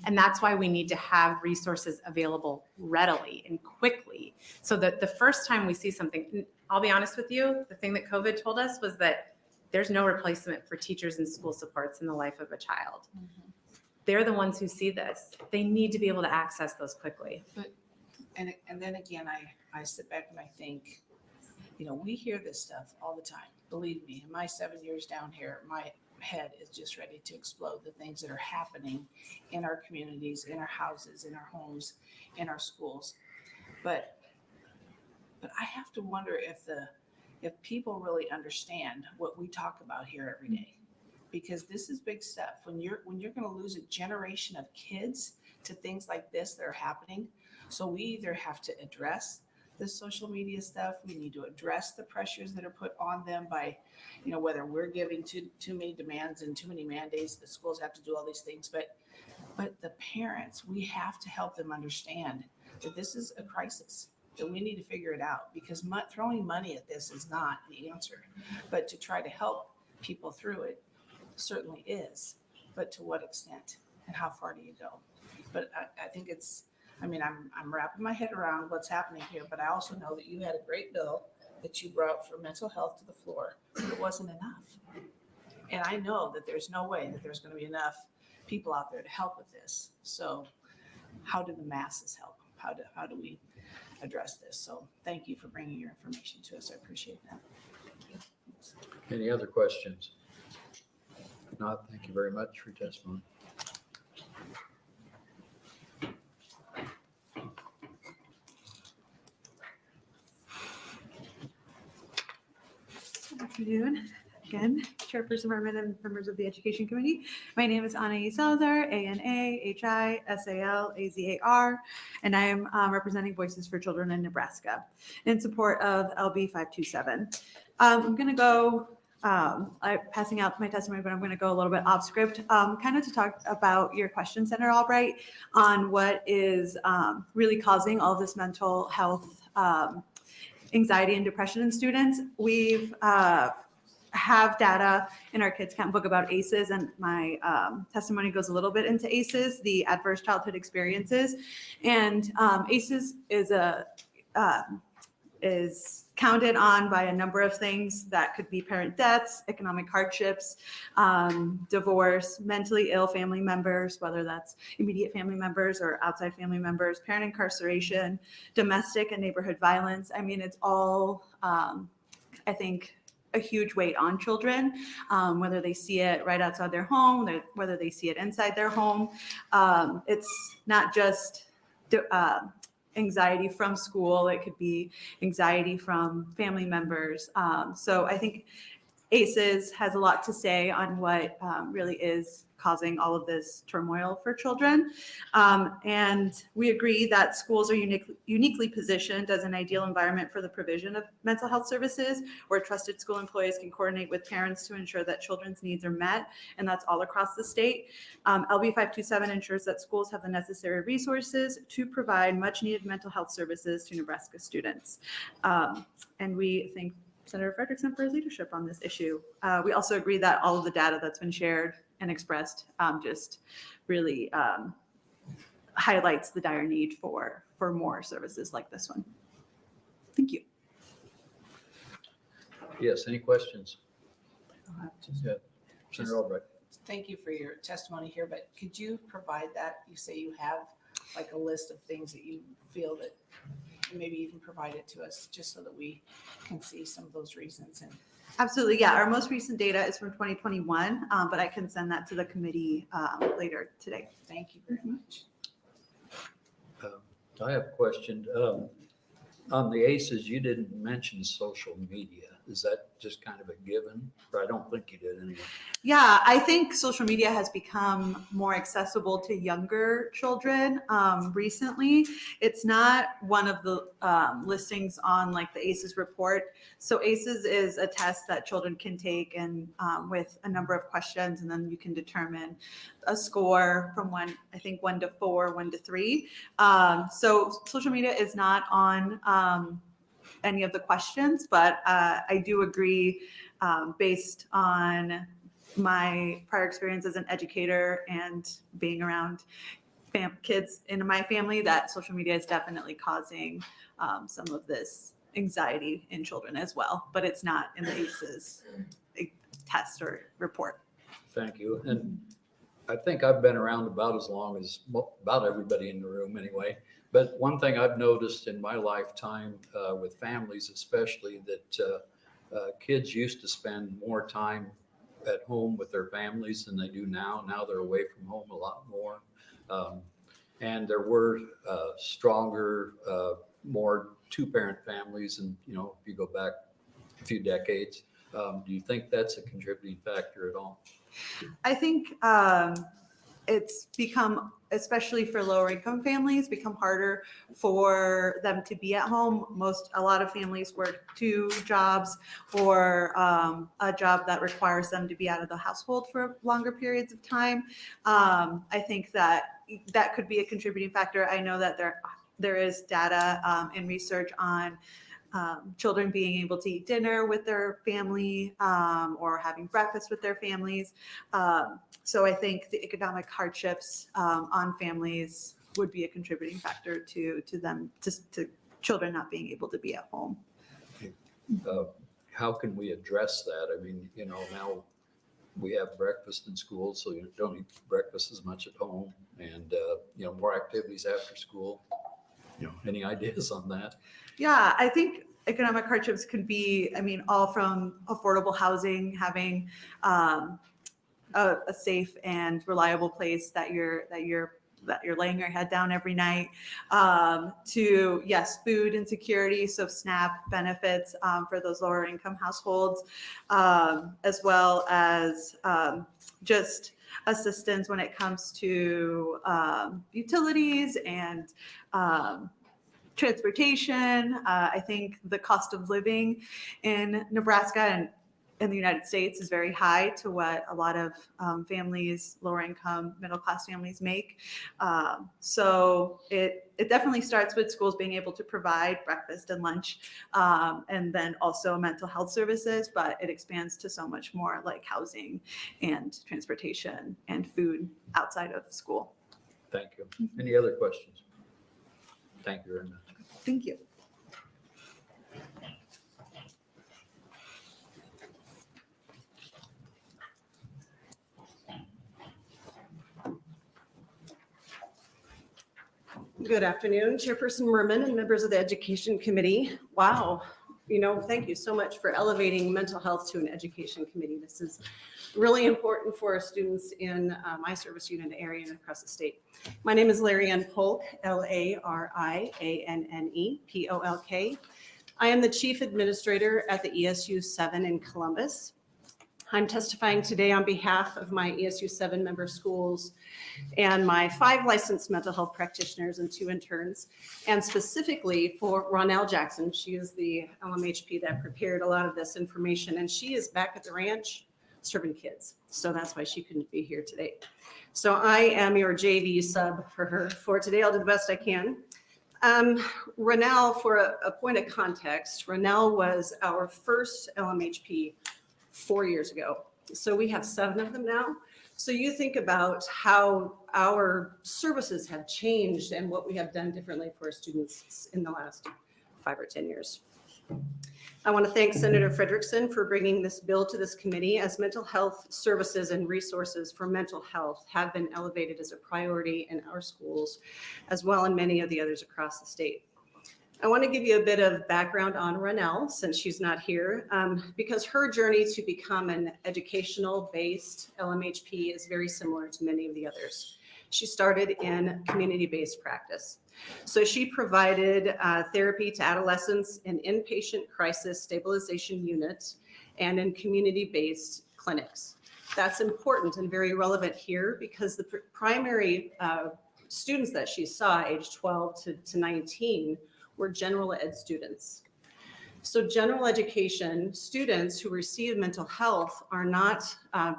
And that's why we need to have resources available readily and quickly. So that the first time we see something, I'll be honest with you, the thing that COVID told us was that there's no replacement for teachers and school supports in the life of a child. They're the ones who see this. They need to be able to access those quickly. And then again, I sit back and I think, we hear this stuff all the time. Believe me, in my 7 years down here, my head is just ready to explode. The things that are happening in our communities, in our houses, in our homes, in our schools. But I have to wonder if people really understand what we talk about here every day, because this is big stuff. When you're going to lose a generation of kids to things like this that are happening, so we either have to address the social media stuff. We need to address the pressures that are put on them by, whether we're giving too many demands and too many mandates, the schools have to do all these things. But the parents, we have to help them understand that this is a crisis, that we need to figure it out, because throwing money at this is not the answer. But to try to help people through it certainly is. But to what extent and how far do you go? But I think I'm wrapping my head around what's happening here, but I also know that you had a great bill that you brought for mental health to the floor, but it wasn't enough. And I know that there's no way that there's going to be enough people out there to help with this. So how do the masses help? How do we address this? So thank you for bringing your information to us. I appreciate that. Any other questions? If not, thank you very much for your testimony. Good afternoon. again, Chairperson Merman and members of the Education Committee. My name is Anaí Salazar, ANAHISALAZAR, and I am representing Voices for Children in Nebraska in support of LB 527. I'm going to go, I'm passing out my testimony, but I'm going to go a little bit off script, kind of to talk about your question, Senator Albright, on what is really causing all this mental health anxiety and depression in students. We've have data in our Kids Count book about ACEs, and my testimony goes a little bit into ACEs, the adverse childhood experiences. And ACEs is counted on by a number of things that could be parent deaths, economic hardships, divorce, mentally ill family members, whether that's immediate family members or outside family members, parent incarceration, domestic and neighborhood violence. I mean, it's all, I think, a huge weight on children, whether they see it right outside their home, whether they see it inside their home. It's not just anxiety from school, it could be anxiety from family members. So I think ACEs has a lot to say on what really is causing all of this turmoil for children. And we agree that schools are uniquely positioned as an ideal environment for the provision of mental health services, where trusted school employees can coordinate with parents to ensure that children's needs are met, and that's all across the state. LB 527 ensures that schools have the necessary resources to provide much needed mental health services to Nebraska students. And we thank Senator Fredrickson for his leadership on this issue. We also agree that all of the data that's been shared and expressed just really highlights the dire need for more services like this one. Thank you. Yes, any questions? Yeah, Senator Albright. Thank you for your testimony here, but could you provide that? You say you have like a list of things that you feel that maybe even provide it to us just so that we can see some of those reasons. And Absolutely, yeah. Our most recent data is from 2021, but I can send that to the committee later today. Thank you very much. I have a question. On the ACEs, you didn't mention social media. Is that just kind of a given? Or I don't think you did anyway. Yeah, I think social media has become more accessible to younger children recently. It's not one of the listings on like the ACEs report. So ACEs is a test that children can take and with a number of questions, and then you can determine a score from I think 1 to 4, 1 to 3. So social media is not on any of the questions, but I do agree based on my prior experience as an educator and being around kids in my family that social media is definitely causing some of this anxiety in children as well, but it's not in the ACEs test or report. Thank you. And I think I've been around about as long as about everybody in the room anyway. But one thing I've noticed in my lifetime with families especially, that kids used to spend more time at home with their families than they do now. Now they're away from home a lot more. And there were stronger, more two-parent families. And, you know, if you go back a few decades, do you think that's a contributing factor at all? I think it's become, especially for lower income families, become harder for them to be at home. A lot of families work 2 jobs or a job that requires them to be out of the household for longer periods of time. I think that could be a contributing factor. I know that there is data and research on children being able to eat dinner with their family or having breakfast with their families. So I think the economic hardships on families would be a contributing factor to them, to children not being able to be at home. How can we address that? I mean, you know, now we have breakfast in school, so you don't eat breakfast as much at home, and you know, more activities after school. You know, any ideas on that? Yeah, I think economic hardships could be, I mean, all from affordable housing, having a safe and reliable place that your that you're laying your head down every night, to, yes, food insecurity, so SNAP benefits for those lower income households, as well as just assistance when it comes to utilities and transportation. I think the cost of living in Nebraska and in the United States is very high to what a lot of families, lower income, middle class families make. So it definitely starts with schools being able to provide breakfast and lunch, and then also mental health services, but it expands to so much more, like housing and transportation and food outside of school. Thank you. Any other questions? Thank you very much. Thank you. Good afternoon, Chairperson Merman and members of the Education Committee. Wow, thank you so much for elevating mental health to an Education Committee. This is really important for our students in my service unit area and across the state. My name is Larianne Polk, Larianne Polk. I am the Chief Administrator at the ESU 7 in Columbus. I'm testifying today on behalf of my ESU 7 member schools and my 5 licensed mental health practitioners and 2 interns, and specifically for Ronelle Jackson. She is the LMHP that prepared a lot of this information, and she is back at the ranch serving kids. So that's why she couldn't be here today. So I am your JV sub for her for today. I'll do the best I can. Ronelle, for a point of context, Ronelle was our first LMHP 4 years ago. So we have 7 of them now. So you think about how our services have changed and what we have done differently for our students in the last 5 or 10 years. I want to thank Senator Fredrickson for bringing this bill to this committee, as mental health services and resources for mental health have been elevated as a priority in our schools, as well in many of the others across the state. I want to give you a bit of background on Ronelle, since she's not here, because her journey to become an educational-based LMHP is very similar to many of the others. She started in community-based practice. So she provided therapy to adolescents in inpatient crisis stabilization units and in community-based clinics. That's important and very relevant here because the primary students that she saw, age 12 to 19, were general ed students. So general education students who receive mental health are not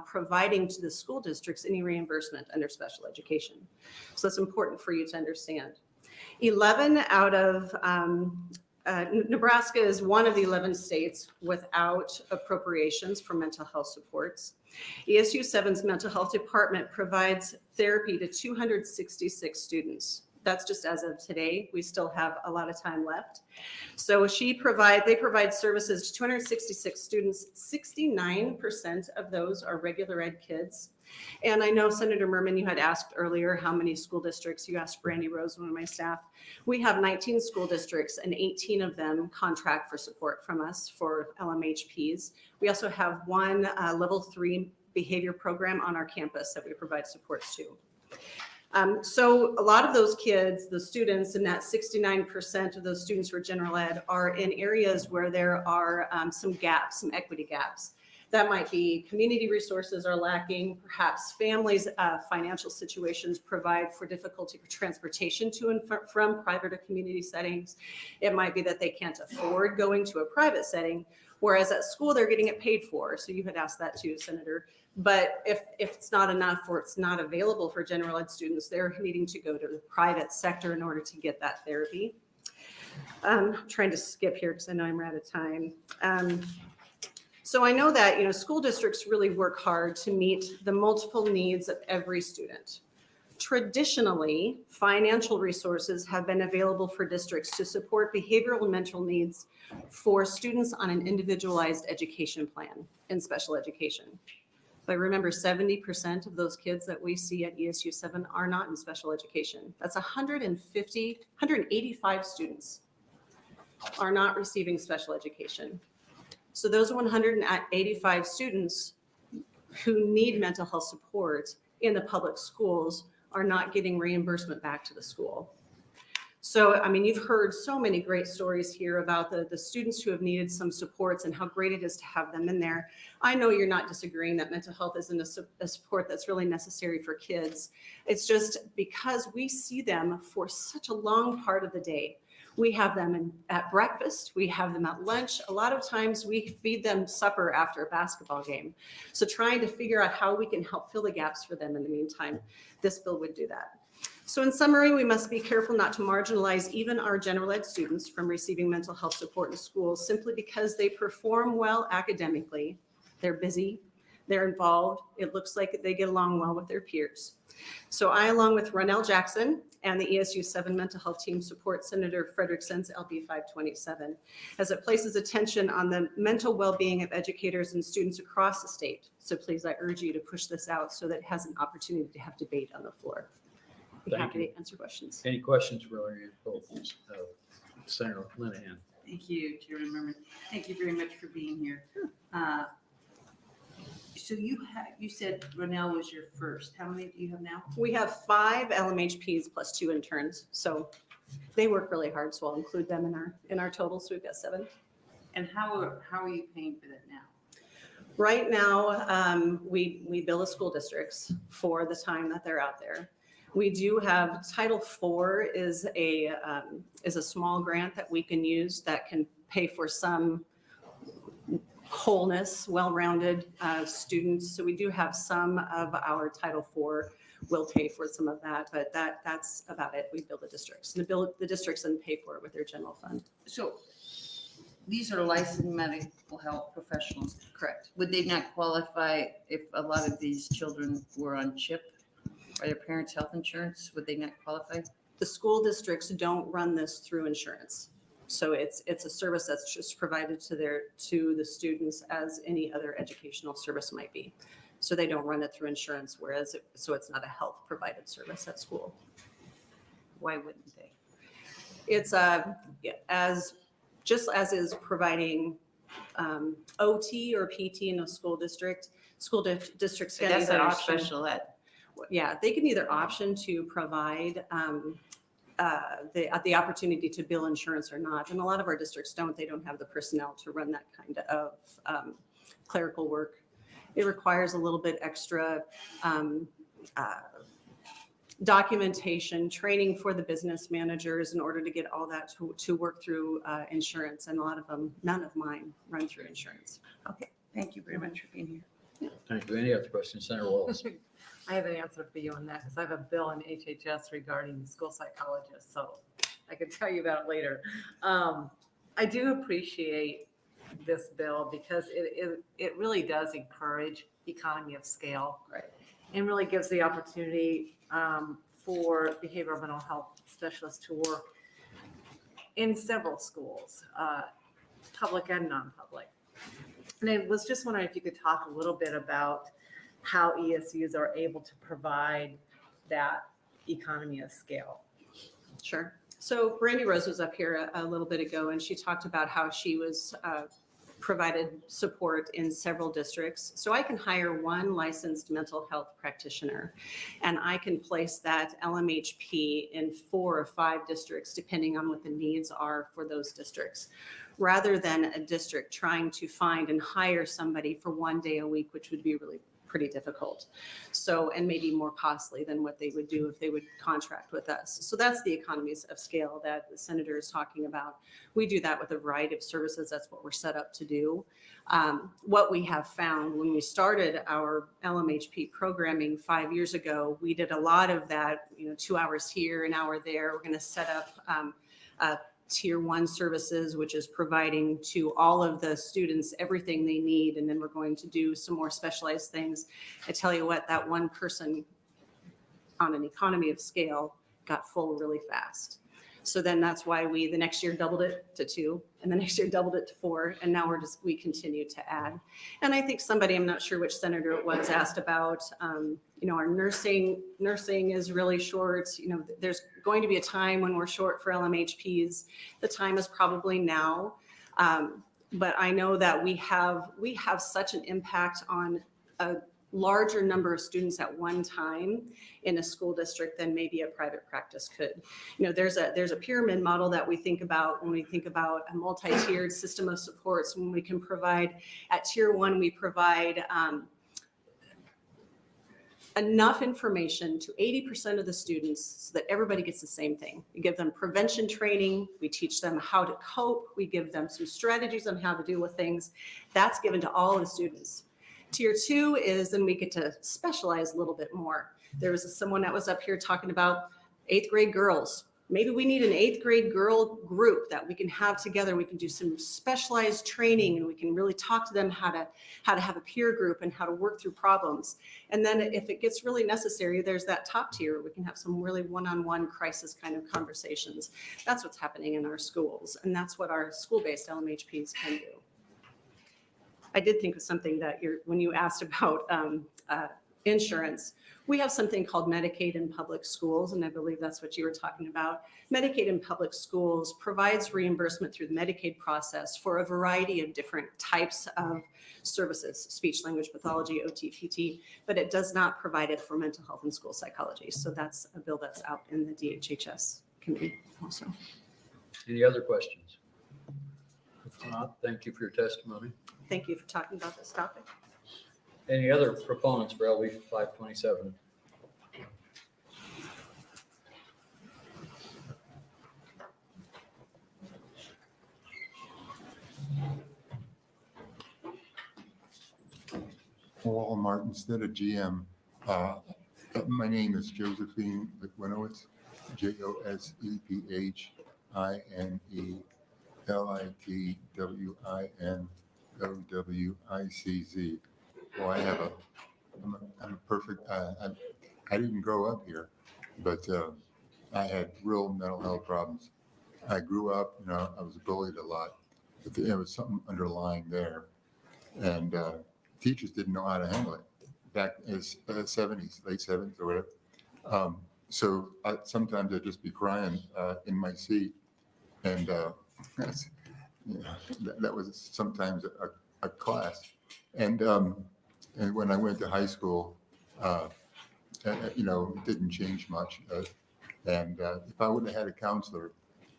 providing to the school districts any reimbursement under special education. So it's important for you to understand. 11 out of, Nebraska is one of the 11 states without appropriations for mental health supports. ESU 7's mental health department provides therapy to 266 students. That's just as of today. We still have a lot of time left. So they provide services to 266 students. 69% of those are regular ed kids. And I know Senator Merman, you had asked earlier how many school districts. You asked Brandy Rose, one of my staff. We have 19 school districts and 18 of them contract for support from us for LMHPs. We also have one level 3 behavior program on our campus that we provide supports to. So a lot of those kids, the students, and that 69% of those students who are general ed are in areas where there are some gaps, some equity gaps. That might be community resources are lacking, perhaps families' financial situations provide for difficulty for transportation to and from private or community settings. It might be that they can't afford going to a private setting, whereas at school they're getting it paid for. So you had asked that too, Senator. But if it's not enough or it's not available for general ed students, they're needing to go to the private sector in order to get that therapy. I'm trying to skip here because I know I'm out of time. So I know that school districts really work hard to meet the multiple needs of every student. Traditionally, financial resources have been available for districts to support behavioral and mental needs for students on an individualized education plan in special education. But remember, 70% of those kids that we see at ESU 7 are not in special education. That's 185 students are not receiving special education. So those 185 students who need mental health support in the public schools are not getting reimbursement back to the school. So, I mean, you've heard so many great stories here about the students who have needed some supports and how great it is to have them in there. I know you're not disagreeing that mental health isn't a support that's really necessary for kids. It's just because we see them for such a long part of the day. We have them at breakfast, we have them at lunch. A lot of times we feed them supper after a basketball game. So trying to figure out how we can help fill the gaps for them in the meantime, this bill would do that. So in summary, we must be careful not to marginalize even our general ed students from receiving mental health support in schools simply because they perform well academically. They're busy, they're involved, it looks like they get along well with their peers. So I, along with Ronell Jackson and the ESU 7 mental health team, support Senator Fredrickson's LB 527 as it places attention on the mental well-being of educators and students across the state. So please, I urge you to push this out so that it has an opportunity to have debate on the floor. Be Thank happy you. to answer questions. Any questions for both Senator Linehan? Thank you, Chairman Merman. Thank you very much for being here. So you said Ronell was your first. How many do you have now? We have 5 LMHPs plus 2 interns. So they work really hard. So I'll include them in our total. So we've got 7. And how are you paying for that now? Right now, we bill the school districts for the time that they're out there. We do have Title IV is a small grant that we can use that can pay for some wholeness, well-rounded students. So we do have some of our Title IV will pay for some of that, but that's about it. We bill the districts. And the districts then pay for it with their general fund. So these are licensed medical health professionals. Correct. Would they not qualify if a lot of these children were on CHIP? Or their parents' health insurance, would they not qualify? The school districts don't run this through insurance. So it's a service that's just provided to the students as any other educational service might be. So they don't run it through insurance, so it's not a health provided service at school. Why wouldn't they? It's just as is providing OT or PT in a school district. School districts get That's either not option. special ed. Yeah, they can either option to provide the opportunity to bill insurance or not. And a lot of our districts don't. They don't have the personnel to run that kind of clerical work. It requires a little bit extra documentation, training for the business managers in order to get all that to work through insurance. And a lot of them, none of mine run through insurance. Okay, thank you very much for being here. Thank you. Any other questions, Senator Wallace? I have an answer for you on that because I have a bill in HHS regarding school psychologists, so I can tell you about it later. I do appreciate this bill because it really does encourage economy of scale. Right. And really gives the opportunity for behavioral mental health specialists to work in several schools, public and non-public. And I was just wondering if you could talk a little bit about how ESUs are able to provide that economy of scale. Sure. So Brandy Rose was up here a little bit ago, and she talked about how she was provided support in several districts. So I can hire one licensed mental health practitioner, and I can place that LMHP in 4 or 5 districts, depending on what the needs are for those districts, rather than a district trying to find and hire somebody for 1 day a week, which would be really pretty difficult. So, and maybe more costly than what they would do if they would contract with us. So that's the economies of scale that the senator is talking about. We do that with a variety of services. That's what we're set up to do. What we have found when we started our LMHP programming 5 years ago, we did a lot of that, 2 hours here, an hour there. We're going to set up Tier 1 services, which is providing to all of the students everything they need. And then we're going to do some more specialized things. I tell you what, that one person on an economy of scale got full really fast. So then that's why we, the next year, doubled it to 2, and the next year doubled it to 4. And now we continue to add. And I think somebody, I'm not sure which senator it was, asked about, our nursing is really short. There's going to be a time when we're short for LMHPs. The time is probably now. But I know that we have such an impact on larger number of students at one time in a school district than maybe a private practice could. You know, there's a pyramid model that we think about when we think about a multi-tiered system of supports. When we can provide at tier 1, we provide enough information to 80% of the students so that everybody gets the same thing. We give them prevention training, we teach them how to cope, we give them some strategies on how to deal with things. That's given to all of the students. Tier 2 is then we get to specialize a little bit more. There was someone that was up here talking about 8th grade girls. Maybe we need an 8th grade girl group that we can have together. We can do some specialized training and we can really talk to them how to have a peer group and how to work through problems. And then if it gets really necessary, there's that top tier. We can have some really one-on-one crisis kind of conversations. That's what's happening in our schools. And that's what our school-based LMHPs can do. I did think of something that when you asked about insurance, we have something called Medicaid in public schools, and I believe that's what you were talking about. Medicaid in public schools provides reimbursement through the Medicaid process for a variety of different types of services, speech language pathology, OT, PT, but it does not provide it for mental health and school psychology. So that's a bill that's out in the DHHS committee also. Any other questions? If not, thank you for your testimony. Thank you for talking about this topic. Any other proponents for LB 527? Paul Martin, instead of GM, my name is Josephine Litwinowitz, JOSEPHINE Litwinowicz. Well, I'm a perfect, I didn't grow up here, but I had real mental health problems. I grew up, I was bullied a lot, but there was something underlying there. And teachers didn't know how to handle it back in the 70s, late 70s or whatever. So sometimes I'd just be crying in my seat. And that was sometimes a class. And when I went to high school, it didn't change much. And if I would have had a counselor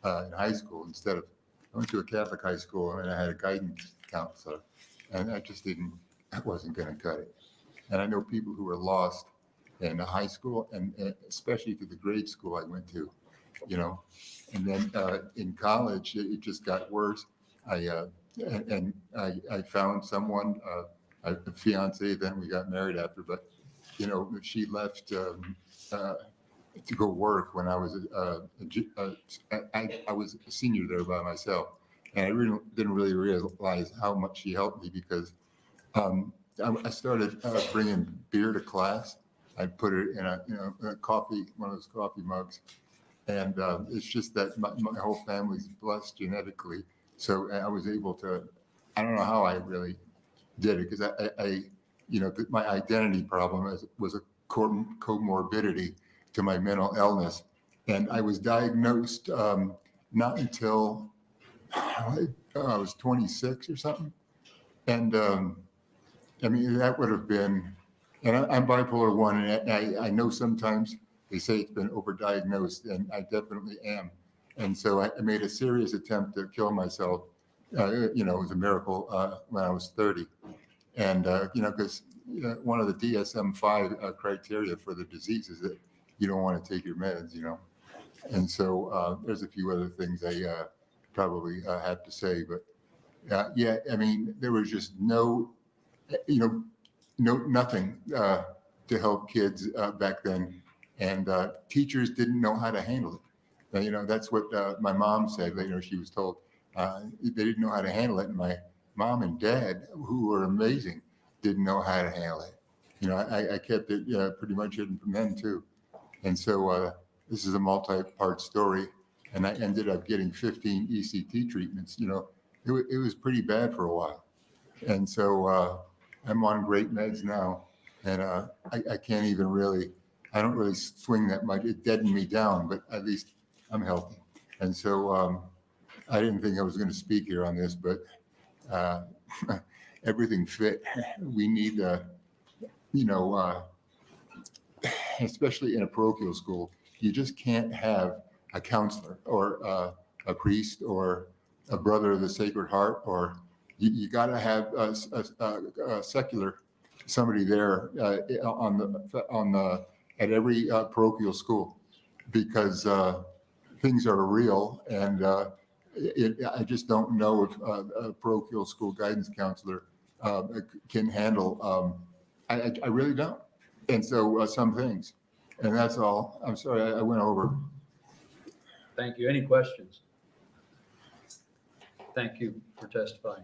in high school I went to a Catholic high school and I had a guidance counselor, and I wasn't going to cut it. And I know people who were lost in high school and especially to the grade school I went to, and then in college, it just got worse. I found someone, a fiance, then we got married after, but she left to go work when I was I was a senior there by myself, and I really didn't really realize how much she helped me because I started bringing beer to class. I'd put it in a coffee, one of those coffee mugs, and it's just that my whole family's blessed genetically, so I was able to. I don't know how I really did it because my identity problem was a comorbidity to my mental illness, and I was diagnosed not until I was 26 or something, and that would have been, and I'm bipolar 1, and I know sometimes they say it's been overdiagnosed, and I definitely am, and so I made a serious attempt to kill myself. It was a miracle when I was 30. And, because one of the DSM-5 criteria for the disease is that you don't want to take your meds, And so there's a few other things I probably have to say. But there was just nothing to help kids back then. And teachers didn't know how to handle it. That's what my mom said. She was told they didn't know how to handle it. And my mom and dad, who were amazing, didn't know how to handle it. I kept it pretty much hidden from them too. And so this is a multi-part story, and I ended up getting 15 ECT treatments. It was pretty bad for a while. And so I'm on great meds now, and I can't even I don't really swing that much. It deadened me down, but at least I'm healthy. And so I didn't think I was going to speak here on this, but everything fit. We need you know, especially in a parochial school, you just can't have a counselor or a priest or a brother of the Sacred Heart, or you got to have a secular somebody there at every parochial school, because things are real, and I just don't know if a parochial school guidance counselor can handle. I really don't. And so some things, and that's all. I'm sorry, I went over. Thank you. Any questions? Thank you for testifying.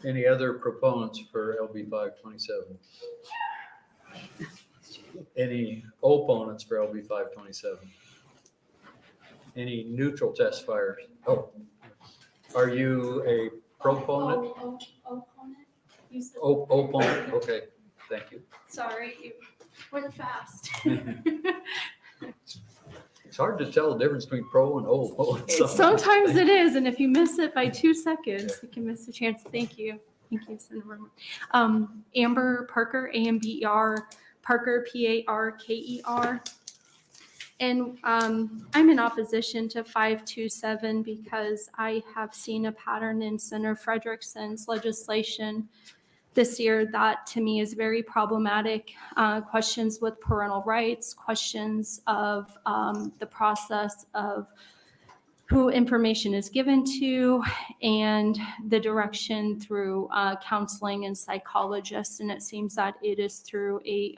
Any other proponents for LB 527? Any opponents for LB 527? Any neutral testifiers? Oh, are you a proponent? Opponent? You said- Opponent, okay, thank you. Sorry, you went fast. It's hard to tell the difference between pro and opponent. Sometimes it is, and if you miss it by 2 seconds, you can miss the chance. Thank you. Thank you, Senator. Amber Parker, A-M-B-E-R, Parker, P-A-R-K-E-R. And I'm in opposition to 527 because I have seen a pattern in Senator Fredrickson's legislation this year that to me is very problematic. Questions with parental rights, questions of the process of who information is given to, and the direction through counseling and psychologists. And it seems that it is through a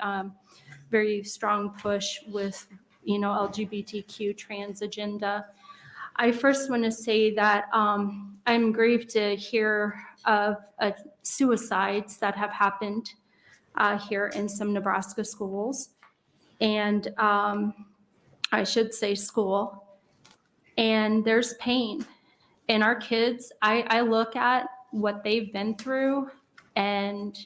very strong push with, LGBTQ trans agenda. I first want to say that I'm grieved to hear of suicides that have happened here in some Nebraska schools. And I should say school. And there's pain. And our kids, I look at what they've been through, and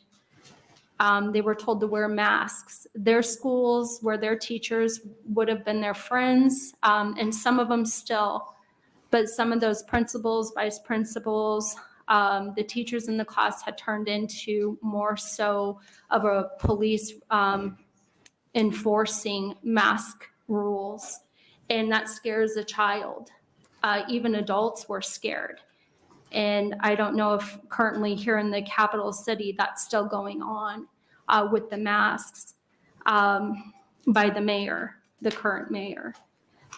they were told to wear masks. Their schools where their teachers would have been their friends, and some of them still. But some of those principals, vice principals, the teachers in the class had turned into more so of a police enforcing mask rules. And that scares a child. Even adults were scared. And I don't know if currently here in the capital city that's still going on with the masks by the mayor, the current mayor.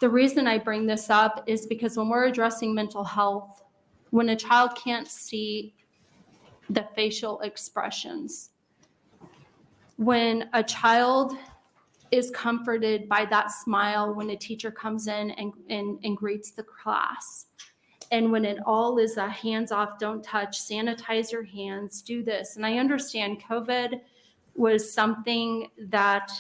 The reason I bring this up is because when we're addressing mental health, when a child can't see the facial expressions, when a child is comforted by that smile when a teacher comes in and greets the class, and when it all is a hands off, don't touch, sanitize your hands, do this. And I understand COVID was something that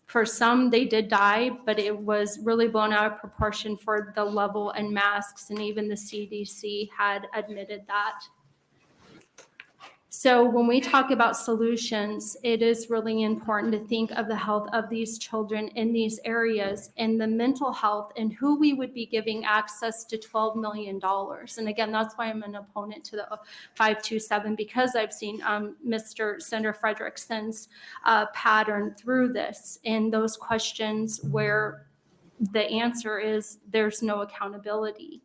for some, they did die, but it was really blown out of proportion for the level and masks, and even the CDC had admitted that. So when we talk about solutions, it is really important to think of the health of these children in these areas and the mental health and who we would be giving access to $12 million. And again, that's why I'm an opponent to the 527, because I've seen Mr. Senator Fredrickson's pattern through this and those questions where the answer is there's no accountability.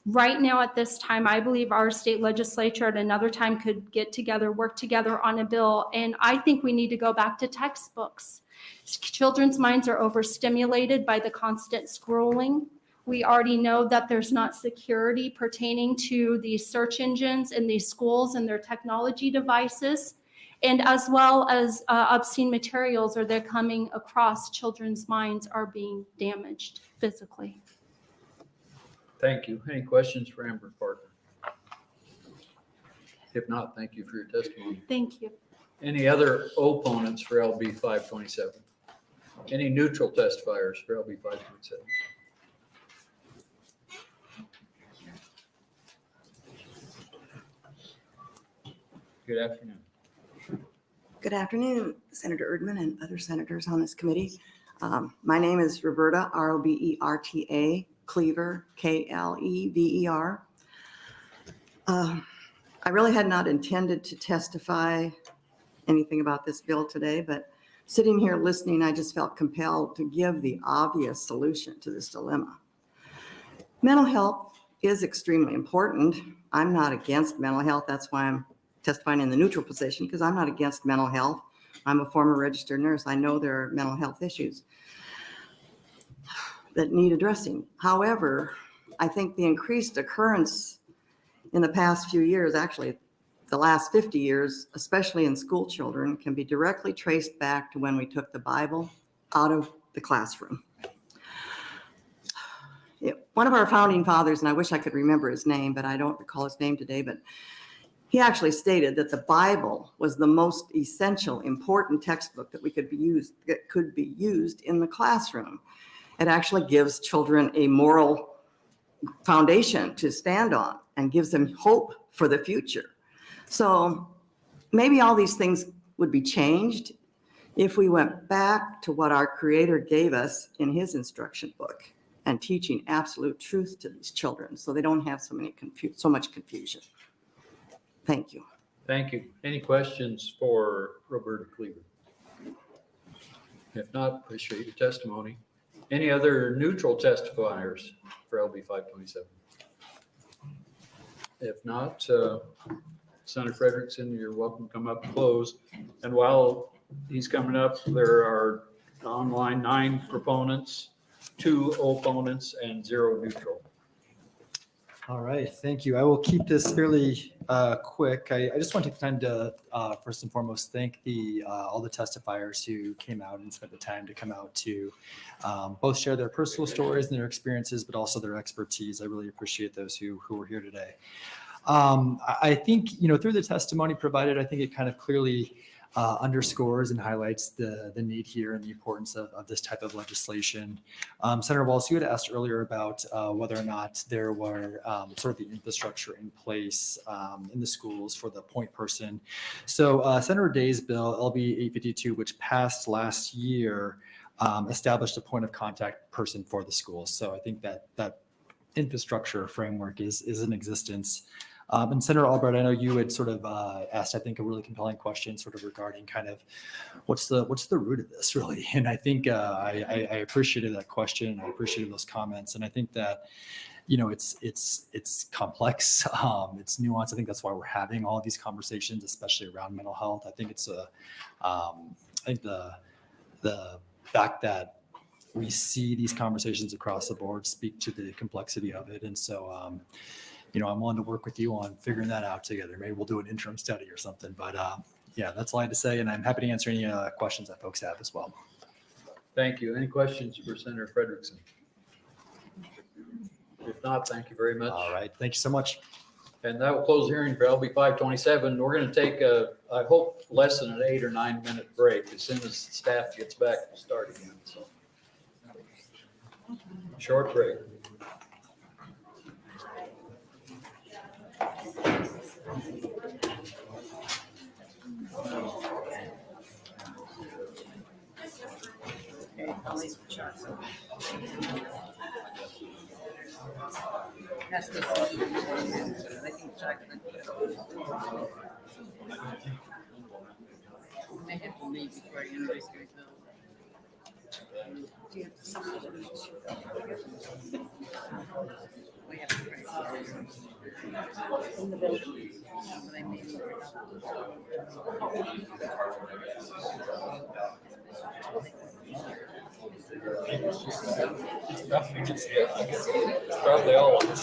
Right now at this time, I believe our state legislature at another time could get together, work together on a bill. And I think we need to go back to textbooks. Children's minds are overstimulated by the constant scrolling. We already know that there's not security pertaining to these search engines in these schools and their technology devices. And as well as obscene materials, or they're coming across, children's minds are being damaged physically. Thank you. Any questions for Amber Parker? If not, thank you for your testimony. Thank you. Any other opponents for LB 527? Any neutral testifiers for LB 527? Good afternoon. Good afternoon, Senator Erdman and other senators on this committee. My name is Roberta, R-O-B-E-R-T-A, Cleaver, K-L-E-V-E-R. I really had not intended to testify anything about this bill today, but sitting here listening, I just felt compelled to give the obvious solution to this dilemma. Mental health is extremely important. I'm not against mental health. That's why I'm testifying in the neutral position, because I'm not against mental health. I'm a former registered nurse. I know there are mental health issues that need addressing. However, I think the increased occurrence in the past few years, actually the last 50 years, especially in school children, can be directly traced back to when we took the Bible out of the classroom. One of our founding fathers, and I wish I could remember his name, but I don't recall his name today, but he actually stated that the Bible was the most essential, important textbook that could be used in the classroom. It actually gives children a moral foundation to stand on and gives them hope for the future. So maybe all these things would be changed if we went back to what our Creator gave us in his instruction book and teaching absolute truth to these children so they don't have so much confusion. Thank you. Thank you. Any questions for Roberta Cleaver? If not, appreciate your testimony. Any other neutral testifiers for LB 527? If not, Senator Fredrickson, you're welcome to come up and close. And while he's coming up, there are online 9 proponents, 2 opponents, and 0 neutral. All right, thank you. I will keep this fairly quick. I just want to take the time to first and foremost thank all the testifiers who came out and spent the time to come out to both share their personal stories and their experiences, but also their expertise. I really appreciate those who were here today. I think, through the testimony provided, I think it kind of clearly underscores and highlights the need here and the importance of this type of legislation. Senator Wallace, you had asked earlier about whether or not there were sort of the infrastructure in place in the schools for the point person. So Senator Day's bill, LB 852, which passed last year, established a point of contact person for the schools. So I think that infrastructure framework is in existence. And Senator Albright, I know you had sort of asked, I think, a really compelling question sort of regarding kind of what's the root of this really? And I think I appreciated that question. I appreciated those comments. And I think that, it's complex. It's nuanced. I think that's why we're having all of these conversations, especially around mental health. I think it's I think the fact that we see these conversations across the board speak to the complexity of it. And so, I'm willing to work with you on figuring that out together. Maybe we'll do an interim study or something, but yeah, that's all I had to say. And I'm happy to answer any questions that folks have as well. Thank you. Any questions for Senator Fredrickson? If not, thank you very much. All right. Thank you so much. And that will close the hearing for LB 527. We're going to take I hope, less than an 8 or 9 minute break as soon as staff gets back. We'll start again. So, short break. I'll leave the chart. That's the I think chocolate. I have to leave before I invoice your bill. Do you have to sign it? We have to write in the bill. But I made it. It's probably all of us.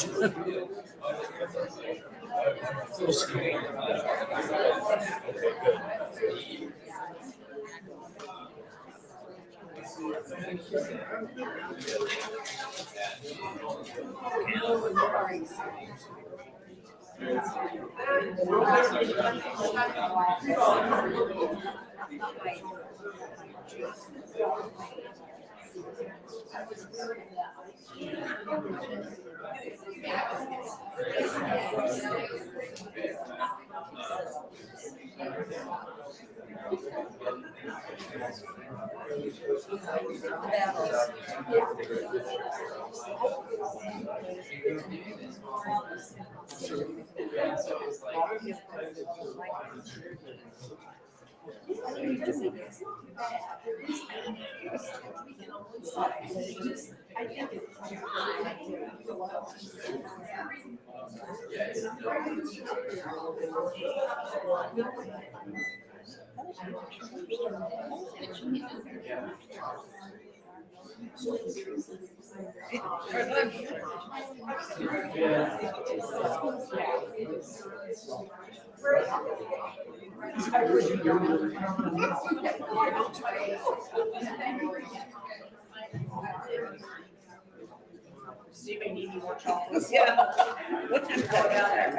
Yeah.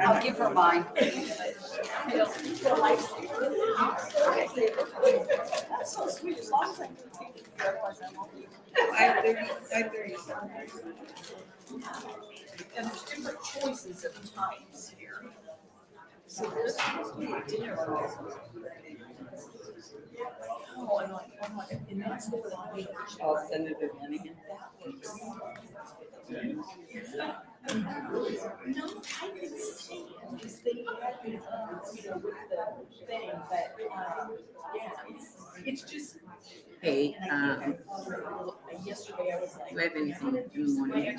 I'll give her mine. That's so sweet, as long as I can take it, otherwise I won't be. And there's different choices of times here. So this is dinner. Oh, I'm like, and that's the one. Oh, Senator Linehan. No, I can see because they had me, with the thing, but, yeah, it's just. Hey, Yesterday I was like. do I have anything in the morning?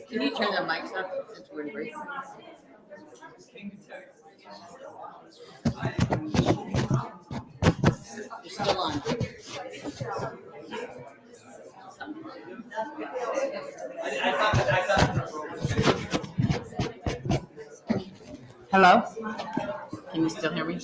Can you turn the mics up since we're in break? You're still on. Hello? Can you still hear me?